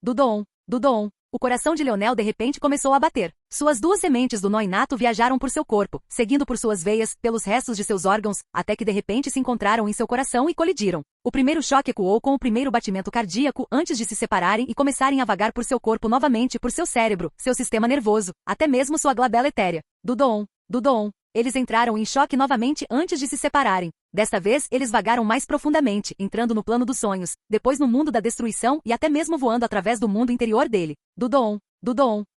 Dudon. O coração de Leonel de repente começou a bater. Suas 2 sementes do nó inato viajaram por seu corpo, seguindo por suas veias, pelos restos de seus órgãos, até que de repente se encontraram em seu coração e colidiram. O primeiro choque ecoou com o primeiro batimento cardíaco antes de se separarem e começarem a vagar por seu corpo novamente por seu cérebro, seu sistema nervoso, até mesmo sua glabela etérea. Dudon. Eles entraram em choque novamente antes de se separarem. Desta vez, eles vagaram mais profundamente, entrando no plano dos sonhos, depois no mundo da destruição e até mesmo voando através do mundo interior dele. Dudon.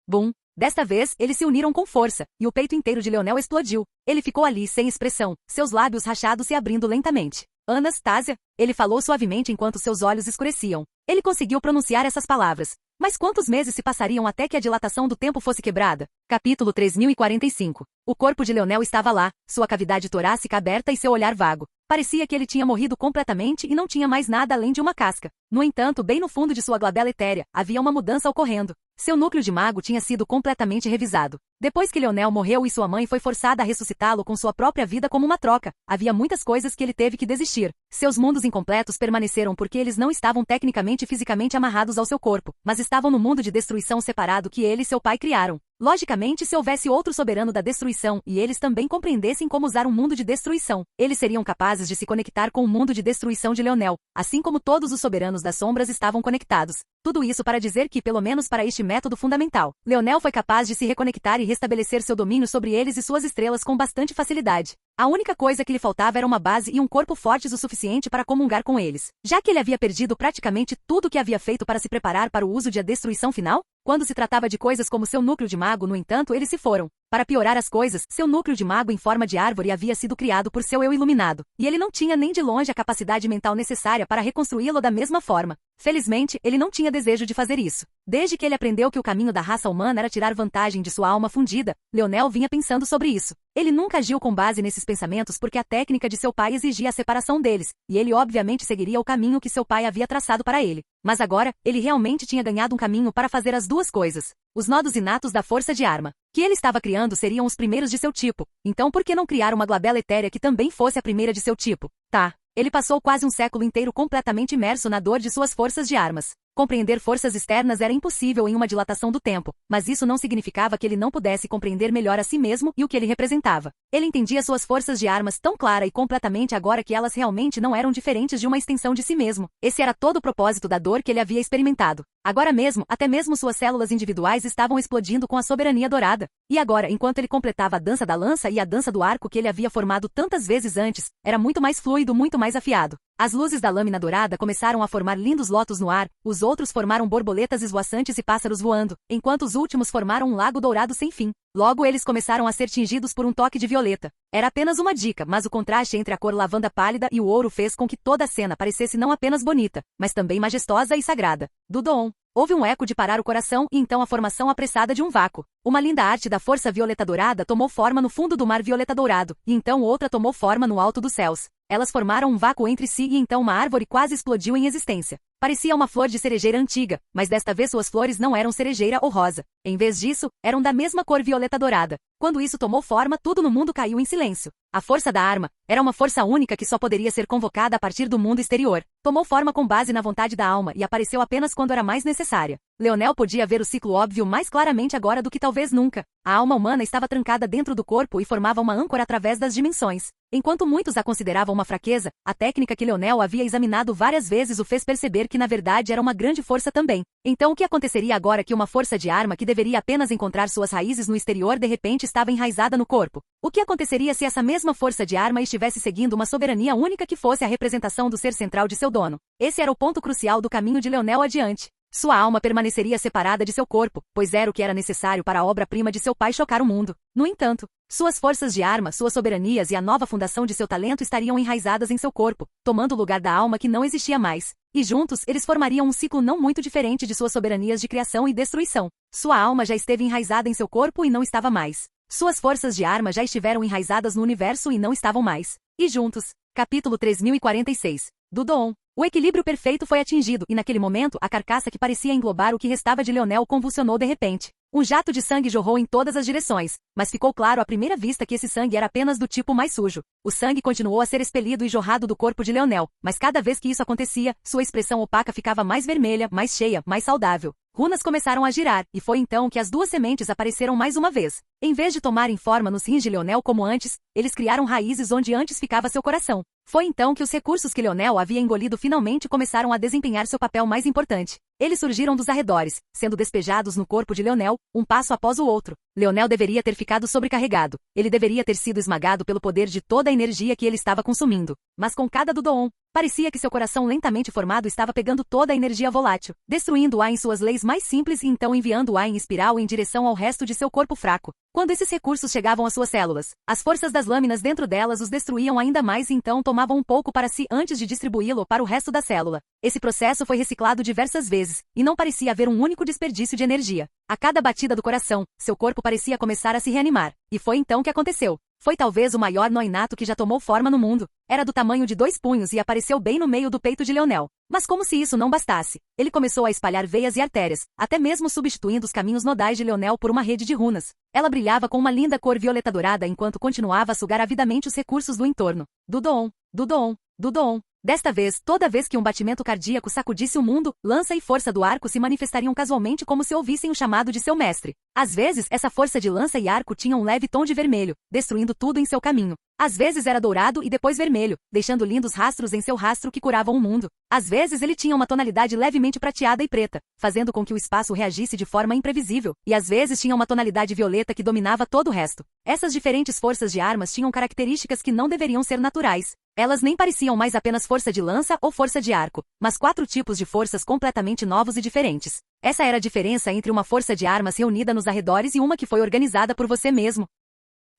Bum. Desta vez, eles se uniram com força, e o peito inteiro de Leonel explodiu. Ele ficou ali sem expressão, seus lábios rachados se abrindo lentamente. Anastasia, ele falou suavemente enquanto seus olhos escureciam. Ele conseguiu pronunciar essas palavras. Mas quantos meses se passariam até que a dilatação do tempo fosse quebrada? Capítulo 3045. O corpo de Leonel estava lá, sua cavidade torácica aberta e seu olhar vago. Parecia que ele tinha morrido completamente e não tinha mais nada além de uma casca. No entanto, bem no fundo de sua glabela etérea, havia uma mudança ocorrendo. Seu núcleo de mago tinha sido completamente revisado. Depois que Leonel morreu e sua mãe foi forçada a ressuscitá-lo com sua própria vida como uma troca, havia muitas coisas que ele teve que desistir. Seus mundos incompletos permaneceram porque eles não estavam tecnicamente e fisicamente amarrados ao seu corpo, mas estavam no mundo de destruição separado que ele e seu pai criaram. Logicamente, se houvesse outro soberano da destruição e eles também compreendessem como usar um mundo de destruição, eles seriam capazes de se conectar com o mundo de destruição de Leonel, assim como todos os soberanos das sombras estavam conectados. Tudo isso para dizer que, pelo menos para este método fundamental, Leonel foi capaz de se reconectar e restabelecer seu domínio sobre eles e suas estrelas com bastante facilidade. A única coisa que lhe faltava era uma base e um corpo fortes o suficiente para comungar com eles. Já que ele havia perdido praticamente tudo o que havia feito para se preparar para o uso de a destruição final, quando se tratava de coisas como seu núcleo de mago, no entanto, eles se foram. Para piorar as coisas, seu núcleo de mago em forma de árvore havia sido criado por seu eu iluminado, e ele não tinha nem de longe a capacidade mental necessária para reconstruí-lo da mesma forma. Felizmente, ele não tinha desejo de fazer isso. Desde que ele aprendeu que o caminho da raça humana era tirar vantagem de sua alma fundida, Leonel vinha pensando sobre isso. Ele nunca agiu com base nesses pensamentos porque a técnica de seu pai exigia a separação deles, e ele obviamente seguiria o caminho que seu pai havia traçado para ele. Mas agora, ele realmente tinha ganhado um caminho para fazer as duas coisas. Os nodos inatos da força de arma que ele estava criando seriam os primeiros de seu tipo. Então por que não criar uma glabela etérea que também fosse a primeira de seu tipo? Tá. Ele passou quase um século inteiro completamente imerso na dor de suas forças de armas. Compreender forças externas era impossível em uma dilatação do tempo, mas isso não significava que ele não pudesse compreender melhor a si mesmo e o que ele representava. Ele entendia suas forças de armas tão clara e completamente agora que elas realmente não eram diferentes de uma extensão de si mesmo. Esse era todo o propósito da dor que ele havia experimentado. Agora mesmo, até mesmo suas células individuais estavam explodindo com a soberania dourada. E agora, enquanto ele completava a dança da lança e a dança do arco que ele havia formado tantas vezes antes, era muito mais fluido, muito mais afiado. As luzes da lâmina dourada começaram a formar lindos lotos no ar, os outros formaram borboletas esvoaçantes e pássaros voando, enquanto os últimos formaram um lago dourado sem fim. Logo eles começaram a ser tingidos por um toque de violeta. Era apenas uma dica, mas o contraste entre a cor lavanda pálida e o ouro fez com que toda a cena parecesse não apenas bonita, mas também majestosa e sagrada. Do Doon. Houve um eco de parar o coração e então a formação apressada de um vácuo. Uma linda arte da força violeta dourada tomou forma no fundo do mar violeta dourado, e então outra tomou forma no alto dos céus. Elas formaram um vácuo entre si e então uma árvore quase explodiu em existência. Parecia uma flor de cerejeira antiga, mas desta vez suas flores não eram cerejeira ou rosa. Em vez disso, eram da mesma cor violeta dourada. Quando isso tomou forma, tudo no mundo caiu em silêncio. A força da arma era uma força única que só poderia ser convocada a partir do mundo exterior. Tomou forma com base na vontade da alma e apareceu apenas quando era mais necessária. Leonel podia ver o ciclo óbvio mais claramente agora do que talvez nunca. A alma humana estava trancada dentro do corpo e formava uma âncora através das dimensões. Enquanto muitos a consideravam uma fraqueza, a técnica que Leonel havia examinado várias vezes o fez perceber que na verdade era uma grande força também. Então o que aconteceria agora que uma força de arma que deveria apenas encontrar suas raízes no exterior de repente estava enraizada no corpo? O que aconteceria se essa mesma força de arma estivesse seguindo uma soberania única que fosse a representação do ser central de seu dono? Esse era o ponto crucial do caminho de Leonel adiante. Sua alma permaneceria separada de seu corpo, pois era o que era necessário para a obra-prima de seu pai chocar o mundo. No entanto, suas forças de arma, suas soberanias e a nova fundação de seu talento estariam enraizadas em seu corpo, tomando o lugar da alma que não existia mais. E juntos, eles formariam um ciclo não muito diferente de suas soberanias de criação e destruição. Sua alma já esteve enraizada em seu corpo e não estava mais. Suas forças de arma já estiveram enraizadas no universo e não estavam mais. E juntos. Capítulo 3046. Do Doon. O equilíbrio perfeito foi atingido e naquele momento a carcaça que parecia englobar o que restava de Leonel convulsionou de repente. Um jato de sangue jorrou em todas as direções, mas ficou claro à primeira vista que esse sangue era apenas do tipo mais sujo. O sangue continuou a ser expelido e jorrado do corpo de Leonel, mas cada vez que isso acontecia, sua expressão opaca ficava mais vermelha, mais cheia, mais saudável. Runas começaram a girar, e foi então que as duas sementes apareceram mais uma vez. Em vez de tomarem forma nos rins de Leonel como antes, eles criaram raízes onde antes ficava seu coração. Foi então que os recursos que Leonel havia engolido finalmente começaram a desempenhar seu papel mais importante. Eles surgiram dos arredores, sendo despejados no corpo de Leonel, um passo após o outro. Leonel deveria ter ficado sobrecarregado. Ele deveria ter sido esmagado pelo poder de toda a energia que ele estava consumindo. Mas com cada Doon, parecia que seu coração lentamente formado estava pegando toda a energia volátil, destruindo-a em suas leis mais simples e então enviando-a em espiral em direção ao resto de seu corpo fraco. Quando esses recursos chegavam às suas células, as forças das lâminas dentro delas os destruíam ainda mais e então tomavam um pouco para si antes de distribuí-lo para o resto da célula. Esse processo foi reciclado diversas vezes, e não parecia haver um único desperdício de energia. A cada batida do coração, seu corpo parecia começar a se reanimar. E foi então que aconteceu. Foi talvez o maior noinato que já tomou forma no mundo. Era do tamanho de 2 punhos e apareceu bem no meio do peito de Leonel. Mas como se isso não bastasse, ele começou a espalhar veias e artérias, até mesmo substituindo os caminhos nodais de Leonel por uma rede de runas. Ela brilhava com uma linda cor violeta dourada enquanto continuava a sugar avidamente os recursos do entorno. Dudoon, Dudoon, Dudoon. Desta vez, toda vez que um batimento cardíaco sacudisse o mundo, lança e força do arco se manifestariam casualmente como se ouvissem o chamado de seu mestre. Às vezes, essa força de lança e arco tinha um leve tom de vermelho, destruindo tudo em seu caminho. Às vezes era dourado e depois vermelho, deixando lindos rastros em seu rastro que curavam o mundo. Às vezes ele tinha uma tonalidade levemente prateada e preta, fazendo com que o espaço reagisse de forma imprevisível, e às vezes tinha uma tonalidade violeta que dominava todo o resto. Essas diferentes forças de armas tinham características que não deveriam ser naturais. Elas nem pareciam mais apenas força de lança ou força de arco, mas 4 tipos de forças completamente novos e diferentes. Essa era a diferença entre uma força de armas reunida nos arredores e uma que foi organizada por você mesmo.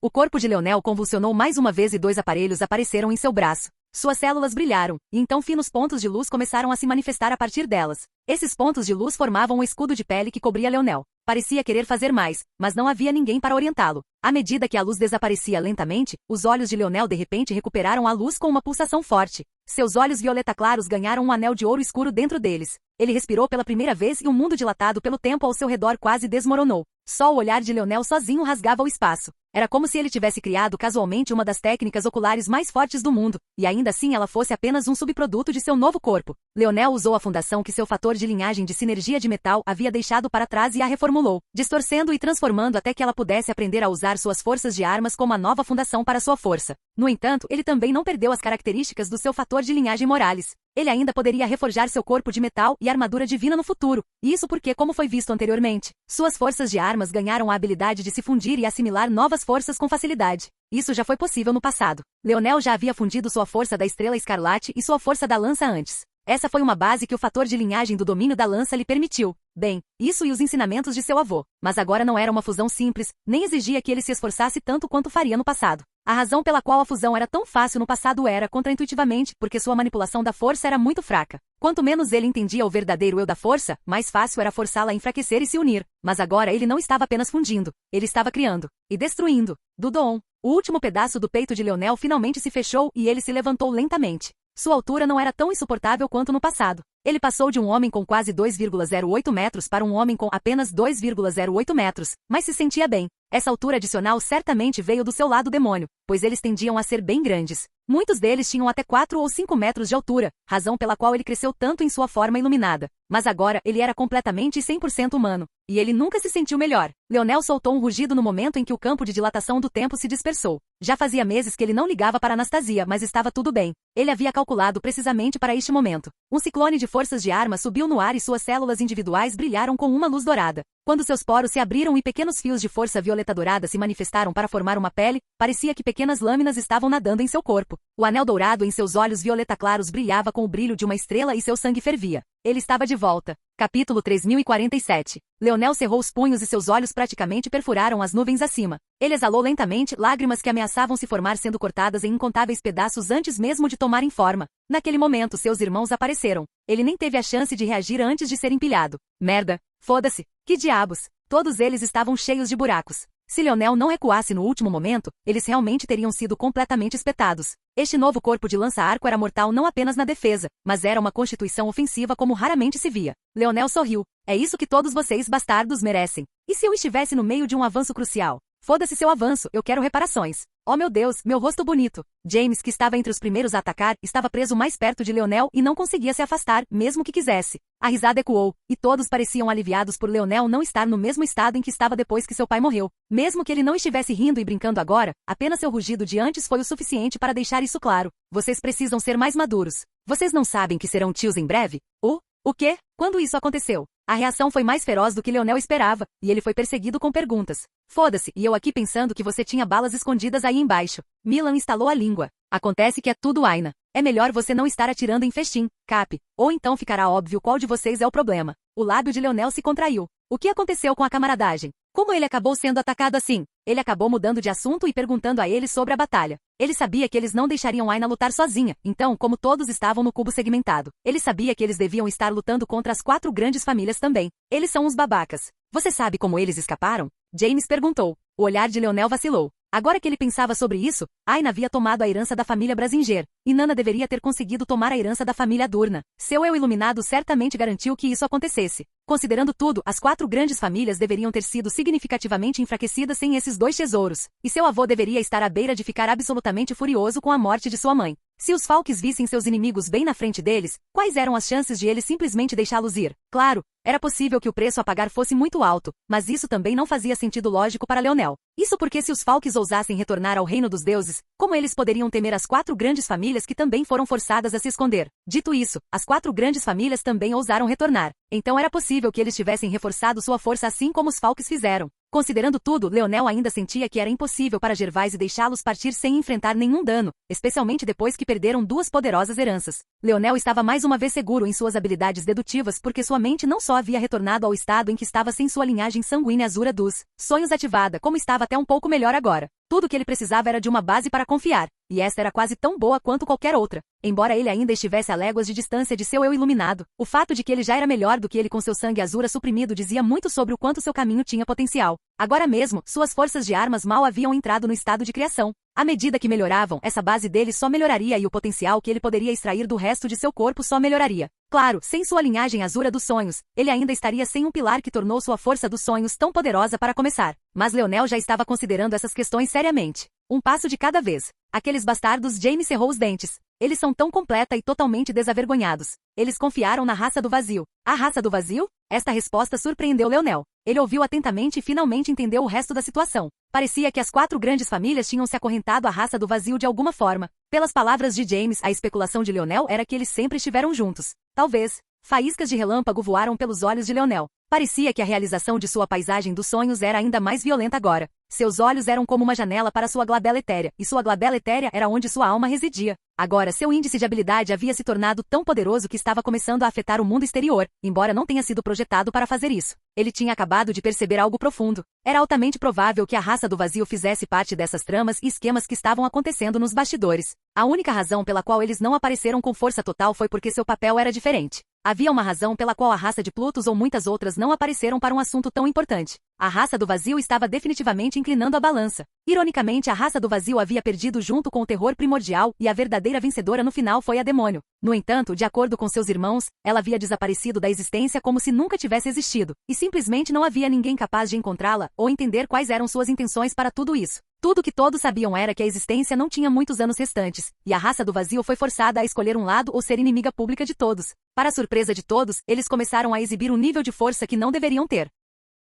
O corpo de Leonel convulsionou mais uma vez e 2 aparelhos apareceram em seu braço. Suas células brilharam, e então finos pontos de luz começaram a se manifestar a partir delas. Esses pontos de luz formavam um escudo de pele que cobria Leonel. Parecia querer fazer mais, mas não havia ninguém para orientá-lo. À medida que a luz desaparecia lentamente, os olhos de Leonel de repente recuperaram a luz com uma pulsação forte. Seus olhos violeta claros ganharam um anel de ouro escuro dentro deles. Ele respirou pela primeira vez e o mundo dilatado pelo tempo ao seu redor quase desmoronou. Só o olhar de Leonel sozinho rasgava o espaço. Era como se ele tivesse criado casualmente uma das técnicas oculares mais fortes do mundo, e ainda assim ela fosse apenas um subproduto de seu novo corpo. Leonel usou a fundação que seu fator de linhagem de sinergia de metal havia deixado para trás e a reformulou, distorcendo e transformando até que ela pudesse aprender a usar suas forças de armas como a nova fundação para sua força. No entanto, ele também não perdeu as características do seu fator de linhagem Morales. Ele ainda poderia reforjar seu corpo de metal e armadura divina no futuro, e isso porque, como foi visto anteriormente, suas forças de armas ganharam a habilidade de se fundir e assimilar novas forças com facilidade. Isso já foi possível no passado. Leonel já havia fundido sua força da Estrela Escarlate e sua força da Lança antes. Essa foi uma base que o fator de linhagem do domínio da lança lhe permitiu. Bem, isso e os ensinamentos de seu avô. Mas agora não era uma fusão simples, nem exigia que ele se esforçasse tanto quanto faria no passado. A razão pela qual a fusão era tão fácil no passado era contraintuitivamente porque sua manipulação da força era muito fraca. Quanto menos ele entendia o verdadeiro eu da força, mais fácil era forçá-la a enfraquecer e se unir. Mas agora ele não estava apenas fundindo, ele estava criando e destruindo. Dudoon. O último pedaço do peito de Leonel finalmente se fechou e ele se levantou lentamente. Sua altura não era tão insuportável quanto no passado. Ele passou de um homem com quase 2,08 metros para um homem com apenas 2,08 metros, mas se sentia bem. Essa altura adicional certamente veio do seu lado demônio, pois eles tendiam a ser bem grandes. Muitos deles tinham até 4 ou 5 metros de altura, razão pela qual ele cresceu tanto em sua forma iluminada. Mas agora ele era completamente e 100% humano, e ele nunca se sentiu melhor. Leonel soltou um rugido no momento em que o campo de dilatação do tempo se dispersou. Já fazia meses que ele não ligava para Anastasia, mas estava tudo bem. Ele havia calculado precisamente para este momento. Um ciclone de forças de arma subiu no ar e suas células individuais brilharam com uma luz dourada. Quando seus poros se abriram e pequenos fios de força violeta dourada se manifestaram para formar uma pele, parecia que pequenas lâminas estavam nadando em seu corpo. O anel dourado em seus olhos violeta claros brilhava com o brilho de uma estrela e seu sangue fervia. Ele estava de volta. Capítulo 3047. Leonel cerrou os punhos e seus olhos praticamente perfuraram as nuvens acima. Ele exalou lentamente, lágrimas que ameaçavam se formar sendo cortadas em incontáveis pedaços antes mesmo de tomarem forma. Naquele momento seus irmãos apareceram. Ele nem teve a chance de reagir antes de ser empilhado. Merda. Foda-se. Que diabos. Todos eles estavam cheios de buracos. Se Leonel não recuasse no último momento, eles realmente teriam sido completamente espetados. Este novo corpo de lança-arco era mortal não apenas na defesa, mas era uma constituição ofensiva como raramente se via. Leonel sorriu. É isso que todos vocês bastardos merecem. E se eu estivesse no meio de um avanço crucial? Foda-se seu avanço, eu quero reparações. Oh meu Deus, meu rosto bonito. James, que estava entre os primeiros a atacar, estava preso mais perto de Leonel e não conseguia se afastar, mesmo que quisesse. A risada ecoou, e todos pareciam aliviados por Leonel não estar no mesmo estado em que estava depois que seu pai morreu. Mesmo que ele não estivesse rindo e brincando agora, apenas seu rugido de antes foi o suficiente para deixar isso claro. Vocês precisam ser mais maduros. Vocês não sabem que serão tios em breve? O quê? Quando isso aconteceu? A reação foi mais feroz do que Leonel esperava, e ele foi perseguido com perguntas. Foda-se, e eu aqui pensando que você tinha balas escondidas aí embaixo. Milan estalou a língua. Acontece que é tudo Aina. É melhor você não estar atirando em festim, Cap, ou então ficará óbvio qual de vocês é o problema. O lábio de Leonel se contraiu. O que aconteceu com a camaradagem? Como ele acabou sendo atacado assim? Ele acabou mudando de assunto e perguntando a eles sobre a batalha. Ele sabia que eles não deixariam Aina lutar sozinha, então, como todos estavam no cubo segmentado, ele sabia que eles deviam estar lutando contra as 4 grandes famílias também. Eles são uns babacas. Você sabe como eles escaparam? James perguntou. O olhar de Leonel vacilou. Agora que ele pensava sobre isso, Aina havia tomado a herança da família Brasinger, e Nana deveria ter conseguido tomar a herança da família Durna. Seu eu iluminado certamente garantiu que isso acontecesse. Considerando tudo, as 4 grandes famílias deveriam ter sido significativamente enfraquecidas sem esses 2 tesouros, e seu avô deveria estar à beira de ficar absolutamente furioso com a morte de sua mãe. Se os Falks vissem seus inimigos bem na frente deles, quais eram as chances de eles simplesmente deixá-los ir? Claro, era possível que o preço a pagar fosse muito alto, mas isso também não fazia sentido lógico para Leonel. Isso porque se os Falks ousassem retornar ao reino dos deuses, como eles poderiam temer as 4 grandes famílias que também foram forçadas a se esconder? Dito isso, as 4 grandes famílias também ousaram retornar. Então era possível que eles tivessem reforçado sua força assim como os Falks fizeram. Considerando tudo, Leonel ainda sentia que era impossível para Gervais deixá-los partir sem enfrentar nenhum dano, especialmente depois que perderam 2 poderosas heranças. Leonel estava mais uma vez seguro em suas habilidades dedutivas porque sua mente não só havia retornado ao estado em que estava sem sua linhagem sanguínea Azura dos sonhos ativada, como estava até um pouco melhor agora. Tudo o que ele precisava era de uma base para confiar, e esta era quase tão boa quanto qualquer outra. Embora ele ainda estivesse a léguas de distância de seu eu iluminado, o fato de que ele já era melhor do que ele com seu sangue Azura suprimido dizia muito sobre o quanto seu caminho tinha potencial. Agora mesmo, suas forças de armas mal haviam entrado no estado de criação. À medida que melhoravam, essa base dele só melhoraria e o potencial que ele poderia extrair do resto de seu corpo só melhoraria. Claro, sem sua linhagem Azura dos sonhos, ele ainda estaria sem um pilar que tornou sua força dos sonhos tão poderosa para começar. Mas Leonel já estava considerando essas questões seriamente. Um passo de cada vez. Aqueles bastardos Jaime cerrou os dentes. Eles são tão completa e totalmente desavergonhados. Eles confiaram na raça do vazio. A raça do vazio? Esta resposta surpreendeu Leonel. Ele ouviu atentamente e finalmente entendeu o resto da situação. Parecia que as 4 grandes famílias tinham se acorrentado à raça do vazio de alguma forma. Pelas palavras de James, a especulação de Leonel era que eles sempre estiveram juntos. Talvez. Faíscas de relâmpago voaram pelos olhos de Leonel. Parecia que a realização de sua paisagem dos sonhos era ainda mais violenta agora. Seus olhos eram como uma janela para sua glabela etérea, e sua glabela etérea era onde sua alma residia. Agora, seu índice de habilidade havia se tornado tão poderoso que estava começando a afetar o mundo exterior, embora não tenha sido projetado para fazer isso. Ele tinha acabado de perceber algo profundo. Era altamente provável que a raça do vazio fizesse parte dessas tramas e esquemas que estavam acontecendo nos bastidores. A única razão pela qual eles não apareceram com força total foi porque seu papel era diferente. Havia uma razão pela qual a raça de Plutus ou muitas outras não apareceram para um assunto tão importante. A raça do vazio estava definitivamente inclinando a balança. Ironicamente, a raça do vazio havia perdido junto com o terror primordial e a verdadeira vencedora no final foi a demônio. No entanto, de acordo com seus irmãos, ela havia desaparecido da existência como se nunca tivesse existido, e simplesmente não havia ninguém capaz de encontrá-la ou entender quais eram suas intenções para tudo isso. Tudo que todos sabiam era que a existência não tinha muitos anos restantes, e a raça do vazio foi forçada a escolher um lado ou ser inimiga pública de todos. Para a surpresa de todos, eles começaram a exibir um nível de força que não deveriam ter.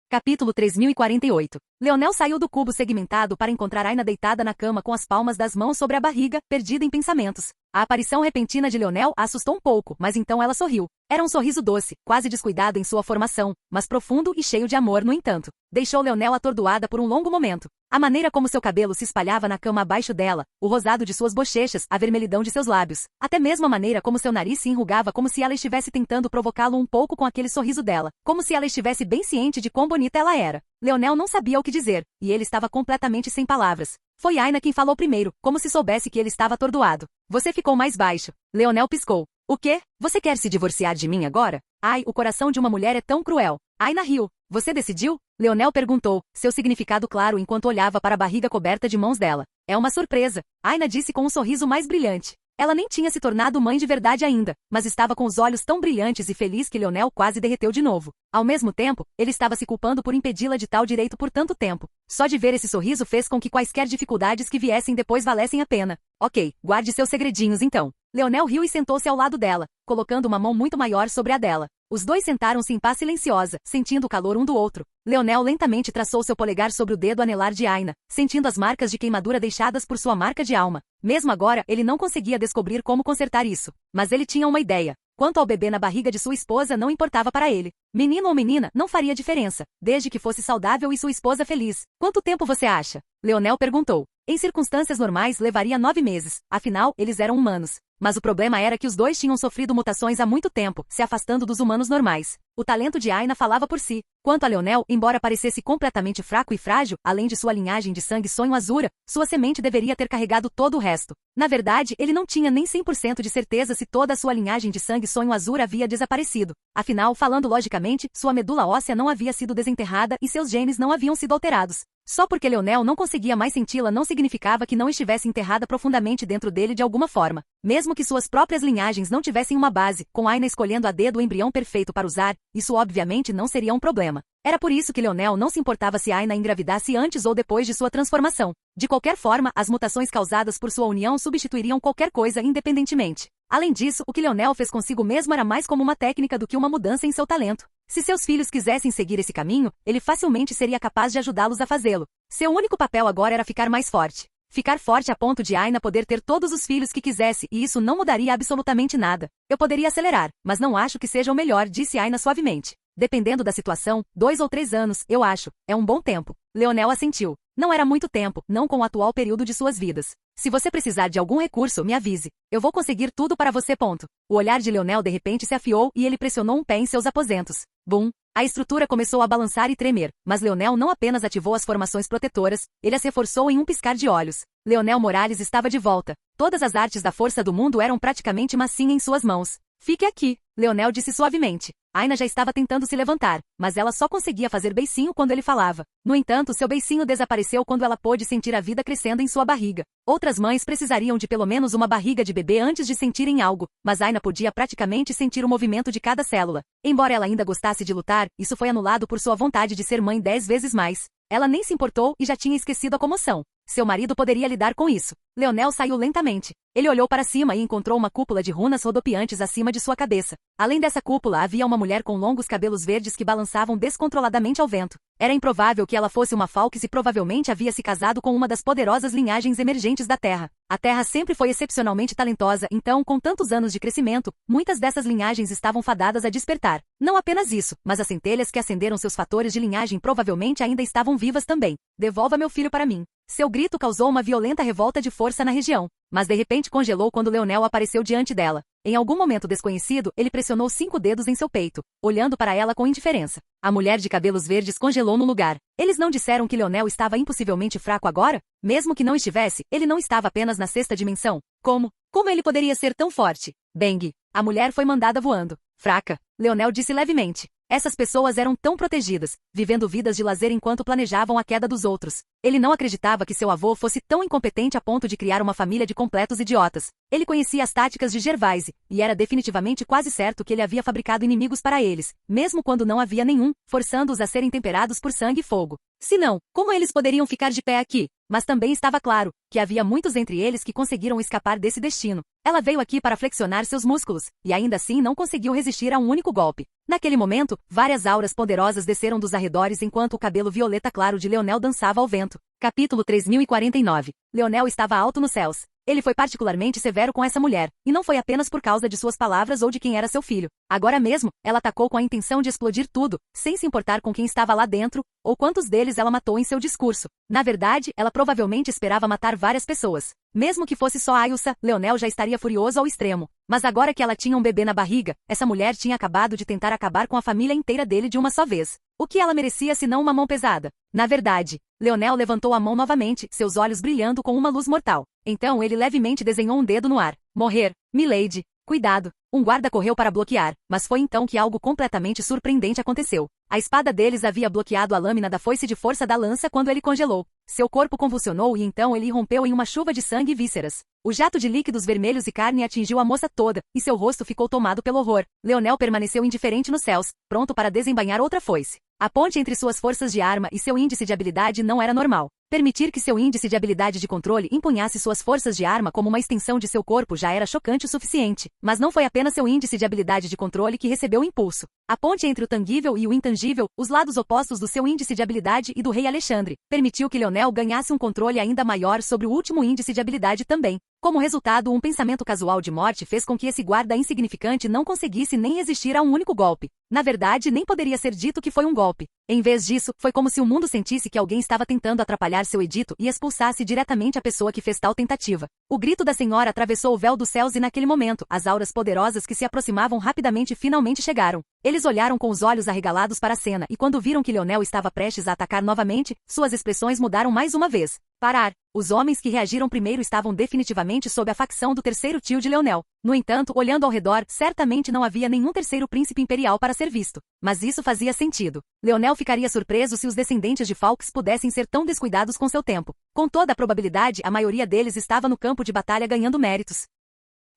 Capítulo 3048. Leonel saiu do cubo segmentado para encontrar Aina deitada na cama com as palmas das mãos sobre a barriga, perdida em pensamentos. A aparição repentina de Leonel a assustou um pouco, mas então ela sorriu. Era um sorriso doce, quase descuidado em sua formação, mas profundo e cheio de amor no entanto. Deixou Leonel atordoada por um longo momento. A maneira como seu cabelo se espalhava na cama abaixo dela, o rosado de suas bochechas, a vermelhidão de seus lábios, até mesmo a maneira como seu nariz se enrugava como se ela estivesse tentando provocá-lo um pouco com aquele sorriso dela, como se ela estivesse bem ciente de quão bonita ela era. Leonel não sabia o que dizer, e ele estava completamente sem palavras. Foi Aina quem falou primeiro, como se soubesse que ele estava atordoado. Você ficou mais baixo. Leonel piscou. O quê? Você quer se divorciar de mim agora? Ai, o coração de uma mulher é tão cruel. Aina riu. Você decidiu? Leonel perguntou, seu significado claro enquanto olhava para a barriga coberta de mãos dela. É uma surpresa. Aina disse com um sorriso mais brilhante. Ela nem tinha se tornado mãe de verdade ainda, mas estava com os olhos tão brilhantes e feliz que Leonel quase derreteu de novo. Ao mesmo tempo, ele estava se culpando por impedi-la de tal direito por tanto tempo. Só de ver esse sorriso fez com que quaisquer dificuldades que viessem depois valessem a pena. Ok, guarde seus segredinhos então. Leonel riu e sentou-se ao lado dela, colocando uma mão muito maior sobre a dela. Os dois sentaram-se em paz silenciosa, sentindo o calor um do outro. Leonel lentamente traçou seu polegar sobre o dedo anelar de Aina, sentindo as marcas de queimadura deixadas por sua marca de alma. Mesmo agora, ele não conseguia descobrir como consertar isso. Mas ele tinha uma ideia. Quanto ao bebê na barriga de sua esposa não importava para ele. Menino ou menina, não faria diferença, desde que fosse saudável e sua esposa feliz. Quanto tempo você acha? Leonel perguntou. Em circunstâncias normais levaria 9 meses, afinal, eles eram humanos. Mas o problema era que os dois tinham sofrido mutações há muito tempo, se afastando dos humanos normais. O talento de Aina falava por si. Quanto a Leonel, embora parecesse completamente fraco e frágil, além de sua linhagem de sangue sonho Azura, sua semente deveria ter carregado todo o resto. Na verdade, ele não tinha nem 100% de certeza se toda a sua linhagem de sangue sonho Azura havia desaparecido. Afinal, falando logicamente, sua medula óssea não havia sido desenterrada e seus genes não haviam sido alterados. Só porque Leonel não conseguia mais senti-la não significava que não estivesse enterrada profundamente dentro dele de alguma forma. Mesmo que suas próprias linhagens não tivessem uma base, com Aina escolhendo a dedo o embrião perfeito para usar, isso obviamente não seria um problema. Era por isso que Leonel não se importava se Aina engravidasse antes ou depois de sua transformação. De qualquer forma, as mutações causadas por sua união substituiriam qualquer coisa independentemente. Além disso, o que Leonel fez consigo mesmo era mais como uma técnica do que uma mudança em seu talento. Se seus filhos quisessem seguir esse caminho, ele facilmente seria capaz de ajudá-los a fazê-lo. Seu único papel agora era ficar mais forte. Ficar forte a ponto de Aina poder ter todos os filhos que quisesse, e isso não mudaria absolutamente nada. Eu poderia acelerar, mas não acho que seja o melhor, disse Aina suavemente. Dependendo da situação, 2 ou 3 anos, eu acho, é um bom tempo. Leonel assentiu. Não era muito tempo, não com o atual período de suas vidas. Se você precisar de algum recurso, me avise. Eu vou conseguir tudo para você. Ponto. O olhar de Leonel de repente se afiou e ele pressionou um pé em seus aposentos. Bum! A estrutura começou a balançar e tremer, mas Leonel não apenas ativou as formações protetoras, ele as reforçou em um piscar de olhos. Leonel Morales estava de volta. Todas as artes da força do mundo eram praticamente massinha em suas mãos. Fique aqui, Leonel disse suavemente. Aina já estava tentando se levantar, mas ela só conseguia fazer beicinho quando ele falava. No entanto, seu beicinho desapareceu quando ela pôde sentir a vida crescendo em sua barriga. Outras mães precisariam de pelo menos uma barriga de bebê antes de sentirem algo, mas Aina podia praticamente sentir o movimento de cada célula. Embora ela ainda gostasse de lutar, isso foi anulado por sua vontade de ser mãe 10 vezes mais. Ela nem se importou e já tinha esquecido a comoção. Seu marido poderia lidar com isso. Leonel saiu lentamente. Ele olhou para cima e encontrou uma cúpula de runas rodopiantes acima de sua cabeça. Além dessa cúpula havia uma mulher com longos cabelos verdes que balançavam descontroladamente ao vento. Era improvável que ela fosse uma Falkis e provavelmente havia se casado com uma das poderosas linhagens emergentes da Terra. A Terra sempre foi excepcionalmente talentosa, então, com tantos anos de crescimento, muitas dessas linhagens estavam fadadas a despertar. Não apenas isso, mas as centelhas que acenderam seus fatores de linhagem provavelmente ainda estavam vivas também. Devolva meu filho para mim. Seu grito causou uma violenta revolta de força na região, mas de repente congelou quando Leonel apareceu diante dela. Em algum momento desconhecido, ele pressionou 5 dedos em seu peito, olhando para ela com indiferença. A mulher de cabelos verdes congelou no lugar. Eles não disseram que Leonel estava impossivelmente fraco agora? Mesmo que não estivesse, ele não estava apenas na 6ª dimensão. Como ele poderia ser tão forte? Bang! A mulher foi mandada voando. Fraca, Leonel disse levemente. Essas pessoas eram tão protegidas, vivendo vidas de lazer enquanto planejavam a queda dos outros. Ele não acreditava que seu avô fosse tão incompetente a ponto de criar uma família de completos idiotas. Ele conhecia as táticas de Gervaise, e era definitivamente quase certo que ele havia fabricado inimigos para eles, mesmo quando não havia nenhum, forçando-os a serem temperados por sangue e fogo. Se não, como eles poderiam ficar de pé aqui? Mas também estava claro que havia muitos entre eles que conseguiram escapar desse destino. Ela veio aqui para flexionar seus músculos, e ainda assim não conseguiu resistir a um único golpe. Naquele momento, várias auras poderosas desceram dos arredores enquanto o cabelo violeta claro de Leonel dançava ao vento. Capítulo 3049. Leonel estava alto nos céus. Ele foi particularmente severo com essa mulher, e não foi apenas por causa de suas palavras ou de quem era seu filho. Agora mesmo, ela atacou com a intenção de explodir tudo, sem se importar com quem estava lá dentro, ou quantos deles ela matou em seu discurso. Na verdade, ela provavelmente esperava matar várias pessoas. Mesmo que fosse só Ailsa, Leonel já estaria furioso ao extremo. Mas agora que ela tinha um bebê na barriga, essa mulher tinha acabado de tentar acabar com a família inteira dele de uma só vez. O que ela merecia senão uma mão pesada? Na verdade, Leonel levantou a mão novamente, seus olhos brilhando com uma luz mortal. Então ele levemente desenhou um dedo no ar. Morrer. Milady. Cuidado. Um guarda correu para bloquear, mas foi então que algo completamente surpreendente aconteceu. A espada deles havia bloqueado a lâmina da foice de força da lança quando ele congelou. Seu corpo convulsionou e então ele irrompeu em uma chuva de sangue e vísceras. O jato de líquidos vermelhos e carne atingiu a moça toda, e seu rosto ficou tomado pelo horror. Leonel permaneceu indiferente nos céus, pronto para desembainhar outra foice. A ponte entre suas forças de arma e seu índice de habilidade não era normal. Permitir que seu índice de habilidade de controle empunhasse suas forças de arma como uma extensão de seu corpo já era chocante o suficiente. Mas não foi apenas seu índice de habilidade de controle que recebeu impulso. A ponte entre o tangível e o intangível, os lados opostos do seu índice de habilidade e do rei Alexandre, permitiu que Leonel ganhasse um controle ainda maior sobre o último índice de habilidade também. Como resultado, um pensamento casual de morte fez com que esse guarda insignificante não conseguisse nem resistir a um único golpe. Na verdade, nem poderia ser dito que foi um golpe. Em vez disso, foi como se o mundo sentisse que alguém estava tentando atrapalhar seu edito e expulsasse diretamente a pessoa que fez tal tentativa. O grito da senhora atravessou o véu dos céus e naquele momento, as auras poderosas que se aproximavam rapidamente finalmente chegaram. Eles olharam com os olhos arregalados para a cena e quando viram que Leonel estava prestes a atacar novamente, suas expressões mudaram mais uma vez. Parar. Os homens que reagiram primeiro estavam definitivamente sob a facção do terceiro tio de Leonel. No entanto, olhando ao redor, certamente não havia nenhum terceiro príncipe imperial para ser visto. Mas isso fazia sentido. Leonel ficaria surpreso se os descendentes de Falks pudessem ser tão descuidados com seu tempo. Com toda a probabilidade, a maioria deles estava no campo de batalha ganhando méritos.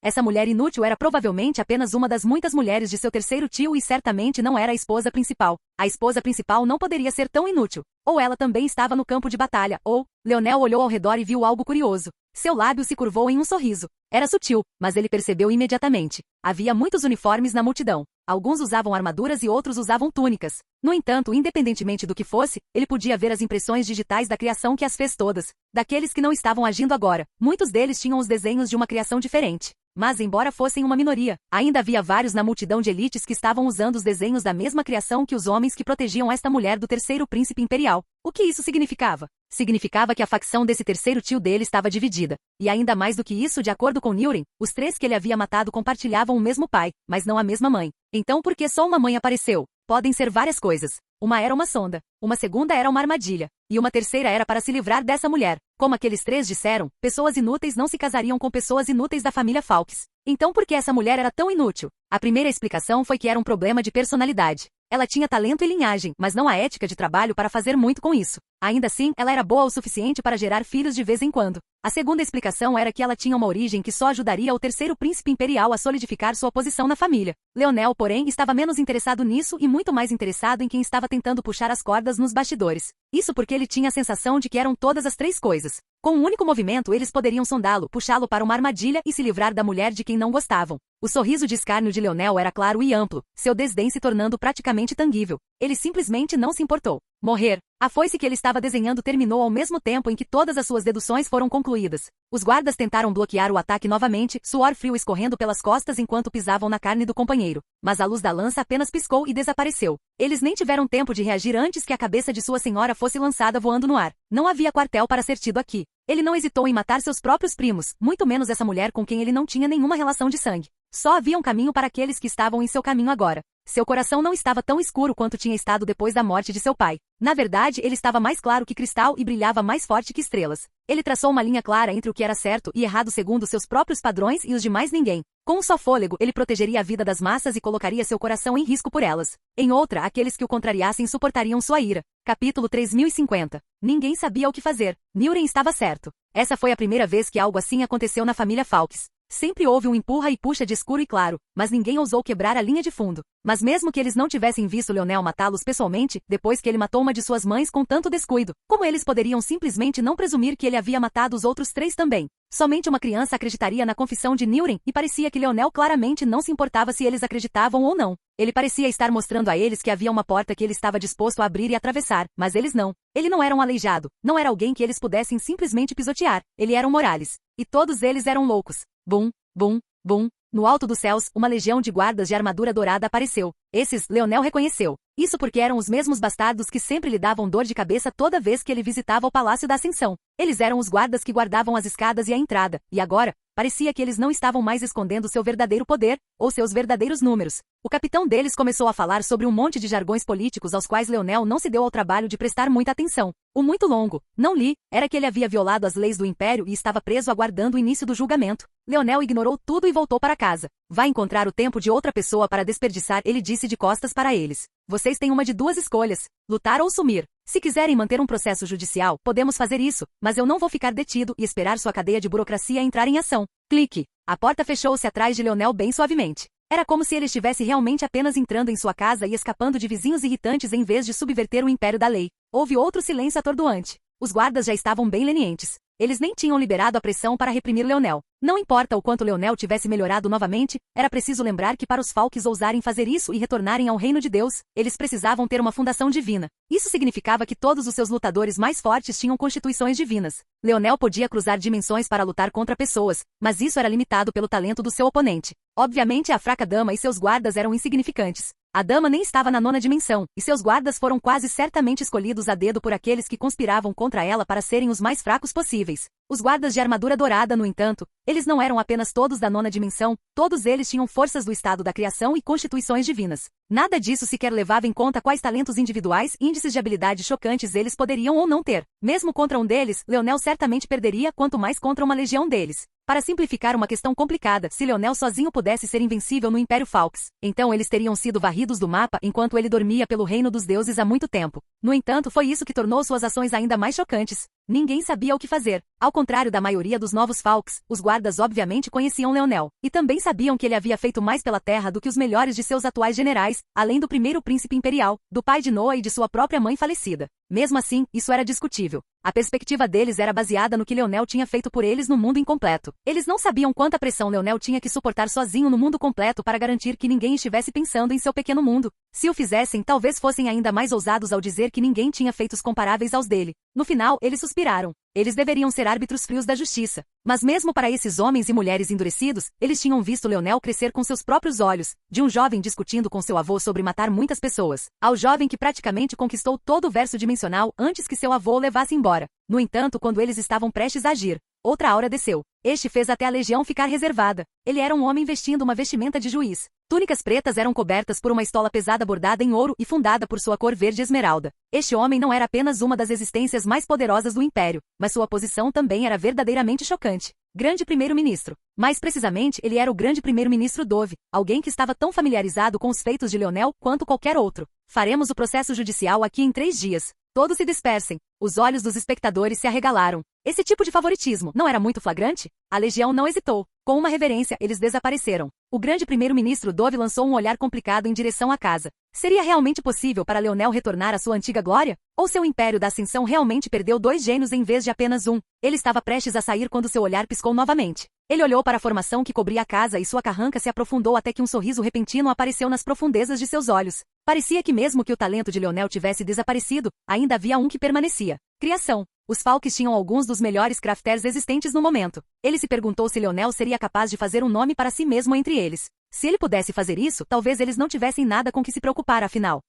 Essa mulher inútil era provavelmente apenas uma das muitas mulheres de seu terceiro tio e certamente não era a esposa principal. A esposa principal não poderia ser tão inútil. Ou ela também estava no campo de batalha, ou... Leonel olhou ao redor e viu algo curioso. Seu lábio se curvou em um sorriso. Era sutil, mas ele percebeu imediatamente. Havia muitos uniformes na multidão. Alguns usavam armaduras e outros usavam túnicas. No entanto, independentemente do que fosse, ele podia ver as impressões digitais da criação que as fez todas. Daqueles que não estavam agindo agora, muitos deles tinham os desenhos de uma criação diferente. Mas embora fossem uma minoria, ainda havia vários na multidão de elites que estavam usando os desenhos da mesma criação que os homens que protegiam esta mulher do terceiro príncipe imperial. O que isso significava? Significava que a facção desse terceiro tio dele estava dividida. E ainda mais do que isso, de acordo com Niuren, os três que ele havia matado compartilhavam o mesmo pai, mas não a mesma mãe. Então por que só uma mãe apareceu? Podem ser várias coisas. Uma era uma sonda, uma segunda era uma armadilha, e uma terceira era para se livrar dessa mulher. Como aqueles três disseram, pessoas inúteis não se casariam com pessoas inúteis da família Falks. Então por que essa mulher era tão inútil? A primeira explicação foi que era um problema de personalidade. Ela tinha talento e linhagem, mas não a ética de trabalho para fazer muito com isso. Ainda assim, ela era boa o suficiente para gerar filhos de vez em quando. A segunda explicação era que ela tinha uma origem que só ajudaria o terceiro príncipe imperial a solidificar sua posição na família. Leonel, porém, estava menos interessado nisso e muito mais interessado em quem estava tentando puxar as cordas nos bastidores. Isso porque ele tinha a sensação de que eram todas as três coisas. Com um único movimento, eles poderiam sondá-lo, puxá-lo para uma armadilha e se livrar da mulher de quem não gostavam. O sorriso de escárnio de Leonel era claro e amplo, seu desdém se tornando praticamente tangível. Ele simplesmente não se importou. Morrer. A foice que ele estava desenhando terminou ao mesmo tempo em que todas as suas deduções foram concluídas. Os guardas tentaram bloquear o ataque novamente, suor frio escorrendo pelas costas enquanto pisavam na carne do companheiro. Mas a luz da lança apenas piscou e desapareceu. Eles nem tiveram tempo de reagir antes que a cabeça de sua senhora fosse lançada voando no ar. Não havia quartel para ser tido aqui. Ele não hesitou em matar seus próprios primos, muito menos essa mulher com quem ele não tinha nenhuma relação de sangue. Só havia um caminho para aqueles que estavam em seu caminho agora. Seu coração não estava tão escuro quanto tinha estado depois da morte de seu pai. Na verdade, ele estava mais claro que cristal e brilhava mais forte que estrelas. Ele traçou uma linha clara entre o que era certo e errado segundo seus próprios padrões e os de mais ninguém. Com um só fôlego, ele protegeria a vida das massas e colocaria seu coração em risco por elas. Em outra, aqueles que o contrariassem suportariam sua ira. Capítulo 3050. Ninguém sabia o que fazer. Niuren estava certo. Essa foi a primeira vez que algo assim aconteceu na família Falks. Sempre houve um empurra e puxa de escuro e claro, mas ninguém ousou quebrar a linha de fundo. Mas mesmo que eles não tivessem visto Leonel matá-los pessoalmente, depois que ele matou uma de suas mães com tanto descuido, como eles poderiam simplesmente não presumir que ele havia matado os outros três também? Somente uma criança acreditaria na confissão de Niuren e parecia que Leonel claramente não se importava se eles acreditavam ou não. Ele parecia estar mostrando a eles que havia uma porta que ele estava disposto a abrir e atravessar, mas eles não. Ele não era um aleijado, não era alguém que eles pudessem simplesmente pisotear. Ele era um Morales. E todos eles eram loucos. Bum, bum, bum. No alto dos céus, uma legião de guardas de armadura dourada apareceu. Esses, Leonel reconheceu. Isso porque eram os mesmos bastardos que sempre lhe davam dor de cabeça toda vez que ele visitava o Palácio da Ascensão. Eles eram os guardas que guardavam as escadas e a entrada, e agora, parecia que eles não estavam mais escondendo seu verdadeiro poder, ou seus verdadeiros números. O capitão deles começou a falar sobre um monte de jargões políticos aos quais Leonel não se deu ao trabalho de prestar muita atenção. O muito longo, não li, era que ele havia violado as leis do Império e estava preso aguardando o início do julgamento. Leonel ignorou tudo e voltou para casa. Vai encontrar o tempo de outra pessoa para desperdiçar, ele disse de costas para eles. Vocês têm uma de duas escolhas, lutar ou sumir. Se quiserem manter um processo judicial, podemos fazer isso, mas eu não vou ficar detido e esperar sua cadeia de burocracia entrar em ação. Clique. A porta fechou-se atrás de Leonel bem suavemente. Era como se ele estivesse realmente apenas entrando em sua casa e escapando de vizinhos irritantes em vez de subverter o império da lei. Houve outro silêncio atordoante. Os guardas já estavam bem lenientes. Eles nem tinham liberado a pressão para reprimir Leonel. Não importa o quanto Leonel tivesse melhorado novamente, era preciso lembrar que para os Falks ousarem fazer isso e retornarem ao reino de Deus, eles precisavam ter uma fundação divina. Isso significava que todos os seus lutadores mais fortes tinham constituições divinas. Leonel podia cruzar dimensões para lutar contra pessoas, mas isso era limitado pelo talento do seu oponente. Obviamente a fraca dama e seus guardas eram insignificantes. A dama nem estava na nona dimensão, e seus guardas foram quase certamente escolhidos a dedo por aqueles que conspiravam contra ela para serem os mais fracos possíveis. Os guardas de armadura dourada, no entanto, eles não eram apenas todos da nona dimensão, todos eles tinham forças do estado da criação e constituições divinas. Nada disso sequer levava em conta quais talentos individuais e índices de habilidade chocantes eles poderiam ou não ter. Mesmo contra um deles, Leonel certamente perderia, quanto mais contra uma legião deles. Para simplificar uma questão complicada, se Leonel sozinho pudesse ser invencível no Império Falx, então eles teriam sido varridos do mapa enquanto ele dormia pelo reino dos deuses há muito tempo. No entanto, foi isso que tornou suas ações ainda mais chocantes. Ninguém sabia o que fazer. Ao contrário da maioria dos novos Falx, os guardas obviamente conheciam Leonel, e também sabiam que ele havia feito mais pela terra do que os melhores de seus atuais generais, além do primeiro príncipe imperial, do pai de Noah e de sua própria mãe falecida. Mesmo assim, isso era discutível. A perspectiva deles era baseada no que Leonel tinha feito por eles no mundo incompleto. Eles não sabiam quanta pressão Leonel tinha que suportar sozinho no mundo completo para garantir que ninguém estivesse pensando em seu pequeno mundo. Se o fizessem, talvez fossem ainda mais ousados ao dizer que ninguém tinha feitos comparáveis aos dele. No final, eles suspiraram. Eles deveriam ser árbitros frios da justiça. Mas mesmo para esses homens e mulheres endurecidos, eles tinham visto Leonel crescer com seus próprios olhos, de um jovem discutindo com seu avô sobre matar muitas pessoas, ao jovem que praticamente conquistou todo o verso dimensional antes que seu avô o levasse embora. No entanto, quando eles estavam prestes a agir, outra aura desceu. Este fez até a legião ficar reservada. Ele era um homem vestindo uma vestimenta de juiz. Túnicas pretas eram cobertas por uma estola pesada bordada em ouro e fundada por sua cor verde esmeralda. Este homem não era apenas uma das existências mais poderosas do Império, mas sua posição também era verdadeiramente chocante. Grande primeiro-ministro. Mais precisamente, ele era o grande primeiro-ministro Dove, alguém que estava tão familiarizado com os feitos de Leonel quanto qualquer outro. Faremos o processo judicial aqui em 3 dias. Todos se dispersem. Os olhos dos espectadores se arregalaram. Esse tipo de favoritismo não era muito flagrante? A legião não hesitou. Com uma reverência, eles desapareceram. O grande primeiro-ministro Dove lançou um olhar complicado em direção à casa. Seria realmente possível para Leonel retornar à sua antiga glória? Ou seu império da ascensão realmente perdeu 2 gênios em vez de apenas um? Ele estava prestes a sair quando seu olhar piscou novamente. Ele olhou para a formação que cobria a casa e sua carranca se aprofundou até que um sorriso repentino apareceu nas profundezas de seus olhos. Parecia que mesmo que o talento de Leonel tivesse desaparecido, ainda havia um que permanecia. Criação. Os Falks tinham alguns dos melhores crafters existentes no momento. Ele se perguntou se Leonel seria capaz de fazer um nome para si mesmo entre eles. Se ele pudesse fazer isso, talvez eles não tivessem nada com que se preocupar afinal.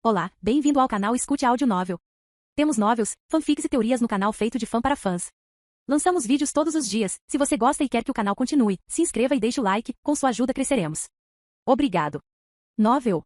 Olá, bem-vindo ao canal Escute Áudio Novel. Temos novels, fanfics e teorias no canal feito de fã para fãs. Lançamos vídeos todos os dias. Se você gosta e quer que o canal continue, se inscreva e deixe o like, com sua ajuda cresceremos. Obrigado. Novel.